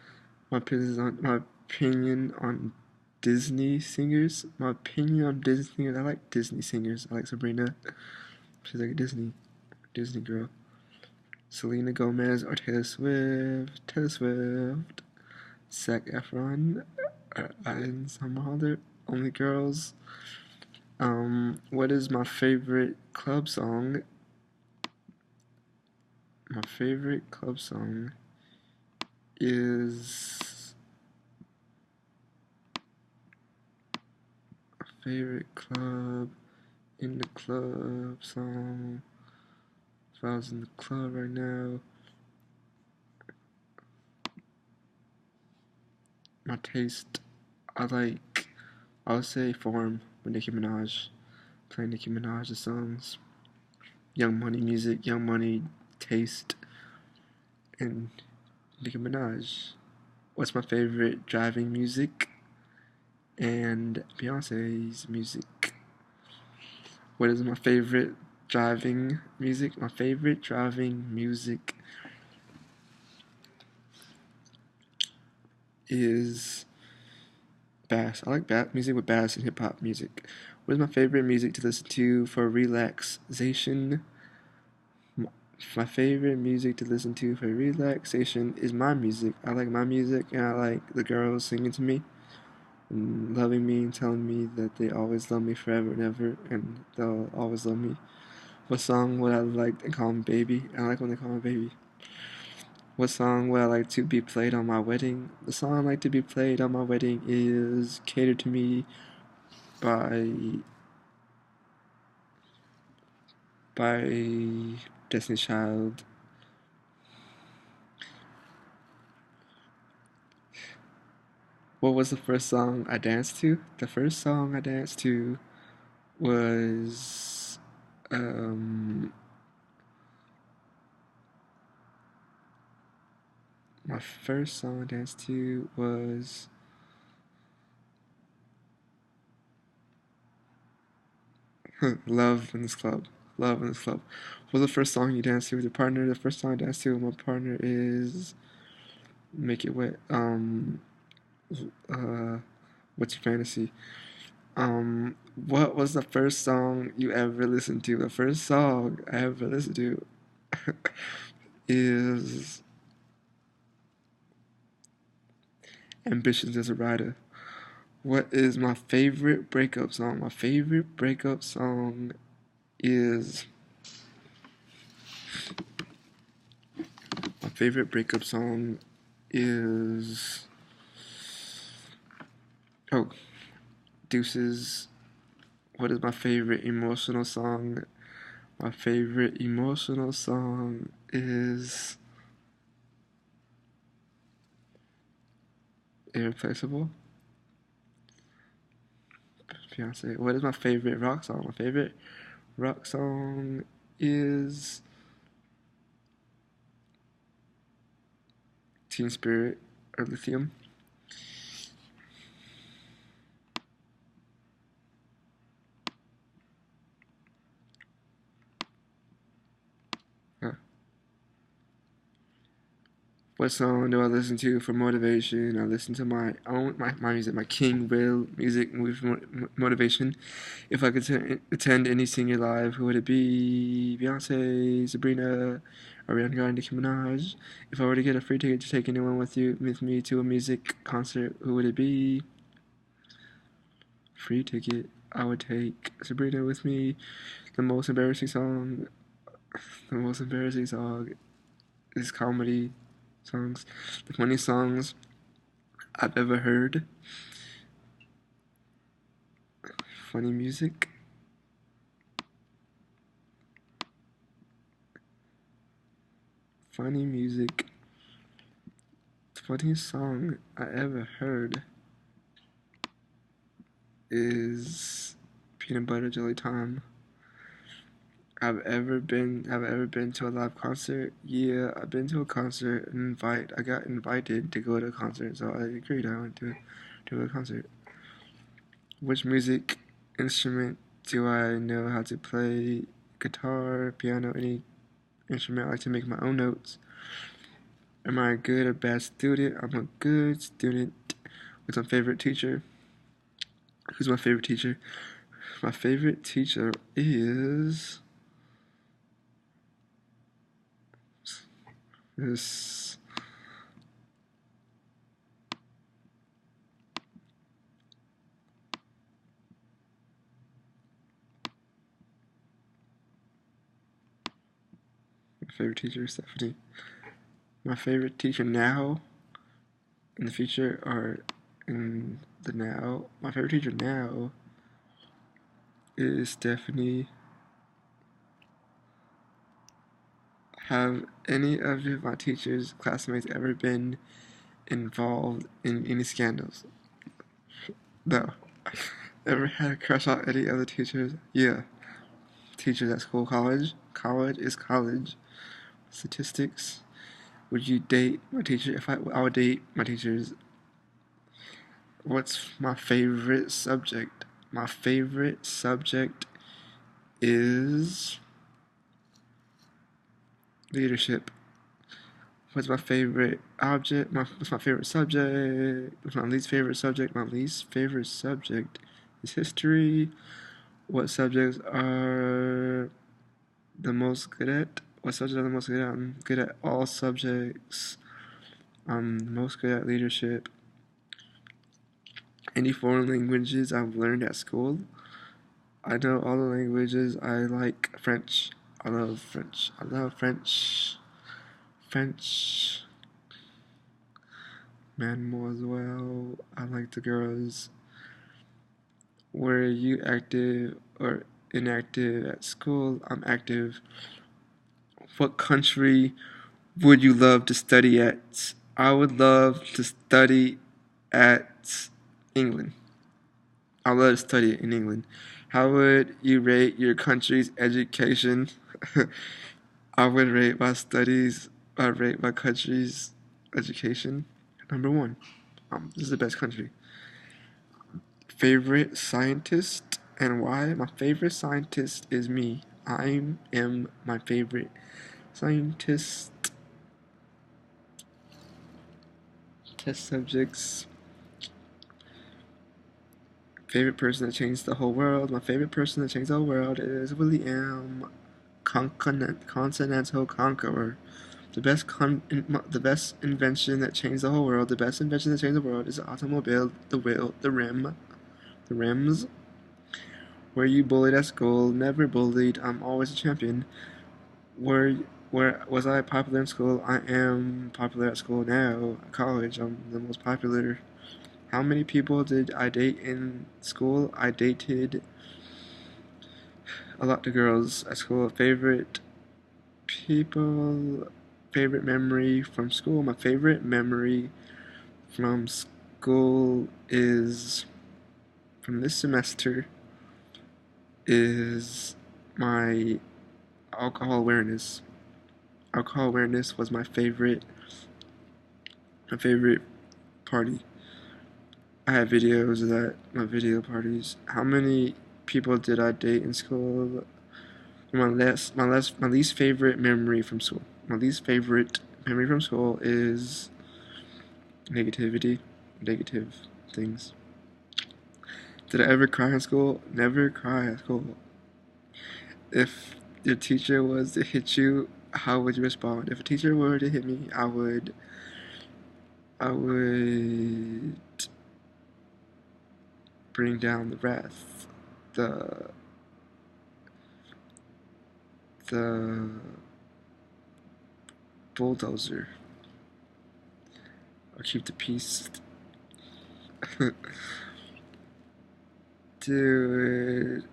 My opinion on Disney singers. My opinion on Disney singers. I like Disney singers. I like Sabrina. She's like a Disney girl. Selena Gomez or Taylor Swift. Zac Efron. And some other only girls. What is my favorite club song? My favorite club song is favorite club in the club song. If I was in the club right now, my taste, I would say Form with Nicki Minaj, playing Nicki Minaj's songs, Young Money music, Young Money taste, and Nicki Minaj. What's my favorite driving music? And Beyonce's music. What is my favorite driving music? My favorite driving music is bass. I like music with bass and hip hop music. What is my favorite music to listen to for relaxation? My favorite music to listen to for relaxation is my music. I like my music and I like the girls singing to me and loving me and telling me that they always love me forever and ever and they'll always love me. What song would I like to call me baby? I like when they call me baby. What song would I like to be played on my wedding? The song I'd like to be played on my wedding is Cater to Me by Destiny's Child. What was the first song I danced to? The first song I danced to was my first song I danced to was Love in this Club. Love in this Club. What was the first song you danced to with your partner? The first song I danced to with my partner is Make It Wet. Uh, what's your fantasy? What was the first song you ever listened to? The first song I ever listened to is Ambitions as a Rider. What is my favorite breakup song? My favorite breakup song is my favorite breakup song is Deuces. What is my favorite emotional song? My favorite emotional song is Irreplaceable. Beyonce. What is my favorite rock song? My favorite rock song is Teen Spirit or Lithium. What song do I listen to for motivation? I listen to my music, my KingWillmusic motivation. If I could attend any singer live, who would it be? Beyonce, Sabrina, Ariana Grande, Nicki Minaj. If I were to get a free ticket to take anyone with me to a music concert, who would it be? Free ticket. I would take Sabrina with me. The most embarrassing song is comedy songs. The funny songs I've ever heard. Funny music. Funny music. The funniest song I ever heard is Peanut Butter Jelly Time. I've ever been to a live concert. Yeah, I've been to a concert and I got invited to go to a concert, so I agreed. I went to a concert. Which music instrument do I know how to play? Guitar, piano, any instrument. I like to make my own notes. Am I a good or bad student? I'm a good student. What's my favorite teacher? Who's my favorite teacher? My favorite teacher is this. My favorite teacher is Stephanie. My favorite teacher now, in the future, or in the now. My favorite teacher now is Stephanie. Have any of my teachers, classmates ever been involved in any scandals? No. Ever had a crush on any other teachers? Yeah. Teachers at school, college. College is college. Statistics. Would you date my teacher? If I would date my teachers. What's my favorite subject? My favorite subject is leadership. What's my favorite object? What's my favorite subject? What's my least favorite subject? My least favorite subject is history. What subjects are the most good at? What subjects are the most good at? I'm good at all subjects. I'm most good at leadership. Any foreign languages I've learned at school? I know all the languages. I like French. I love French. I love French. French. Mademoiselle. I like the girls. Were you active or inactive at school? I'm active. What country would you love to study at? I would love to study at England. I love to study in England. How would you rate your country's education? I would rate my studies. I rate my country's education number one. This is the best country. Favorite scientist and why? My favorite scientist is me. I am my favorite scientist. Test subjects. Favorite person that changed the whole world. My favorite person that changed the whole world is William Continental Conqueror. The best invention that changed the whole world. The best invention that changed the world is the automobile, the wheel, the rim, the rims. Were you bullied at school? Never bullied. I'm always a champion. Where where was I popular in school? I am popular at school now. At college, I'm the most popular. How many people did I date in school? I dated a lot of girls at school. Favorite people, favorite memory from school. My favorite memory from school is from this semester is my alcohol awareness. Alcohol awareness was my favorite party. I have videos of that, my video parties. How many people did I date in school? My least favorite memory from school. My least favorite memory from school is negativity, negative things. Did I ever cry in school? Never cry at school. If your teacher was to hit you, how would you respond? If a teacher were to hit me, I would bring down the wrath, the bulldozer, or keep the peace. Did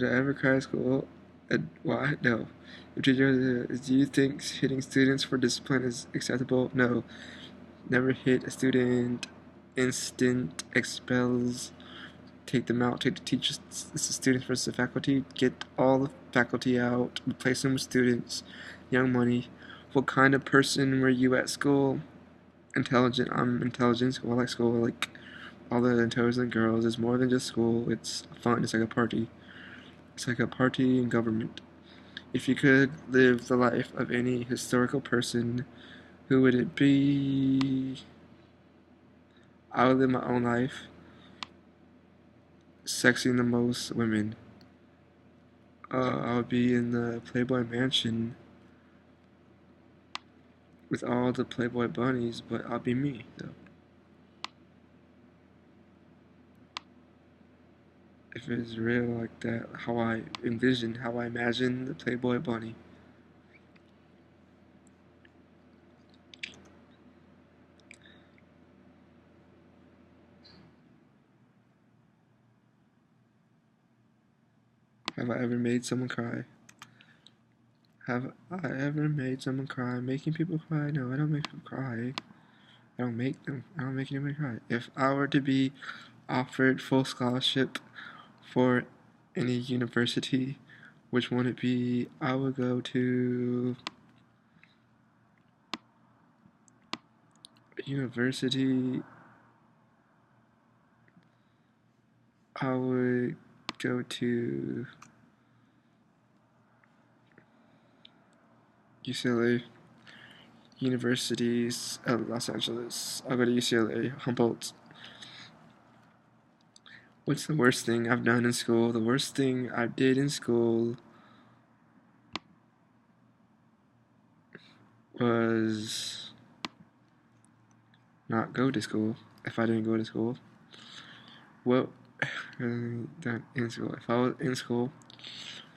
I ever cry at school? Why? No. Do you think hitting students for discipline is acceptable? No. Never hit a student. Instant expels. Take them out. Take the teachers, the students versus the faculty. Get all the faculty out. Replace them with students. Young money. What kind of person were you at school? Intelligent. I'm intelligent. School. I like school. I like all the intelligent girls. It's more than just school. It's fun. It's like a party. It's like a party in government. If you could live the life of any historical person, who would it be? I would live my own life, sexing the most women. I would be in the Playboy Mansion with all the Playboy bunnies, but I'll be me, though. If it's real like that, how I imagine the Playboy bunny. Have I ever made someone cry? Have I ever made someone cry? Making people cry? No, I don't make people cry. I don't make anybody cry. If I were to be offered full scholarship for any university, which one it be? I would go to university. I would go to UCLA, Universities of Los Angeles. I'll go to UCLA, Humboldt. What's the worst thing I've done in school? The worst thing I did in school was not go to school. If I didn't go to school, what done in school? If I was in school,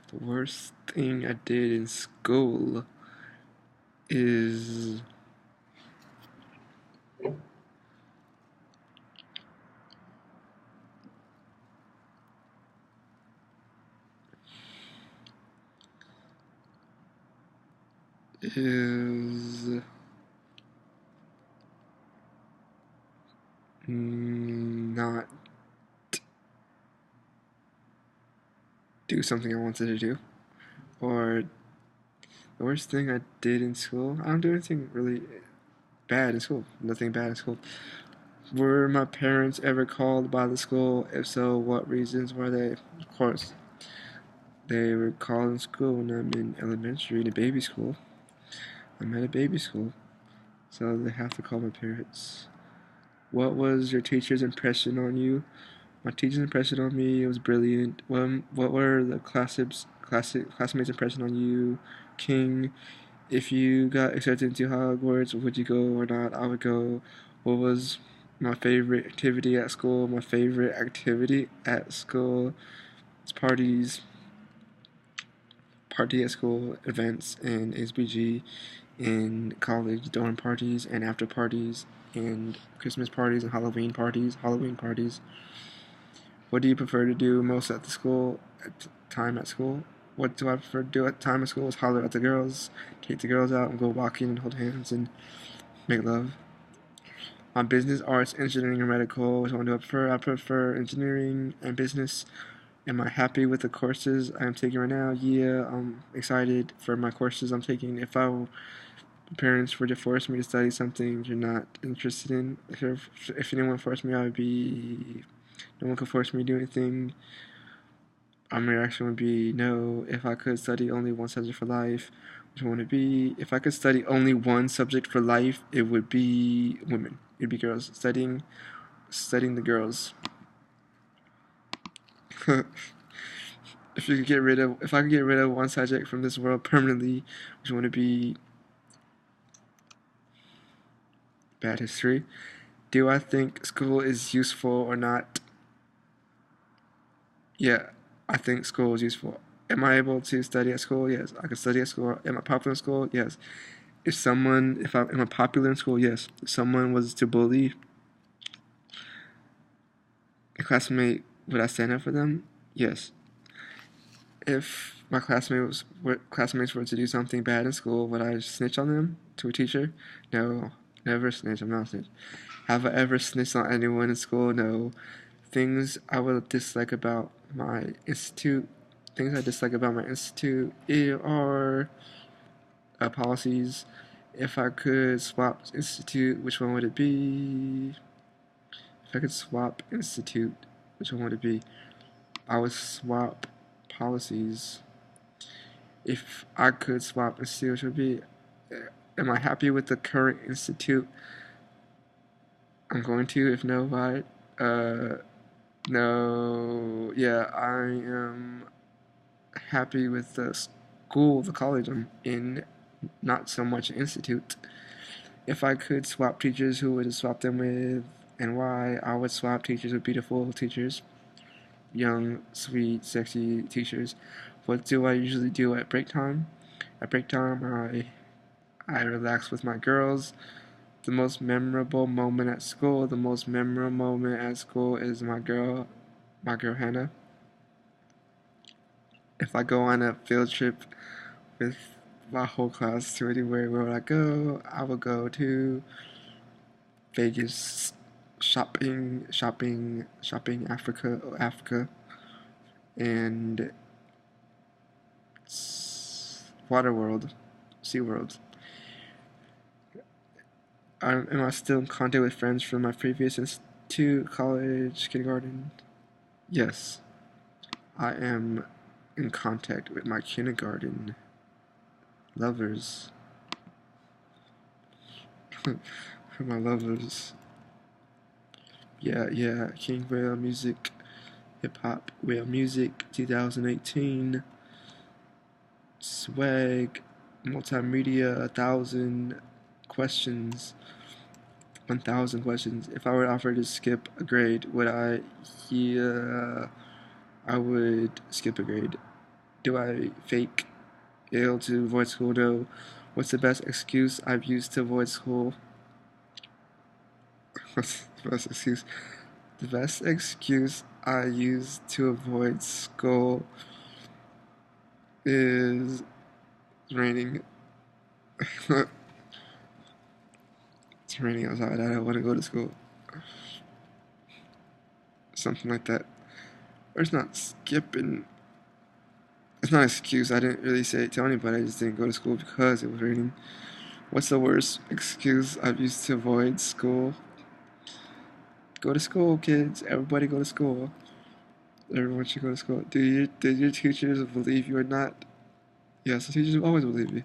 the worst thing I did in school is not do something I wanted to do. Or the worst thing I did in school, I don't do anything really bad in school. Nothing bad in school. Were my parents ever called by the school? If so, what reasons were they? Of course, they were called in school when I'm in elementary, in a baby school. I'm at a baby school, so they have to call my parents. What was your teacher's impression on you? My teacher's impression on me was brilliant. What were the classmates' impression on you? King, if you got accepted into Hogwarts, would you go or not? I would go. What was my favorite activity at school? My favorite activity at school is party at school, events, and HBG, and college dorm parties, and after parties, and Christmas parties, and Halloween parties. What do you prefer to do most at the school, time at school? What do I prefer to do at time at school is holler at the girls, take the girls out and go walking and hold hands and make love. On business, arts, engineering, and medical, which one do I prefer? I prefer engineering and business. Am I happy with the courses I'm taking right now? Yeah, I'm excited for my courses I'm taking. If parents were to force me to study something you're not interested in, if anyone forced me, no one could force me to do anything. My reaction would be no. If I could study only one subject for life, which one would it be? If I could study only one subject for life, it would be women. It'd be girls. Studying the girls. If I could get rid of one subject from this world permanently, which one would it be? Bad history. Do I think school is useful or not? Yeah, I think school is useful. Am I able to study at school? Yes, I can study at school. Am I popular in school? Yes. Am I popular in school? Yes. If someone was to bully a classmate, would I stand up for them? Yes. If my classmates were to do something bad in school, would I snitch on them to a teacher? No, never snitch. I'm not a snitch. Have I ever snitched on anyone in school? No. Things I would dislike about my institute. Things I dislike about my institute are policies. If I could swap institute, which one would it be? If I could swap institute, which one would it be? I would swap policies. If I could swap institute, which would be? Am I happy with the current institute I'm going to? If no, why? No. Yeah, I am happy with the school, the college I'm in, not so much institute. If I could swap teachers, who would I swap them with and why? I would swap teachers with beautiful teachers, young, sweet, sexy teachers. What do I usually do at break time? At break time, I relax with my girls. The most memorable moment at school. The most memorable moment at school is my girl Hannah. If I go on a field trip with my whole class to anywhere, where would I go? I would go to Vegas, shopping, Africa, and Waterworld, SeaWorld. Am I still in contact with friends from my previous institute, college, kindergarten? Yes, I am in contact with my kindergarten lovers. My lovers. Yeah, KingWillmusic, HipHopWillmusic 2018, swag, multimedia, 1,000 questions. If I were offered to skip a grade, would I? Yeah, I would skip a grade. Do I fake ill to avoid school? No. What's the best excuse I've used to avoid school? What's the best excuse? The best excuse I use to avoid school is raining. It's raining outside. I don't want to go to school. Something like that. Or it's not skipping. It's not an excuse. I didn't really tell anybody. I just didn't go to school because it was raining. What's the worst excuse I've used to avoid school? Go to school, kids. Everybody go to school. Everyone should go to school. Did your teachers believe you or not? Yes, the teachers always believe you.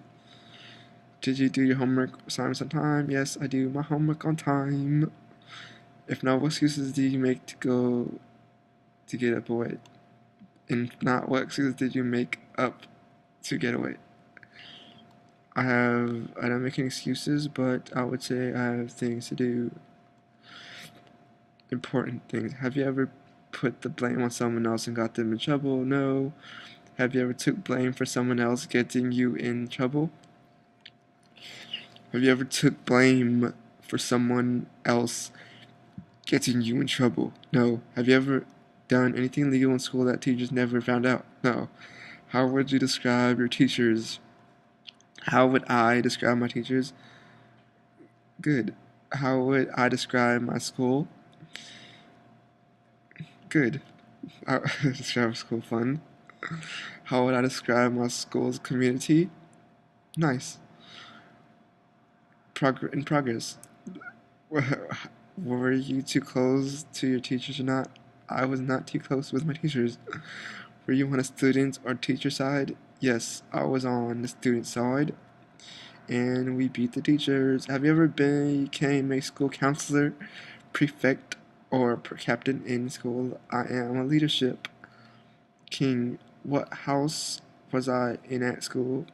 Did you do your homework assignments on time? Yes, I do my homework on time. If not, what excuses do you make to get up away? And if not, what excuses did you make up to get away? I don't make any excuses, but I would say I have things to do, important things. Have you ever put the blame on someone else and got them in trouble? No. Have you ever took blame for someone else getting you in trouble? Have you ever took blame for someone else getting you in trouble? No. Have you ever done anything illegal in school that teachers never found out? No. How would you describe your teachers? How would I describe my teachers? Good. How would I describe my school? Good. How would I describe school fun? How would I describe my school's community? Nice. In progress. Were you too close to your teachers or not? I was not too close with my teachers. Were you on a student or teacher side? Yes, I was on the student side. And we beat the teachers. Have you ever became a school counselor, prefect, or captain in school? I am a leadership king. What house was I in at school?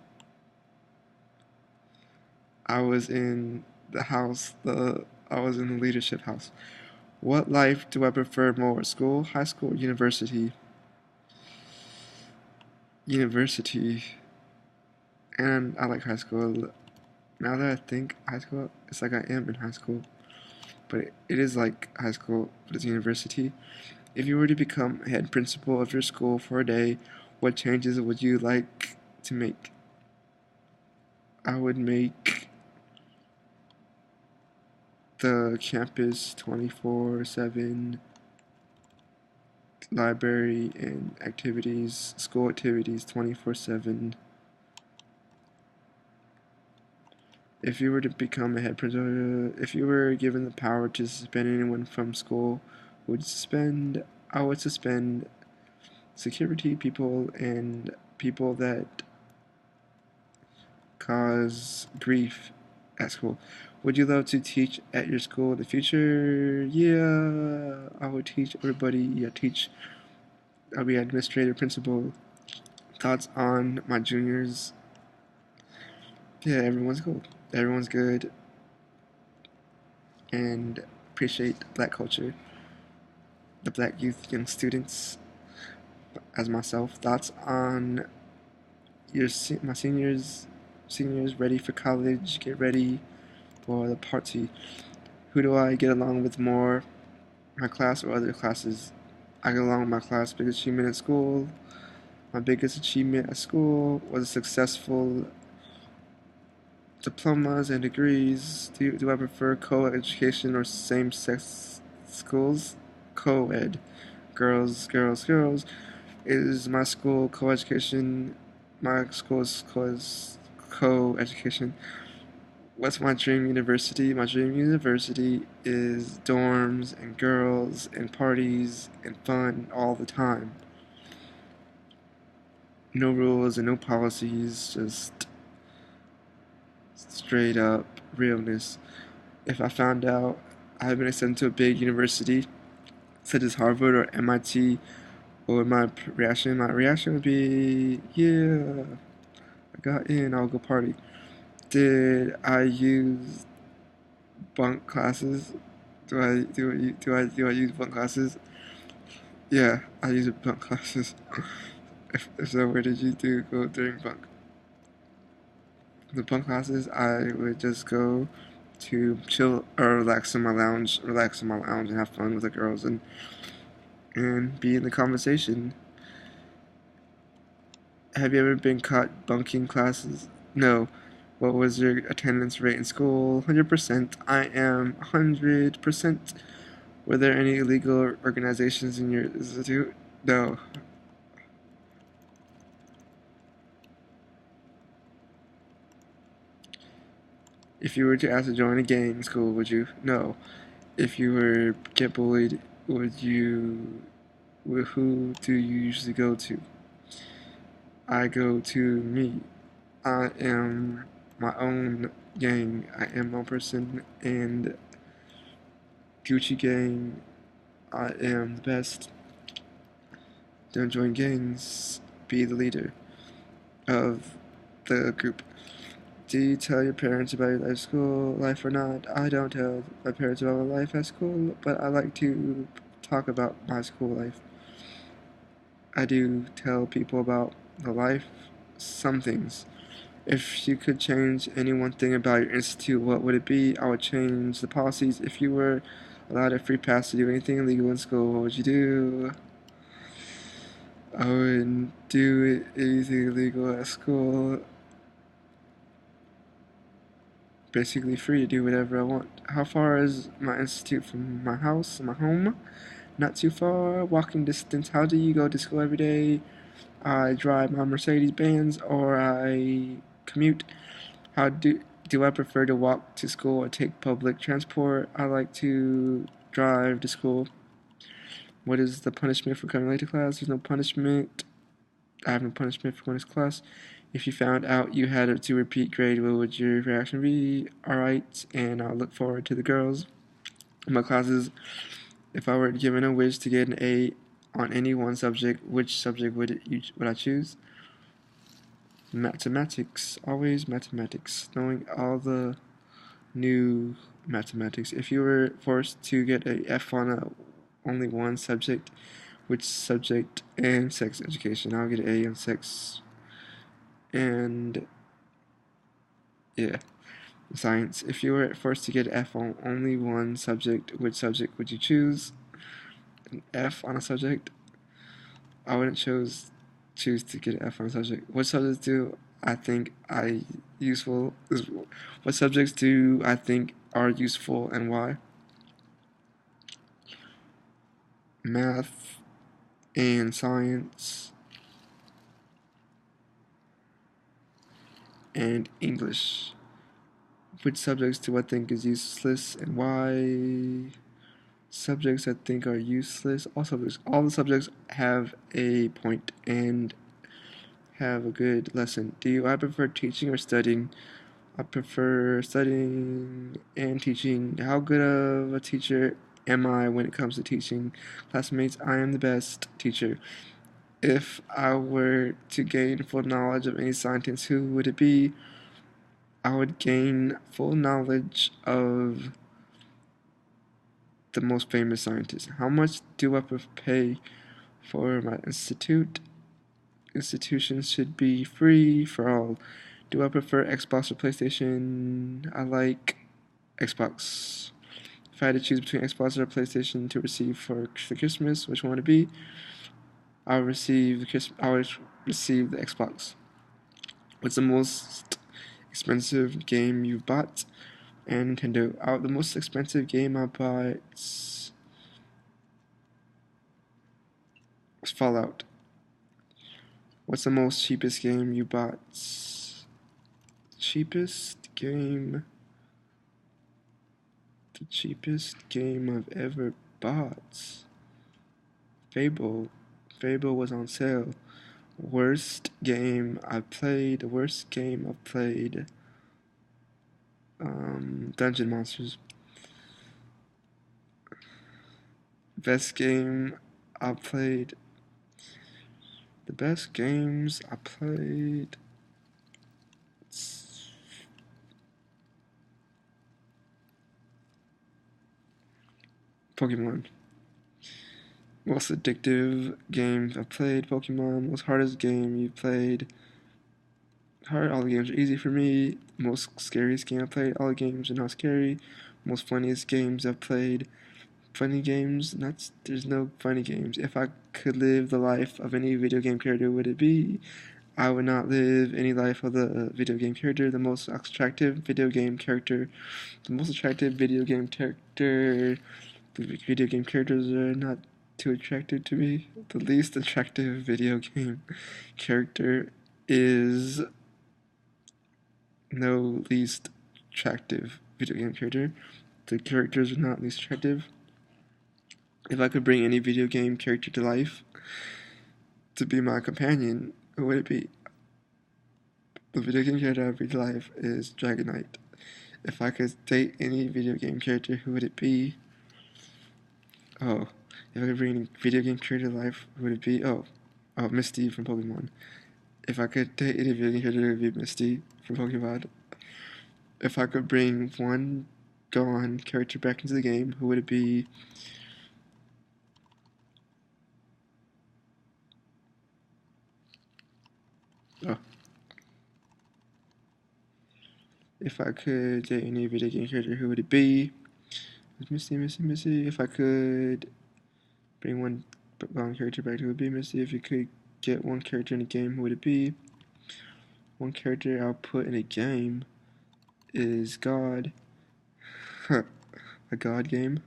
I was in the house, I was in the leadership house. What life do I prefer more, school, high school, or university? University. And I like high school. Now that I think high school, it's like I am in high school. But it is like high school, but it's university. If you were to become head principal of your school for a day, what changes would you like to make? I would make the campus 24/7 library and activities, school activities 24/7. If you were to become a head principal, if you were given the power to suspend anyone from school, would you suspend? I would suspend security people and people that cause grief at school. Would you love to teach at your school in the future? Yeah, I would teach everybody. Yeah, I'll be administrator, principal. Thoughts on my juniors? Yeah, everyone's cool. Everyone's good. And appreciate black culture. The black youth, young students, as myself. Thoughts on my seniors? Seniors ready for college? Get ready for the party. Who do I get along with more? My class or other classes? I get along with my class. Biggest achievement at school. My biggest achievement at school was a successful diplomas and degrees. Do I prefer co-ed education or same-sex schools? Co-ed. Girls, girls, girls. Is my school co-education? My school is co-education. What's my dream university? My dream university is dorms and girls and parties and fun all the time. No rules and no policies, just straight up realness. If I found out I had been accepted to a big university, such as Harvard or MIT, what would my reaction? My reaction would be, yeah, I got in, I'll go party. Did I use bunk classes? Do I use bunk classes? Yeah, I use bunk classes. If so, where did you go during bunk? The bunk classes, I would just go to chill or relax in my lounge, and have fun with the girls and be in the conversation. Have you ever been caught bunking classes? No. What was your attendance rate in school? 100%. I am 100%. Were there any illegal organizations in your institute? No. If you were to ask to join a gang in school, would you? No. If you were get bullied, who do you usually go to? I go to me. I am my own gang. I am my own person, and Gucci gang. I am the best. Don't join gangs. Be the leader of the group. Do you tell your parents about your life school life or not? I don't tell my parents about my life at school, but I like to talk about my school life. I do tell people about the life, some things. If you could change any one thing about your institute, what would it be? I would change the policies. If you were allowed a free pass to do anything illegal in school, what would you do? I wouldn't do anything illegal at school. Basically free to do whatever I want. How far is my institute from my house, my home? Not too far. Walking distance. How do you go to school every day? I drive my Mercedes Benz or I commute. How do I prefer to walk to school or take public transport? I like to drive to school. What is the punishment for coming late to class? There's no punishment. I have no punishment for going to class. If you found out you had to repeat grade, what would your reaction be? Alright, and I'll look forward to the girls in my classes. If I were given a wish to get an A on any one subject, which subject would I choose? Mathematics. Always mathematics. Knowing all the new mathematics. If you were forced to get a F on only one subject, which subject? And sex education. I'll get an A on sex and yeah, science. If you were forced to get an F on only one subject, which subject would you choose? An F on a subject? I wouldn't choose to get an F on a subject. What subjects do I think useful? What subjects do I think are useful and why? Math and science and English. Which subjects do I think is useless and why? Subjects I think are useless. All the subjects have a point and have a good lesson. I prefer teaching or studying? I prefer studying and teaching. How good of a teacher am I when it comes to teaching? Classmates, I am the best teacher. If I were to gain full knowledge of any scientist, who would it be? I would gain full knowledge of the most famous scientist. How much do I pay for my institute? Institutions should be free for all. Do I prefer Xbox or PlayStation? I like Xbox. If I had to choose between Xbox or PlayStation to receive for Christmas, which one would it be? I would receive the Xbox. What's the most expensive game you've bought? And Nintendo. The most expensive game I bought was Fallout. What's the most cheapest game you bought? Cheapest game. The cheapest game I've ever bought. Fable. Fable was on sale. Worst game I played. Dungeon Monsters. Best game I played. The best games I played. Pokemon. Most addictive games I played. Pokemon. Most hardest game you played. All the games are easy for me. Most scariest game I played. All the games are not scary. Most funniest games I've played. Funny games? There's no funny games. If I could live the life of any video game character, would it be? I would not live any life of the video game character. The most attractive video game character. The most attractive video game character. The video game characters are not too attractive to me. The least attractive video game character is no least attractive video game character. The characters are not least attractive. If I could bring any video game character to life to be my companion, who would it be? The video game character I bring to life is Dragonite. If I could date any video game character, who would it be? Oh, if I could bring a video game character to life, who would it be? Misty from Pokemon. If I could date any video game character, it would be Misty from Pokemon. If I could bring one gone character back into the game, who would it be? Oh. If I could date any video game character, who would it be? Misty. If I could bring one gone character back, who would it be? Misty. If you could get one character in a game, who would it be? One character I'll put in a game is God. A God game.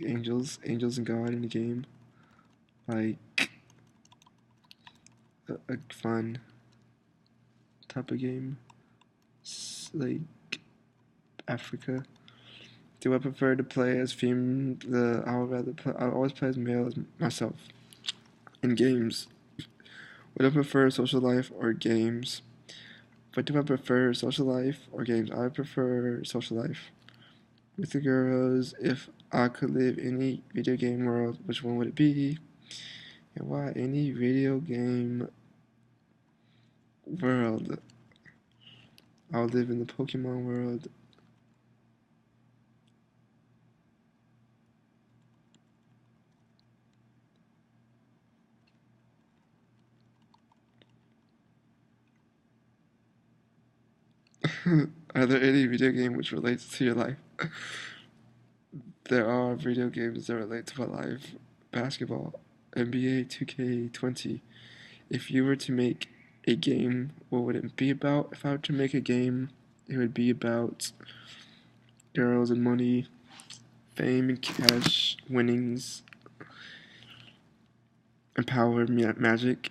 Angels and God in a game. Like a fun type of game. Like Africa. Do I prefer to play as female? I always play as male as myself in games. Would I prefer social life or games? But do I prefer social life or games? I prefer social life. With the girls, if I could live in any video game world, which one would it be? And why? Any video game world. I'll live in the Pokemon world. Are there any video game which relates to your life? There are video games that relate to my life. Basketball, NBA 2K20. If you were to make a game, what would it be about? If I were to make a game, it would be about girls and money, fame and cash, winnings, and power, magic.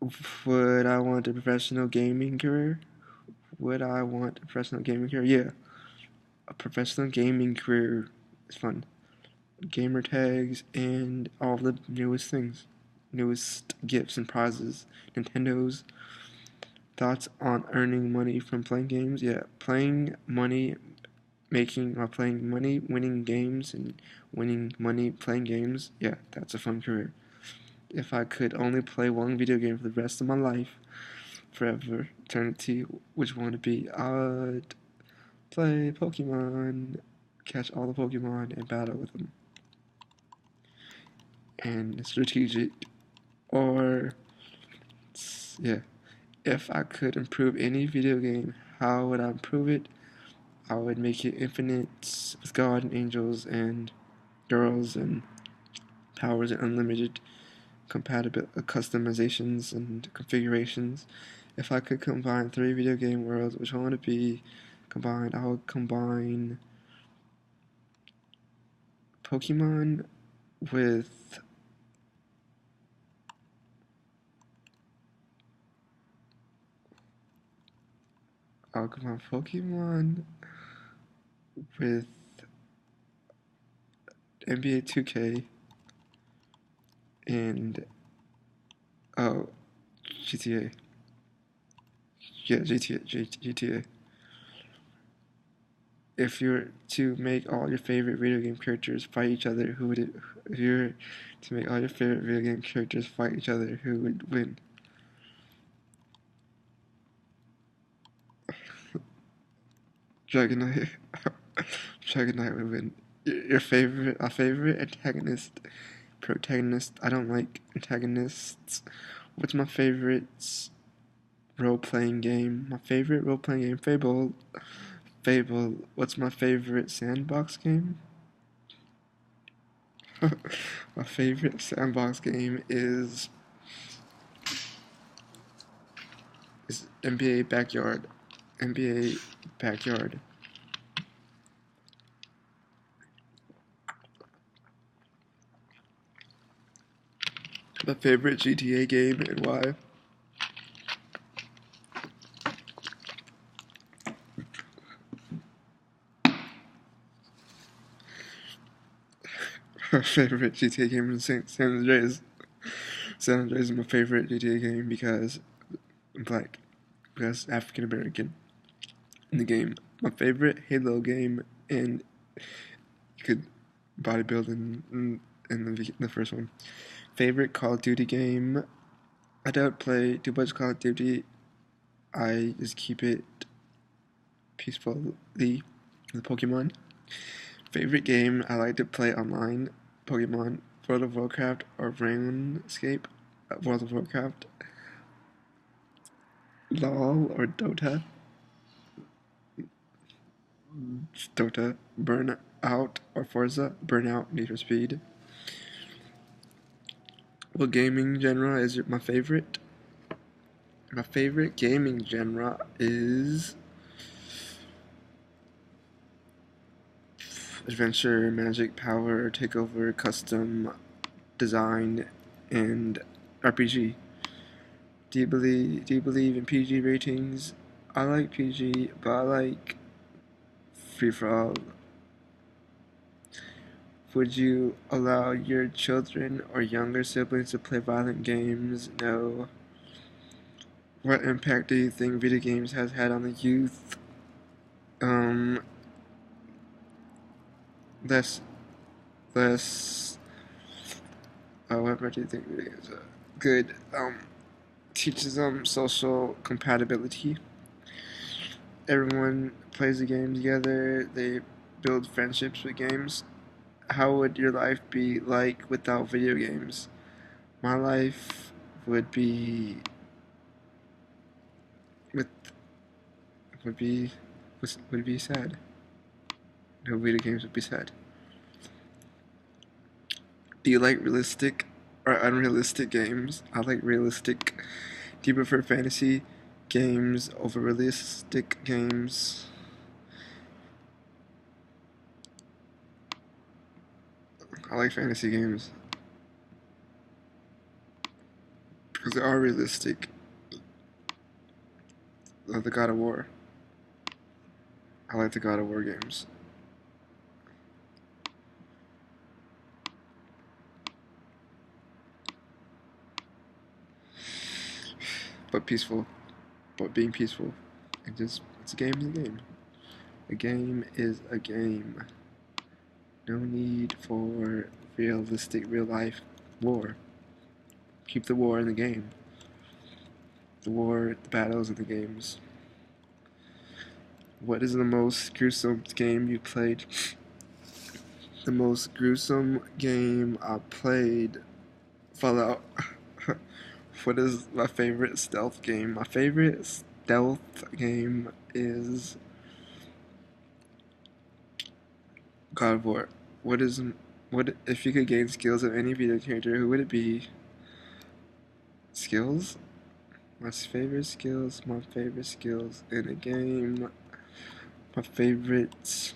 Would I want a professional gaming career? Yeah. A professional gaming career is fun. Gamer tags and all the newest things. Newest gifts and prizes. Nintendo's. Thoughts on earning money from playing games? Yeah, playing money, winning games, and winning money playing games. Yeah, that's a fun career. If I could only play one video game for the rest of my life, forever, eternity, which one would it be? I'd play Pokemon, catch all the Pokemon, and battle with them. And strategic, or yeah. If I could improve any video game, how would I improve it? I would make it infinite with God and angels and girls and powers and unlimited customizations and configurations. If I could combine 3 video game worlds, which one would it be combined? I would combine Pokemon with NBA 2K and GTA. Yeah, GTA. If you were to make all your favorite video game characters fight each other, who would it? If you were to make all your favorite video game characters fight each other, who would win? Dragonite. Dragonite would win. Your favorite antagonist, protagonist. I don't like antagonists. What's my favorite role-playing game? My favorite role-playing game, Fable. Fable. What's my favorite sandbox game? My favorite sandbox game is NBA Backyard. NBA Backyard. My favorite GTA game and why? My favorite GTA game is San Andreas. San Andreas is my favorite GTA game because I'm black, because African American in the game. My favorite Halo game and You could bodybuild in the first one. Favorite Call of Duty game? I don't play too much Call of Duty. I just keep it peacefully with Pokemon. Favorite game I like to play online? Pokemon, World of Warcraft, or RuneScape? World of Warcraft, LOL, or Dota? Dota, Burnout, or Forza? Burnout, Need for Speed. What gaming genre is my favorite? My favorite gaming genre is adventure, magic, power, takeover, custom, design, and RPG. Do you believe in PG ratings? I like PG, but I like free for all. Would you allow your children or younger siblings to play violent games? No. What impact do you think video games has had on the youth? Less. What impact do you think video games are good? Teaches them social compatibility. Everyone plays the game together. They build friendships with games. How would your life be like without video games? My life would be with would be sad. No video games would be sad. Do you like realistic or unrealistic games? I like realistic. Do you prefer fantasy games over realistic games? I like fantasy games because they are realistic. The God of War. I like the God of War games. But peaceful. But being peaceful. It's a game is a game. A game is a game. No need for realistic real life war. Keep the war in the game. The battles in the games. What is the most gruesome game you played? The most gruesome game I played, Fallout. What is my favorite stealth game? My favorite stealth game is God of War. What if you could gain skills of any video character? Who would it be? Skills? My favorite skills in a game. My favorites.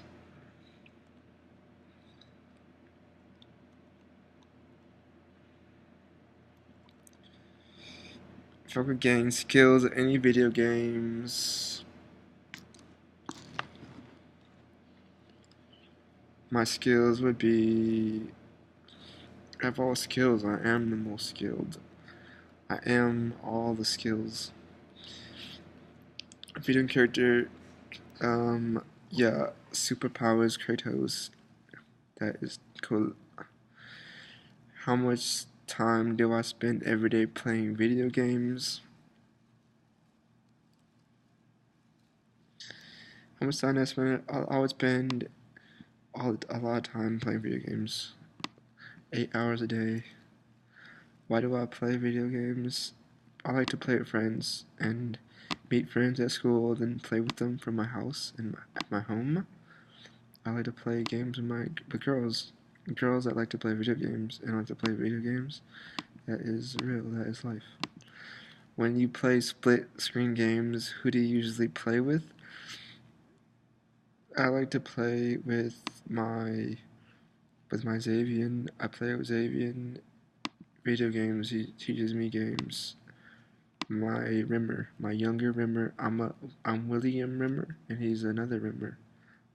If I could gain skills in any video games, my skills would be. I have all skills. I am the most skilled. I am all the skills. Video character, yeah, superpowers, Kratos. That is cool. How much time do I spend every day playing video games? How much time do I spend? I would spend a lot of time playing video games. 8 hours a day. Why do I play video games? I like to play with friends and meet friends at school, then play with them from my house and at my home. I like to play games with girls that like to play video games and like to play video games. That is real. That is life. When you play split screen games, who do you usually play with? I like to play with my Xavian. I play with Xavian video games. He teaches me games. My Rimmer, my younger Rimmer. I'm William Rimmer, and he's another Rimmer.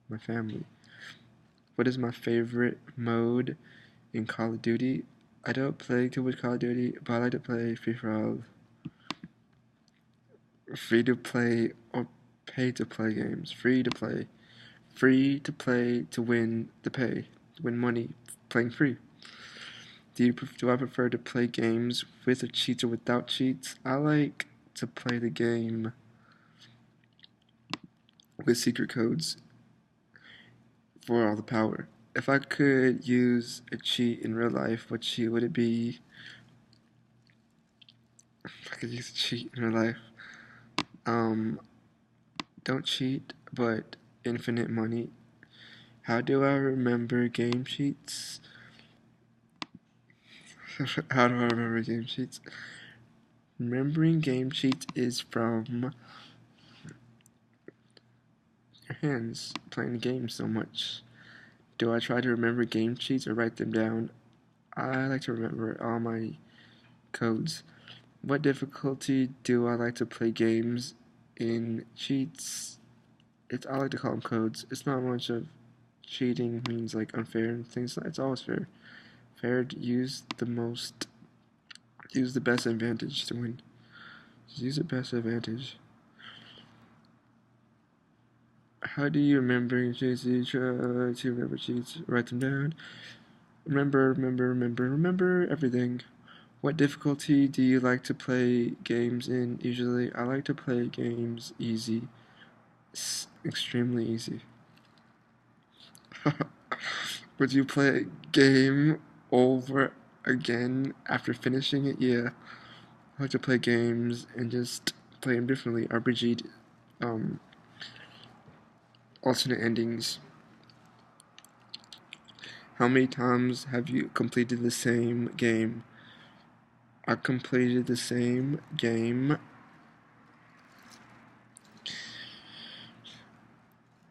My family. What is my favorite mode in Call of Duty? I don't play too much Call of Duty, but I like to play free for all. Free to play or pay to play games. Free to play. free to play to win the pay, to win money playing free. Do I prefer to play games with or cheats or without cheats? I like to play the game with secret codes for all the power. If I could use a cheat in real life, what cheat would it be? If I could use a cheat in real life, don't cheat, but infinite money. How do I remember game cheats? How do I remember game cheats? Remembering game cheats is from your hands playing the game so much. Do I try to remember game cheats or write them down? I like to remember all my codes. What difficulty do I like to play games in cheats? I like to call them codes. It's not much of cheating means like unfair and things. It's always fair. Fair to use the best advantage to win. Just use the best advantage. How do you remember cheats? You try to remember cheats. Write them down. Remember everything. What difficulty do you like to play games in? Usually, I like to play games easy. Extremely easy. Would you play a game over again after finishing it? Yeah. I like to play games and just play them differently. RPG, alternate endings. How many times have you completed the same game? I completed the same game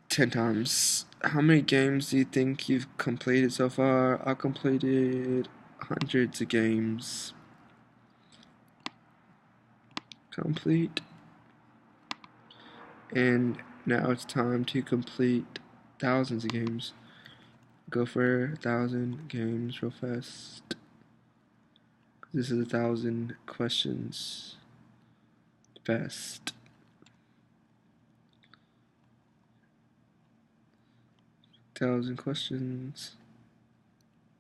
10 times. How many games do you think you've completed so far? I completed hundreds of games. Complete. And now it's time to complete thousands of games. Go for 1,000 games real fast. This is 1,000 questions. Fast. 1,000 questions.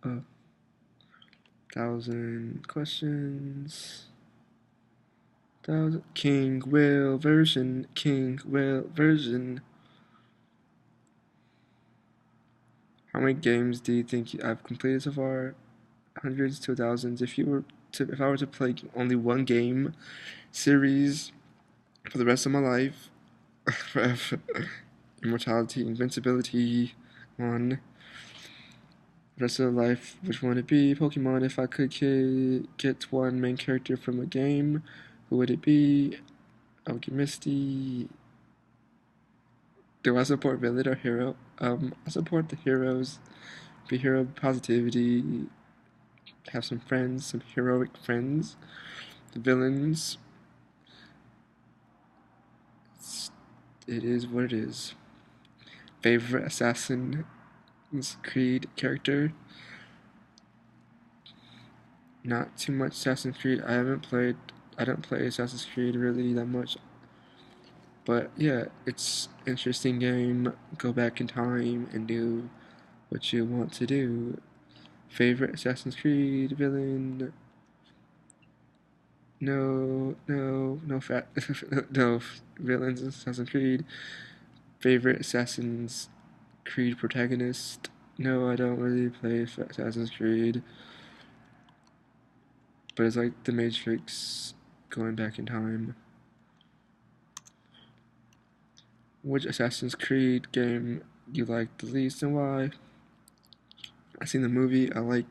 1,000 questions. KingWillversion. How many games do you think I've completed so far? Hundreds to thousands. If I were to play only one game series for the rest of my life, forever, immortality, invincibility, one. Rest of life, which one would it be? Pokemon. If I could get one main character from a game, who would it be? I would get Misty. Do I support villain or hero? I support the heroes. Be hero positivity. Have some friends, some heroic friends. The villains. It is what it is. Favorite Assassin's Creed character? Not too much Assassin's Creed. I don't play Assassin's Creed really that much. But yeah, it's an interesting game. Go back in time and do what you want to do. Favorite Assassin's Creed villain? No no villains in Assassin's Creed. Favorite Assassin's Creed protagonist? No, I don't really play Assassin's Creed. But it's like The Matrix, going back in time. Which Assassin's Creed game you liked the least and why? I've seen the movie. I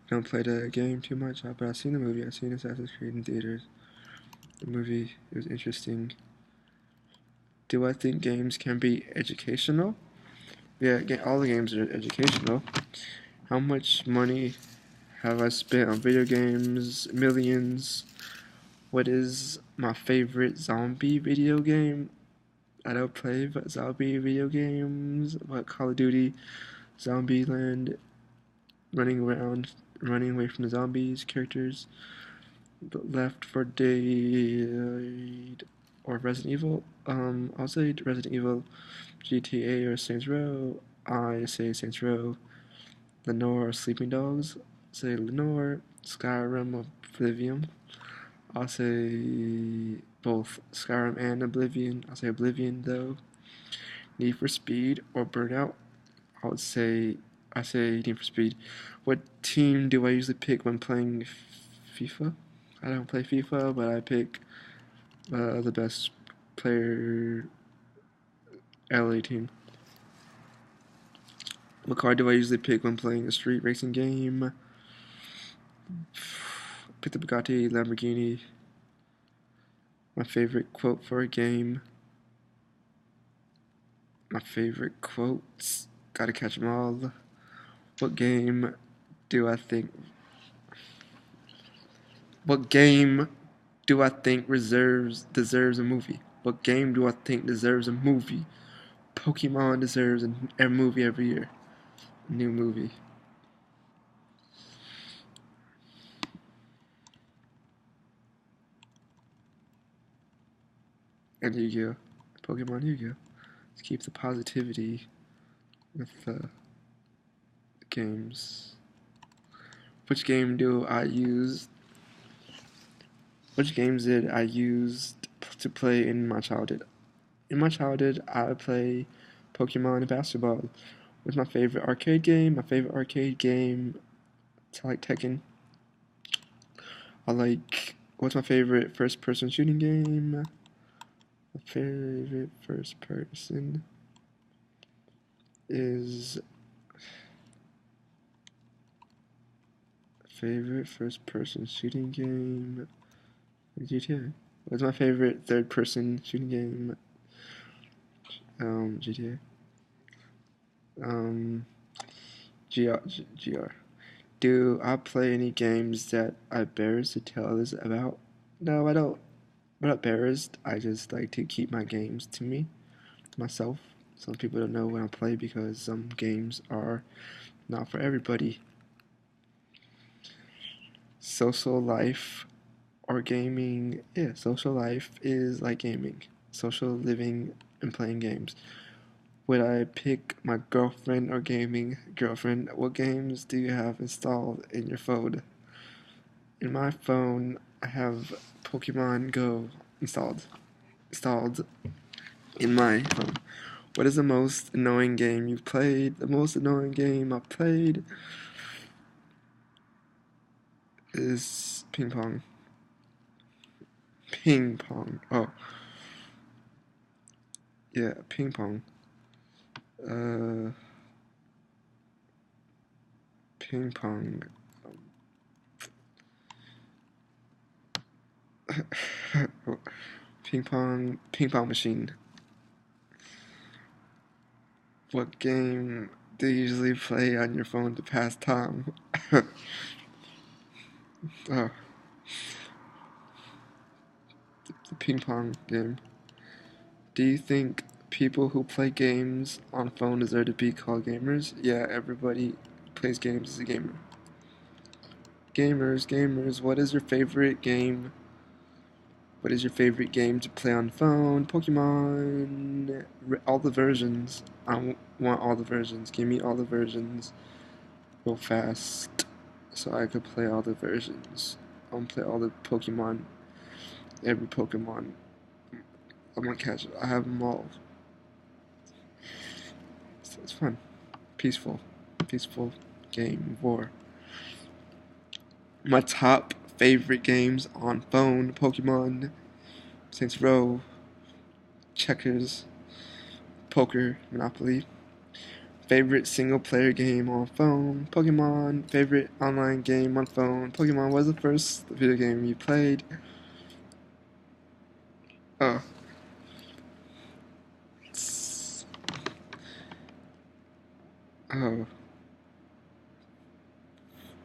don't play the game too much, but I've seen the movie. I've seen Assassin's Creed in theaters. The movie, it was interesting. Do I think games can be educational? Yeah, all the games are educational. How much money have I spent on video games? Millions. What is my favorite zombie video game? I don't play zombie video games, but Call of Duty, Zombieland, running around, running away from the zombies, characters. Left 4 Dead, or Resident Evil. I'll say Resident Evil, GTA, or Saints Row. I say Saints Row. Lenore or Sleeping Dogs. Say Lenore. Skyrim or Oblivion. I'll say both Skyrim and Oblivion. I'll say Oblivion though. Need for Speed or Burnout. I say Need for Speed. What team do I usually pick when playing FIFA? I don't play FIFA, but I pick the best player LA team. What car do I usually pick when playing a street racing game? Pick the Bugatti, Lamborghini. My favorite quote for a game. My favorite quotes. Gotta catch them all. What game do I think deserves a movie? What game do I think deserves a movie? Pokemon deserves a movie every year. A new movie. And Yu-Gi-Oh! Pokemon Yu-Gi-Oh! Let's keep the positivity with the games. Which games did I use to play in my childhood? In my childhood, I play Pokemon and basketball. What's my favorite arcade game? My favorite arcade game, I like Tekken. What's my favorite first-person shooting game? My favorite first-person is shooting game, GTA. What's my favorite third-person shooting game? GTA. GR. Do I play any games that I'm embarrassed to tell others about? No, I don't. I'm not embarrassed. I just like to keep my games to myself. Some people don't know when I play because some games are not for everybody. Social life or gaming? Yeah, social life is like gaming. Social living and playing games. Would I pick my girlfriend or gaming girlfriend? What games do you have installed in your phone? In my phone, I have Pokemon Go installed in my phone. What is the most annoying game you've played? The most annoying game I've played is ping pong. Ping pong. Oh. Yeah, ping pong. Ping pong. Ping pong machine. What game do you usually play on your phone to pass time? Oh, the ping pong game. Do you think people who play games on phone deserve to be called gamers? Yeah, everybody who plays games is a gamer. Gamers, what is your favorite game? What is your favorite game to play on phone? Pokemon, all the versions. I want all the versions. Give me all the versions real fast so I could play all the versions. I want to play all the Pokemon, every Pokemon. I'm gonna catch it. I have them all. So it's fun. Peaceful game war. My top favorite games on phone: Pokemon, Saints Row, Checkers, Poker, Monopoly. Favorite single player game on phone: Pokemon. Favorite online game on phone: Pokemon. Was the first video game you played? Oh. Oh.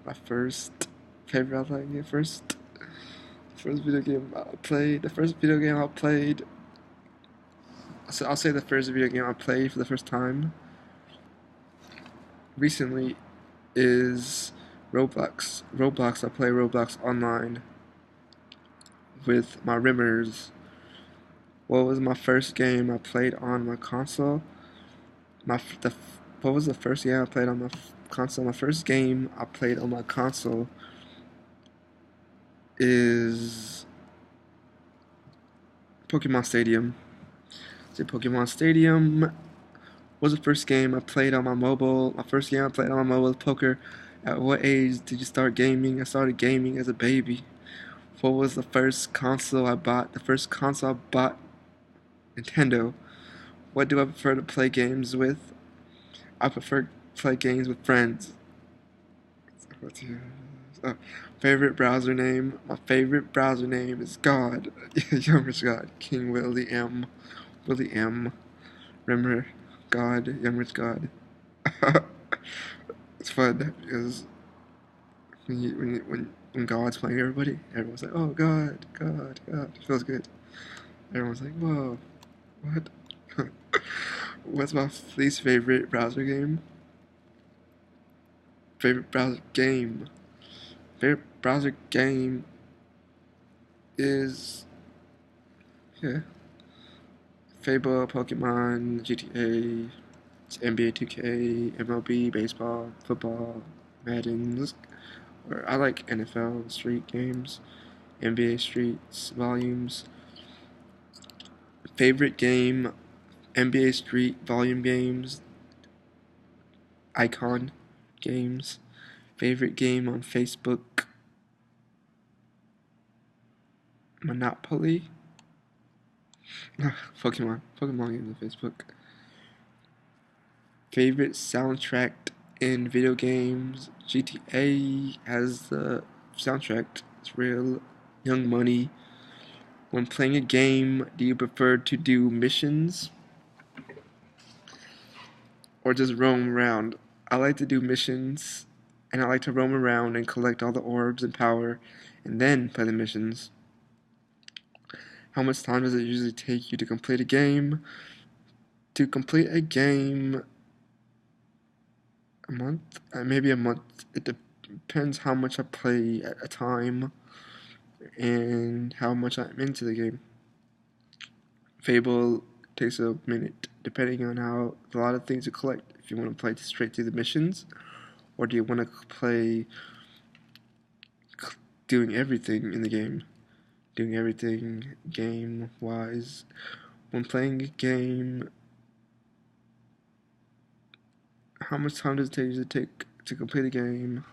My first favorite online game. First video game I played. The first video game I played. So I'll say the first video game I played for the first time recently is Roblox. I play Roblox online with my rimmers. What was my first game I played on my console? What was the first game I played on my console? My first game I played on my console is Pokemon Stadium. So Pokemon Stadium was the first game I played on my mobile. My first game I played on my mobile was poker. At what age did you start gaming? I started gaming as a baby. What was the first console I bought? The first console I bought, Nintendo. What do I prefer to play games with? I prefer to play games with friends. Oh, favorite browser name? My favorite browser name is God. Youngest God. King Willie M. Willie M. Remember God, youngest God. It's fun because when God's playing everybody, everyone's like, oh God, God, God. It feels good. Everyone's like, whoa, what? What's my least favorite browser game? Favorite browser game? Favorite browser game is, yeah, Fable, Pokemon, GTA, NBA 2K, MLB, baseball, football, Madden. Or I like NFL Street games, NBA Streets volumes. Favorite game, NBA Street volume games, Icon games. Favorite game on Facebook, Monopoly. Pokemon games on Facebook. Favorite soundtrack in video games, GTA has the soundtrack. It's real. Young Money. When playing a game, do you prefer to do missions or just roam around? I like to do missions, and I like to roam around and collect all the orbs and power, and then play the missions. How much time does it usually take you to complete a game? To complete a game, a month? Maybe a month. It depends how much I play at a time and how much I'm into the game. Fable takes a minute, depending on how a lot of things to collect. If you want to play straight through the missions, or do you want to play doing everything in the game? Doing everything game-wise. When playing a game, how much time does it usually take to complete a game?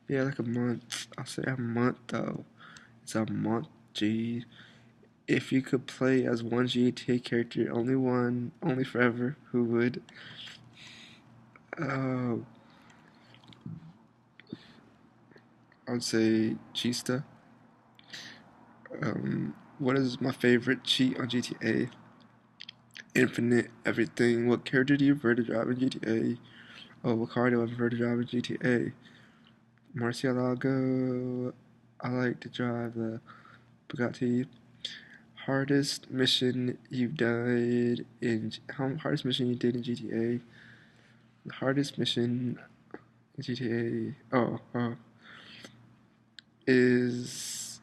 Yeah, like a month. I'll say a month though. It's a month, G. If you could play as one GTA character, only one, only forever, who would? Oh, I would say Chista. What is my favorite cheat on GTA? Infinite everything. What character do you prefer to drive in GTA? Oh, what car do I prefer to drive in GTA? Murcielago. I like to drive the Bugatti. Hardest mission you've done in hardest mission you did in GTA? The hardest mission in GTA. Is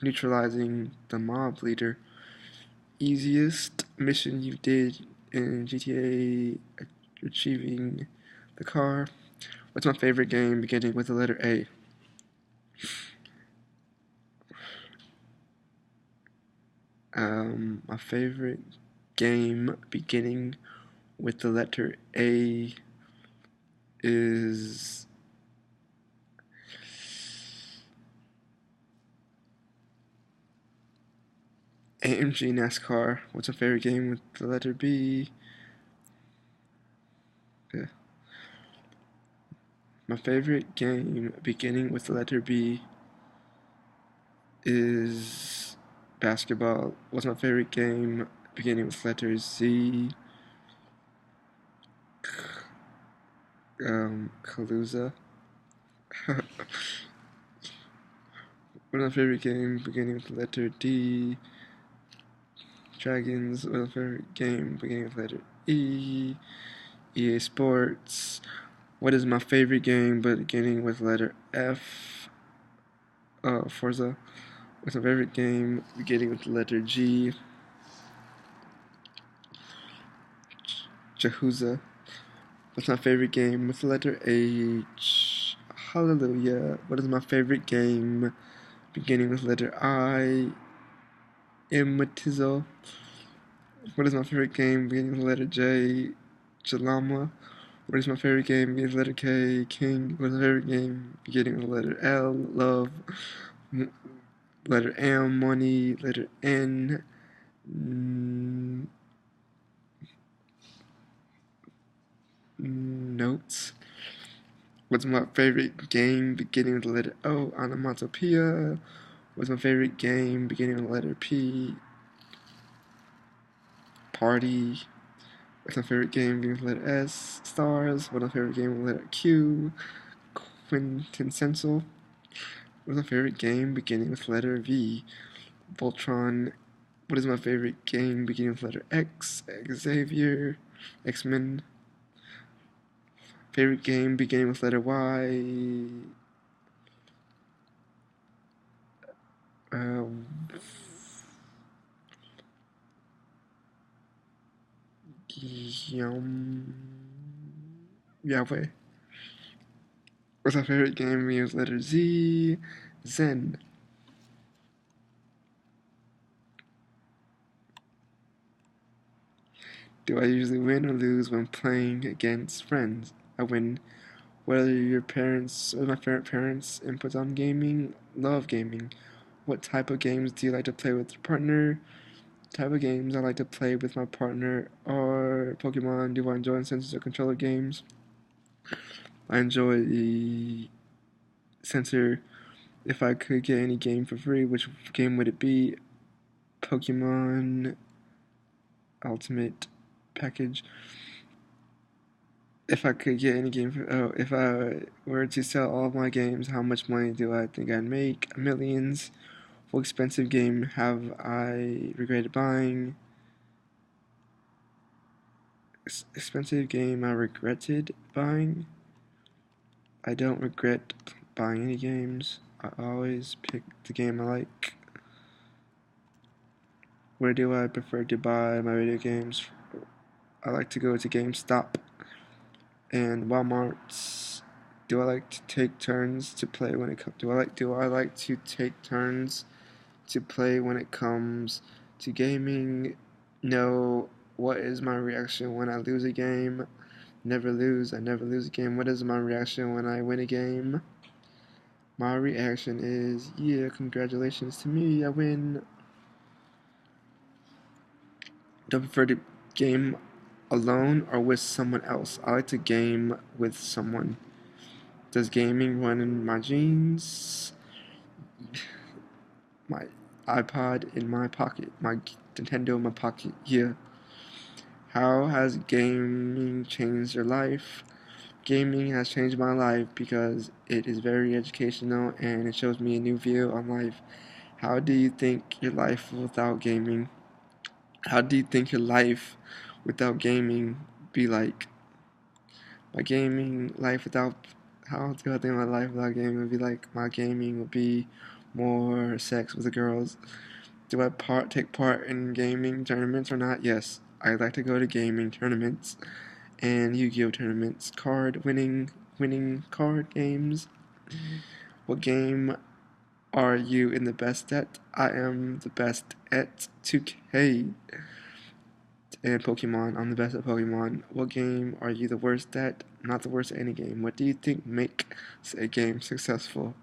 neutralizing the mob leader. Easiest mission you did in GTA, achieving the car. What's my favorite game beginning with the letter A? My favorite game beginning with the letter A is AMG NASCAR. What's my favorite game with the letter B? Yeah. My favorite game beginning with the letter B is basketball. What's my favorite game beginning with letter Z? Kaluza. What's my favorite game beginning with the letter D? Dragons. What's my favorite game beginning with the letter E? EA Sports. What is my favorite game beginning with letter F? Forza. What's my favorite game beginning with the letter G? Yahuza. What's my favorite game with the letter H? Hallelujah. What is my favorite game beginning with the letter I? Imatizo. What is my favorite game beginning with the letter J? Jalama. What is my favorite game beginning with the letter K? King. What is my favorite game beginning with the letter L? Love. Letter M. Money. Letter N. Notes. What's my favorite game beginning with the letter O? Onomatopoeia. What's my favorite game beginning with the letter P? Party. What's my favorite game beginning with the letter S? Stars. What's my favorite game with the letter Q? Quintessential. What's my favorite game beginning with the letter V? Voltron. What is my favorite game beginning with the letter X? Xavier. X-Men. Favorite game beginning with letter Y? Yahweh. What's my favorite game beginning with letter Z? Zen. Do I usually win or lose when playing against friends? I win. What are your parents or my favorite parents' inputs on gaming? Love gaming. What type of games do you like to play with your partner? Type of games I like to play with my partner are Pokemon. Do I enjoy sensor controller games? I enjoy the sensor. If I could get any game for free, which game would it be? Pokemon Ultimate Package. If I could get any game for, if I were to sell all of my games, how much money do I think I'd make? Millions. What expensive game have I regretted buying? Expensive game I regretted buying? I don't regret buying any games. I always pick the game I like. Where do I prefer to buy my video games? I like to go to GameStop and Walmart. Do I like to take turns to play when it comes? Do I like to take turns to play when it comes to gaming? No. What is my reaction when I lose a game? Never lose. I never lose a game. What is my reaction when I win a game? My reaction is, yeah, congratulations to me, I win. Do I prefer to game alone or with someone else? I like to game with someone. Does gaming run in my genes? My iPod in my pocket, my Nintendo in my pocket, yeah. How has gaming changed your life? Gaming has changed my life because it is very educational and it shows me a new view on life. How do you think your life without gaming? How do you think your life without gaming be like? My gaming life without how do I think my life without gaming would be like? My gaming would be more sex with the girls. Do I take part in gaming tournaments or not? Yes, I like to go to gaming tournaments and Yu-Gi-Oh tournaments, winning card games. What game are you in the best at? I am the best at 2K and Pokemon. I'm the best at Pokemon. What game are you the worst at? Not the worst at any game. What do you think makes a game successful?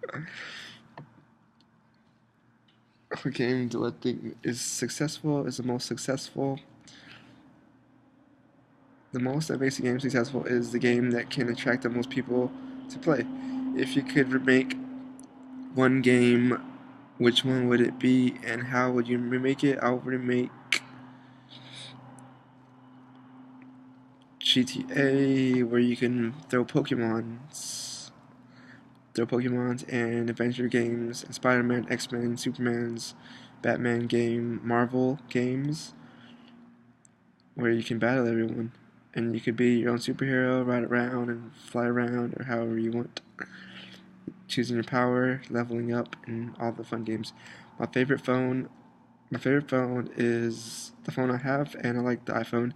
What game do I think is successful? Is the most successful? The most that makes a game successful is the game that can attract the most people to play. If you could remake one game, which one would it be and how would you remake it? I would remake GTA, where you can throw Pokemons and adventure games, Spider-Man, X-Men, Superman's, Batman game, Marvel games, where you can battle everyone. And you could be your own superhero, ride around and fly around, or however you want. choosing your power, leveling up, and all the fun games. My favorite phone is the phone I have, and I like the iPhone.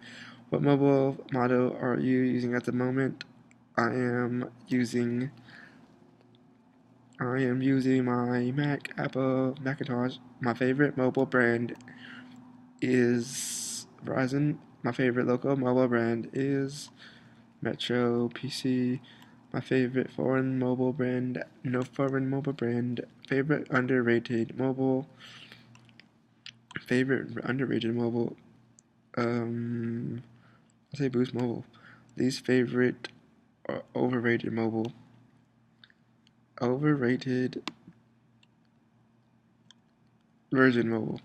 What mobile model are you using at the moment? I am using my Apple Macintosh. My favorite mobile brand is Verizon. My favorite local mobile brand is Metro PC. My favorite foreign mobile brand, no foreign mobile brand. Favorite underrated mobile, I'll say Boost Mobile. Least favorite or overrated mobile. Overrated Virgin Mobile.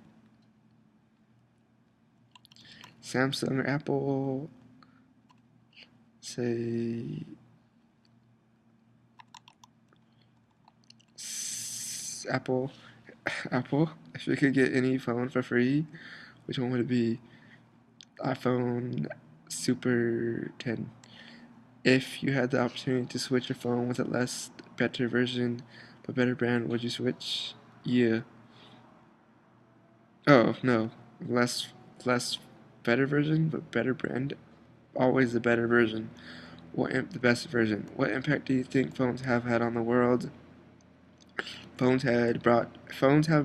Samsung or Apple, say Apple. Apple. If you could get any phone for free, which one would it be? iPhone Super 10. If you had the opportunity to switch your phone with a better version, but better brand, would you switch? Yeah. Oh no, less better version, but better brand. Always the better version. The best version? What impact do you think phones have had on the world? Phones have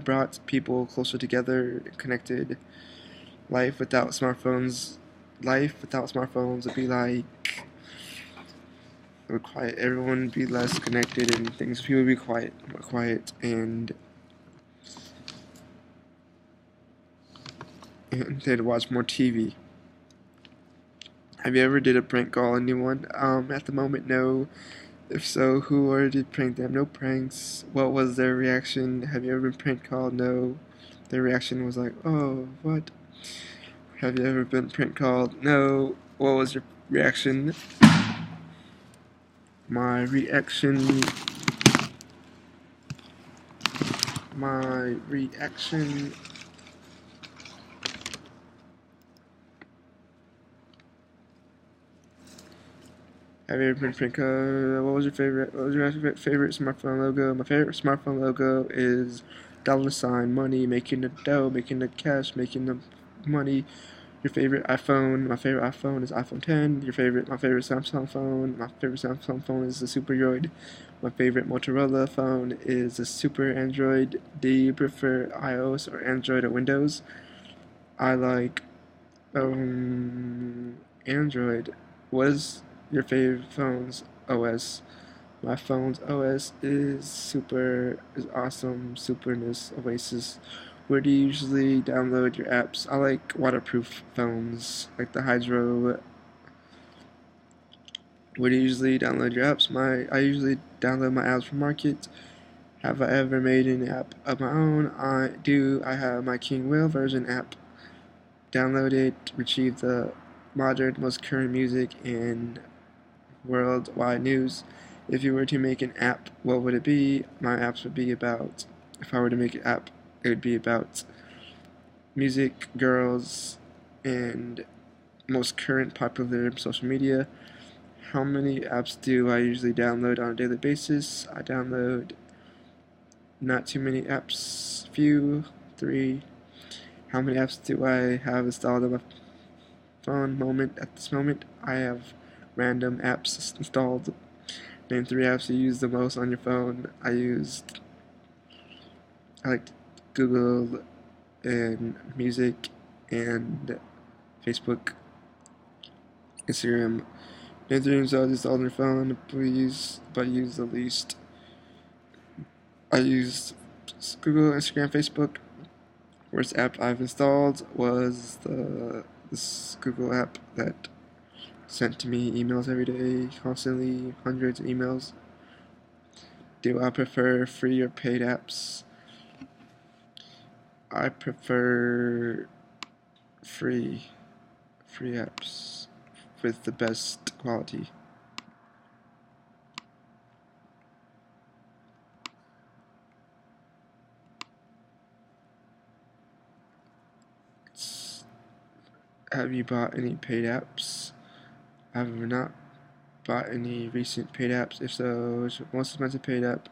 brought people closer together, connected. Life without smartphones would be like quiet. Everyone would be less connected, and people would be quiet, and they'd watch more TV. Have you ever did a prank call on anyone? At the moment, no. If so, who or did prank them? No pranks. What was their reaction? Have you ever been prank called? No. Their reaction was like, oh, what? Have you ever been prank called? No. What was your reaction? My reaction. Have you ever been prank called? What was your favorite smartphone logo? My favorite smartphone logo is $ money, making the dough, making the cash, making the money. Your favorite iPhone? My favorite iPhone is iPhone 10. My favorite Samsung phone? My favorite Samsung phone is the Super Droid. My favorite Motorola phone is the Super Android. Do you prefer iOS or Android or Windows? I like Android. What is your favorite phone's OS? My phone's OS is awesome, superness, Oasis. Where do you usually download your apps? I like waterproof phones, like the Hydro. Where do you usually download your apps? I usually download my apps from Market. Have I ever made an app of my own? I do. I have my KingWillversion app. Download it, retrieve the modern, most current music and worldwide news. If you were to make an app, what would it be? My apps would be about, if I were to make an app, it would be about music, girls, and most current popular social media. How many apps do I usually download on a daily basis? I download not too many apps, few, 3. How many apps do I have installed on my phone at this moment? I have random apps installed. Name 3 apps you use the most on your phone. I like Google and music and Facebook, Instagram. Name 3 apps I installed on your phone, please, but use the least. I use Google, Instagram, Facebook. Worst app I've installed was this Google app that sent to me emails every day, constantly, hundreds of emails. Do I prefer free or paid apps? I prefer free apps with the best quality. Have you bought any paid apps? I have not bought any recent paid apps. If so, which most expensive paid app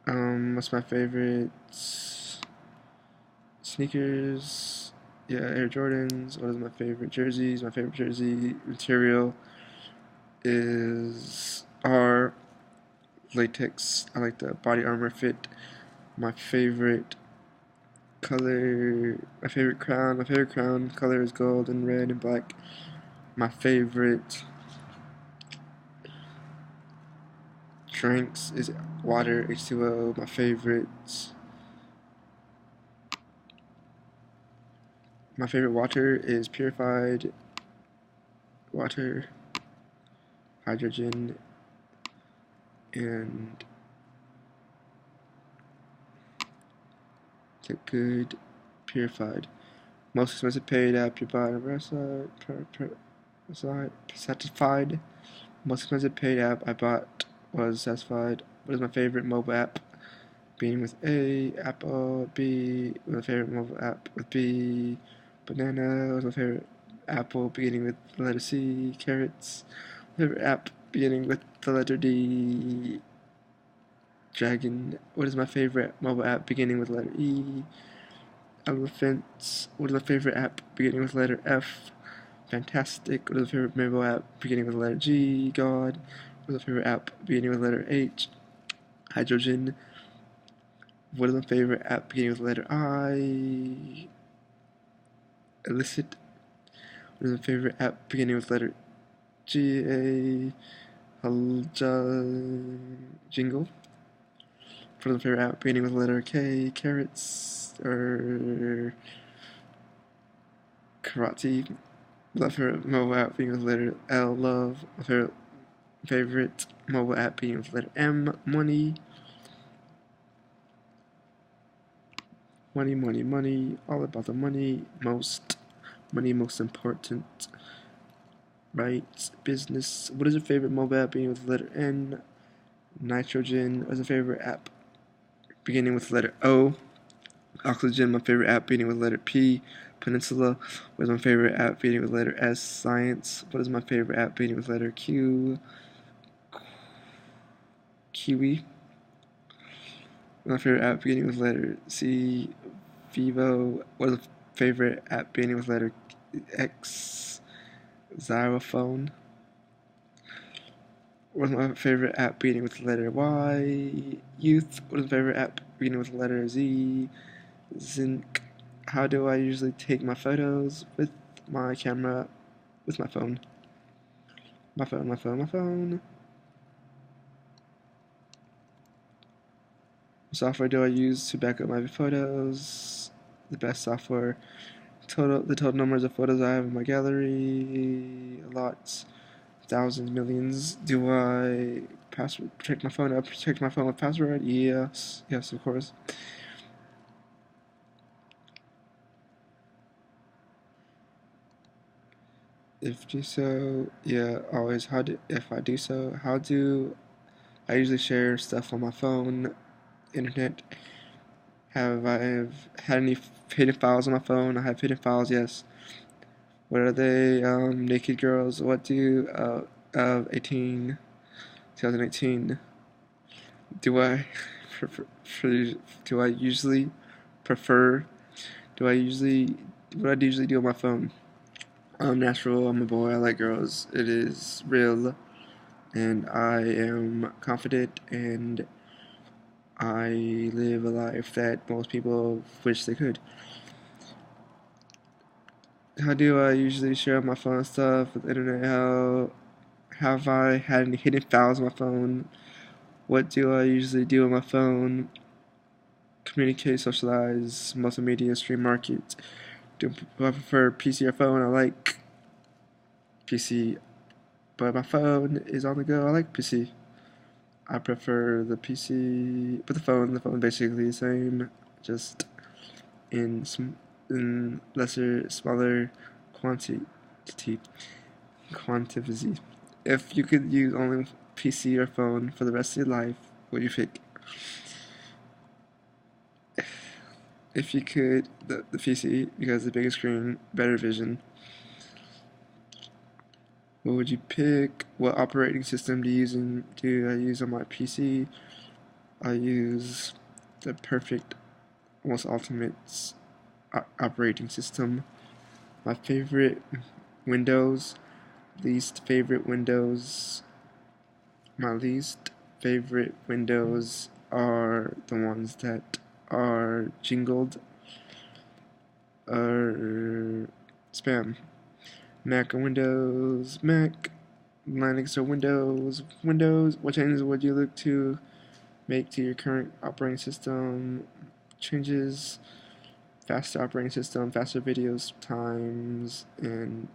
What's my favorite sneakers? Yeah, Air Jordans. What is my favorite jerseys? My favorite jersey material is latex. I like the body armor fit. My favorite color, my favorite crown color is gold and red and black. My favorite drinks is water, H2O. My favorite water is purified water, hydrogen, and it's a good purified. Most expensive paid app you bought on website, satisfied. Most expensive paid app I bought was Satisfied. What is my favorite mobile app? Beginning with A, Apple. B, my favorite mobile app with B, Banana. Was my favorite apple beginning with the letter C, Carrots. My favorite app beginning with the letter D, Dragon. What is my favorite mobile app beginning with the letter E, Elephants. What is my favorite app beginning with the letter F, Fantastic. What is my favorite mobile app beginning with the letter G, God. What is my favorite app beginning with the letter H, Hydrogen. What is my favorite app beginning with the letter I, Illicit. What is my favorite app beginning with the letter G, Jingle. What is my favorite app beginning with the letter K, Carrots, or Karate. My favorite mobile app beginning with the letter L, Love. My favorite mobile app beginning with the letter M, Money. Money, money, money, all about the money, most important, right? Business. What is your favorite mobile app beginning with the letter N? Nitrogen. What is your favorite app beginning with the letter O? Oxygen. My favorite app beginning with the letter P. Peninsula. What is my favorite app beginning with the letter S? Science. What is my favorite app beginning with the letter Q? Kiwi. My favorite app beginning with the letter C. Vivo. What is my favorite app beginning with the letter X? Xylophone. What is my favorite app beginning with the letter Y? Youth. What is my favorite app beginning with the letter Z? Zinc. How do I usually take my photos? With my camera, with my phone. My phone. What software do I use to back up my photos? The best software. The total numbers of photos I have in my gallery. Lots. Thousands, millions. Do I protect my phone with password? Yes, of course. If do so, yeah, always. If I do so, how do I usually share stuff on my phone, internet? Have I had any hidden files on my phone? I have hidden files, yes. What are they? Naked girls. What do 2018? Do I do I usually prefer? Do I usually what do I usually do on my phone? I'm natural. I'm a boy. I like girls. It is real, and I am confident, and I live a life that most people wish they could. How do I usually share my phone stuff with the internet? How have I had any hidden files on my phone? What do I usually do on my phone? Communicate, socialize, multimedia, stream, market. Do I prefer PC or phone? I like PC, but my phone is on the go. I like PC. I prefer the PC, but the phone basically the same, just in smaller quantity. Quantity. If you could use only PC or phone for the rest of your life, what would you pick? If you could, the PC, because the bigger screen, better vision. What would you pick? What operating system do I use on my PC? I use the perfect, most ultimate operating system. My favorite Windows, least favorite Windows. My least favorite Windows are the ones that are jingled or spam. Mac or Windows, Mac, Linux or Windows, Windows. What changes would you look to make to your current operating system? Changes, faster operating system, faster videos times, and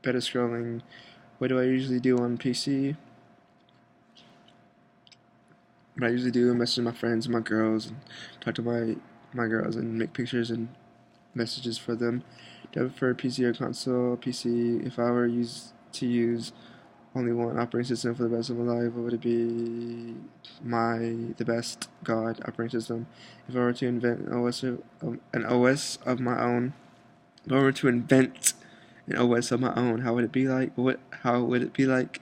better scrolling. What do I usually do on PC? What I usually do is message my friends, my girls, and talk to my girls and make pictures and messages for them. Do I prefer PC or console? PC. If I were to use only one operating system for the rest of my life, what would it be? The best God operating system. If I were to invent an OS of my own, if I were to invent an OS of my own, how would it be like? How would it be like?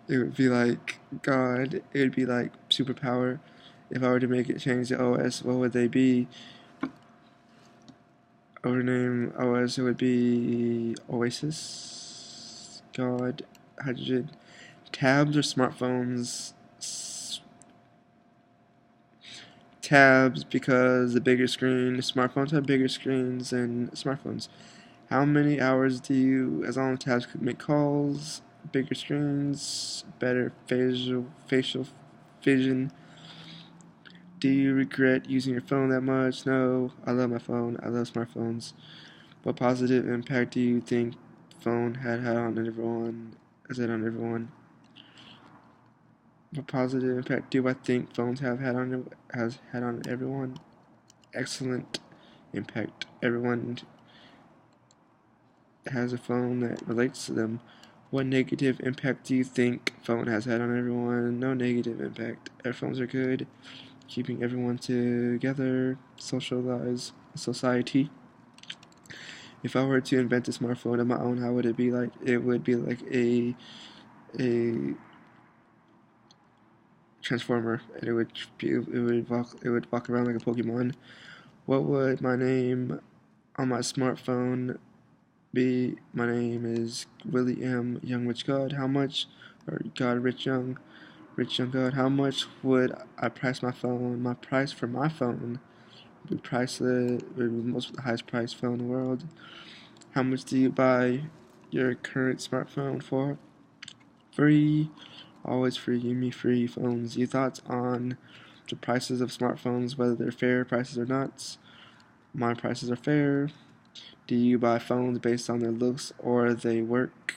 It would be like God. It would be like superpower. If I were to make it change the OS, what would they be? Overname OS, it would be Oasis, God, Hydrogen. Tabs or smartphones? Tabs, because the bigger screen. Smartphones have bigger screens than smartphones. How many hours do you, as long as tabs could make calls? Bigger screens, better facial vision. Do you regret using your phone that much? No, I love my phone. I love smartphones. What positive impact do you think phone had on everyone? What positive impact do I think phones has had on everyone? Excellent impact. Everyone has a phone that relates to them. What negative impact do you think phone has had on everyone? No negative impact. Our phones are good, keeping everyone together, socialize, society. If I were to invent a smartphone of my own, how would it be like? It would be like a transformer, and it would walk around like a Pokemon. What would my name on my smartphone be? My name is Willie M. Young Rich God. How much, or God Rich Young God? How much would I price my phone? My price for my phone would be the highest priced phone in the world. How much do you buy your current smartphone for? Free. Always free. Give me free phones. Your thoughts on the prices of smartphones, whether they're fair prices or not? My prices are fair. Do you buy phones based on their looks or how they work?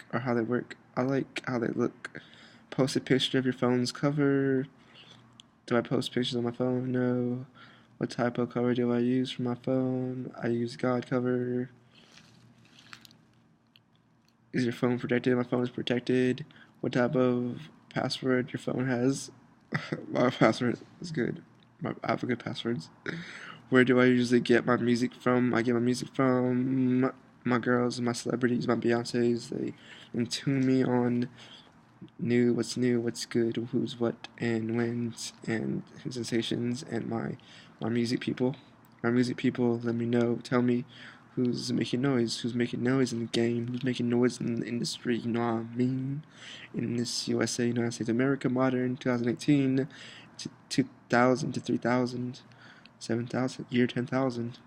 I like how they look. Post a picture of your phone's cover. Do I post pictures on my phone? No. What type of cover do I use for my phone? I use God cover. Is your phone protected? My phone is protected. What type of password your phone has? My password is good. I have good passwords. Where do I usually get my music from? I get my music from my girls, my celebrities, my Beyoncés. They tune me on what's new, what's good, who's what, and when's, and sensations, and my music people. My music people let me know, tell me who's making noise in the game, who's making noise in the industry, you know what I mean? In this USA, United States of America, modern, 2018 to 2000 to 3000, 7000, year 10,000.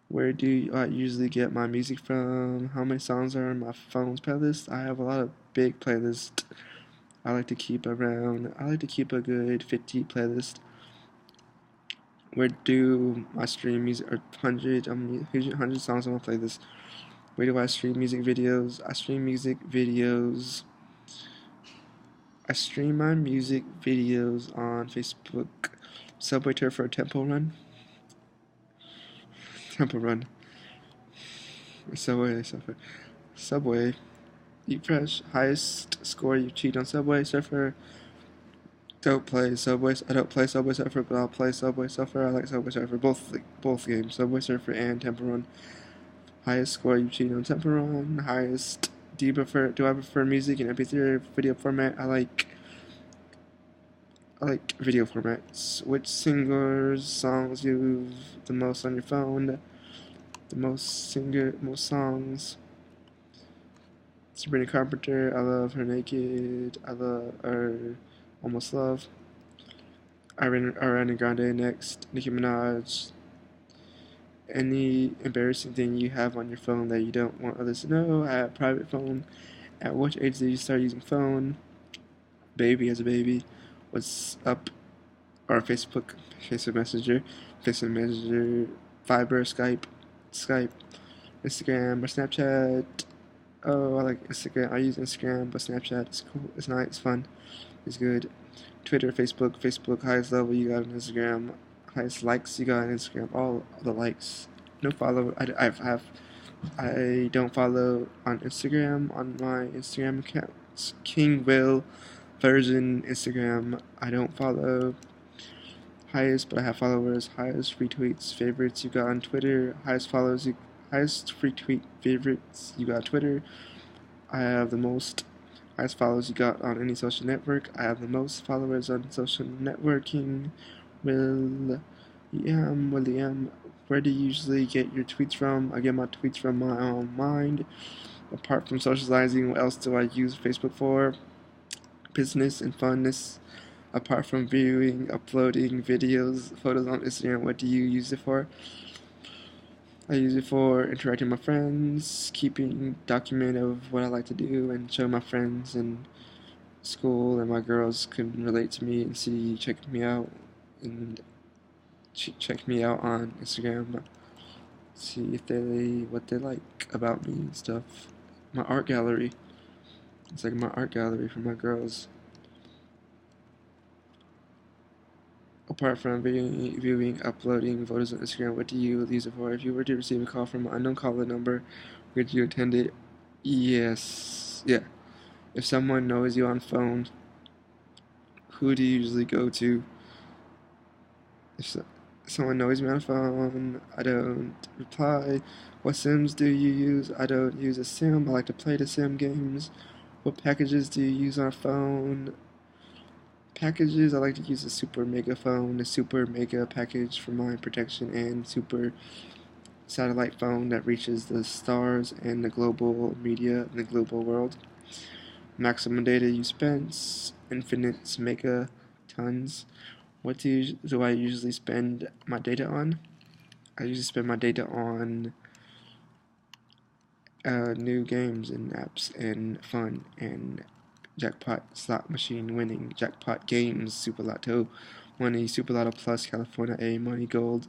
Where do I usually get my music from? How many songs are in my phone's playlist? I have a lot of big playlists. I like to keep a good 50 playlist. Where do I stream music? Or 100 songs on my playlist. Where do I stream music videos? I stream my music videos on Facebook. Subway Turf or Temple Run. Temple Run. Subway. Eat fresh. Highest score you cheat on Subway Surfer. Don't play Subway. I don't play Subway Surfer, but I'll play Subway Surfer. I like Subway Surfer. Both games. Subway Surfer and Temple Run. Highest score you cheat on Temple Run. Highest. Do I prefer music in MP3 or video format? I like I like video formats. Which singers' songs you the most on your phone? The most songs. Sabrina Carpenter, I love her naked. I love her almost love. Ariana Grande next. Nicki Minaj. Any embarrassing thing you have on your phone that you don't want others to know? I have a private phone. At what age did you start using phone? Baby as a baby. What's up? Or Facebook Messenger, Viber, Skype, Instagram or Snapchat. Oh, I like Instagram. I use Instagram, but Snapchat is cool. It's nice. It's fun. It's good. Twitter, Facebook. Highest level you got on Instagram. Highest likes you got on Instagram. All the likes. No follow. I don't follow on Instagram on my Instagram account. It's KingWillversion Instagram. I don't follow. Highest, but I have followers. Highest retweets, favorites you got on Twitter. Highest retweet favorites you got on Twitter. I have the most highest followers you got on any social network. I have the most followers on social networking. William, where do you usually get your tweets from? I get my tweets from my own mind. Apart from socializing, what else do I use Facebook for? Business and funness. Apart from viewing, uploading videos, photos on Instagram, what do you use it for? I use it for interacting with my friends, keeping document of what I like to do, and show my friends in school, and my girls can relate to me and check me out on Instagram, see what they like about me and stuff. My art gallery. It's like my art gallery for my girls. Apart from viewing, uploading photos on Instagram, what do you use it for? If you were to receive a call from an unknown caller number, would you attend it? Yes. Yeah. If someone knows you on phone, who do you usually go to? If someone knows me on phone, I don't reply. What Sims do you use? I don't use a Sim. I like to play the Sim games. What packages do you use on a phone? Packages, I like to use a super mega phone, a super mega package for mind protection, and super satellite phone that reaches the stars and the global media and the global world. Maximum data use spends, infinite mega tons. What do I usually spend my data on? I usually spend my data on new games and apps and fun and jackpot slot machine winning, jackpot games, Super Lotto money, Super Lotto Plus, California A money, gold.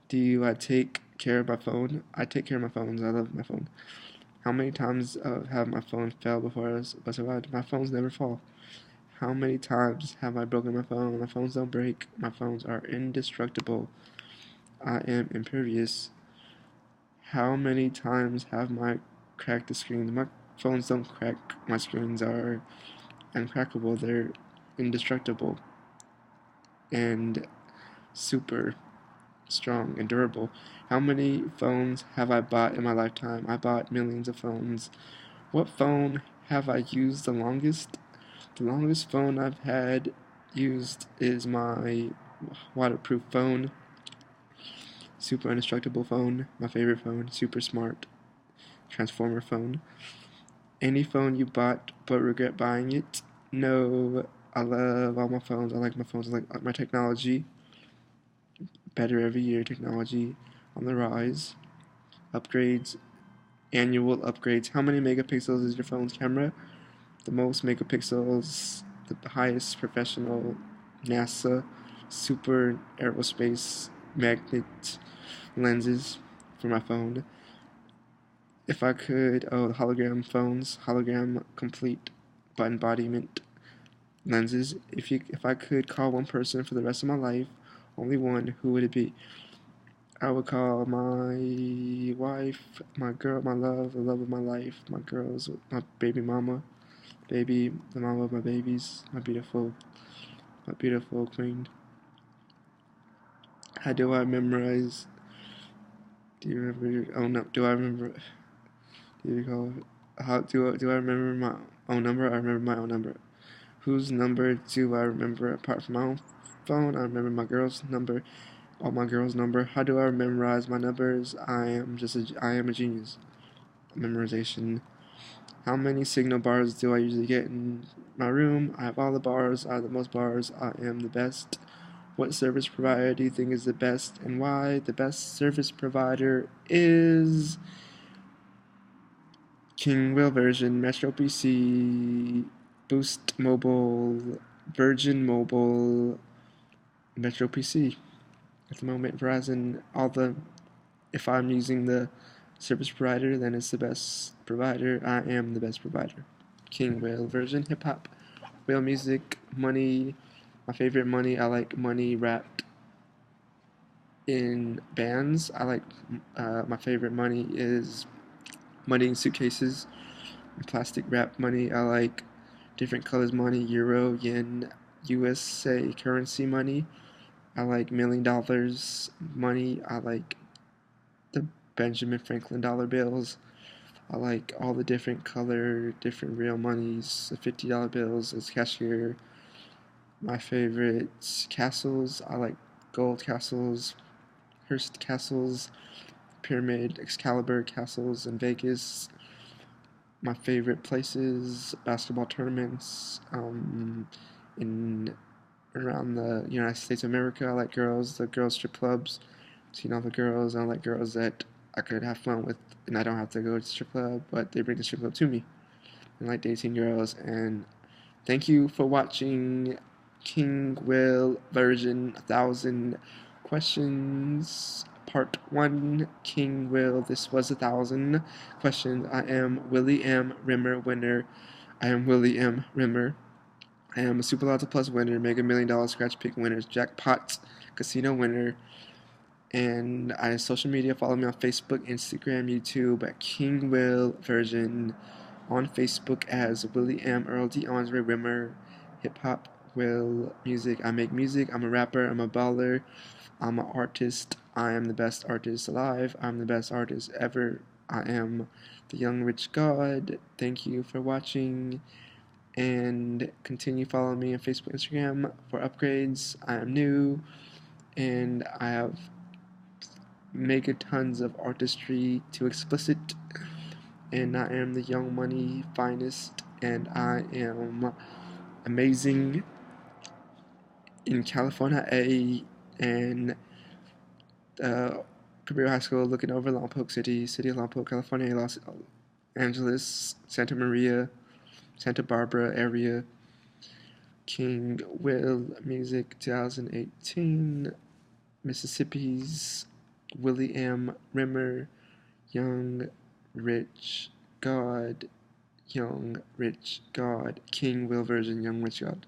Do I take care of my phone? I take care of my phones. I love my phone. How many times have my phone fell before I was survived? My phones never fall. How many times have I broken my phone? My phones don't break. My phones are indestructible. I am impervious. How many times have I cracked the screen? My phones don't crack. My screens are uncrackable. They're indestructible and super strong and durable. How many phones have I bought in my lifetime? I bought millions of phones. What phone have I used the longest? The longest phone I've had used is my waterproof phone. Super indestructible phone. My favorite phone. Super smart. Transformer phone. Any phone you bought but regret buying it? No. I love all my phones. I like my phones. I like my technology. Better every year. Technology on the rise. Upgrades. Annual upgrades. How many megapixels is your phone's camera? The most megapixels. The highest professional. NASA. Super aerospace magnet lenses for my phone. If I could, hologram phones, hologram complete embodiment lenses. If I could call one person for the rest of my life, only one, who would it be? I would call my wife, my girl, my love, the love of my life, my girls, my baby mama, the mama of my babies, my beautiful queen. How do I memorize? Do you remember? Oh no, do I remember? Do you recall? How do I remember my own number? I remember my own number. Whose number do I remember apart from my own phone? I remember my girl's number, all my girl's number. How do I memorize my numbers? I am a genius. Memorization. How many signal bars do I usually get in my room? I have all the bars. I have the most bars. I am the best. What service provider do you think is the best and why? The best service provider is KingWillversion, Metro PC, Boost Mobile, Virgin Mobile, Metro PC. At the moment, Verizon, if I'm using the service provider, then it's the best provider. I am the best provider. KingWillversion, hip hop, whale music, money. My favorite money, I like money wrapped in bands. My favorite money is money in suitcases, plastic wrapped money. I like different colors money, euro, yen, USA currency money. I like $1,000,000 money. I like the Benjamin Franklin dollar bills. I like all the different color, different real monies. The $50 bills as cashier. My favorite castles, I like gold castles, Hearst castles, Pyramid, Excalibur castles in Vegas. My favorite places, basketball tournaments in around the United States of America. I like girls, the girls strip clubs, seeing all the girls. I like girls that I could have fun with, and I don't have to go to the strip club, but they bring the strip club to me. I like dating girls, and thank you for watching KingWillversion 1,000 Questions Part 1. King Will, this was 1,000 questions. I am Willie M. Rimmer winner. I am Willie M. Rimmer. I am a Super Lotto Plus winner, Mega $1,000,000 Scratch Pick winner, Jackpot Casino winner, and I have social media. Follow me on Facebook, Instagram, YouTube at KingWillversion. On Facebook as Willie M. Earl D. Andre Rimmer, Hip Hop Will Music. I make music. I'm a rapper. I'm a baller. I'm an artist. I am the best artist alive. I'm the best artist ever. I am the young rich god. Thank you for watching, and continue following me on Facebook, Instagram for upgrades. I am new, and I have mega tons of artistry to explicit, and I am the Young Money finest, and I am amazing in California A and Cabrillo High School, looking over Lompoc City, City of Lompoc, California, Los Angeles, Santa Maria, Santa Barbara area. King Will Music 2018, Mississippi's Willie M. Rimmer, Young Rich God, Young Rich God, KingWillversion, Young Rich God.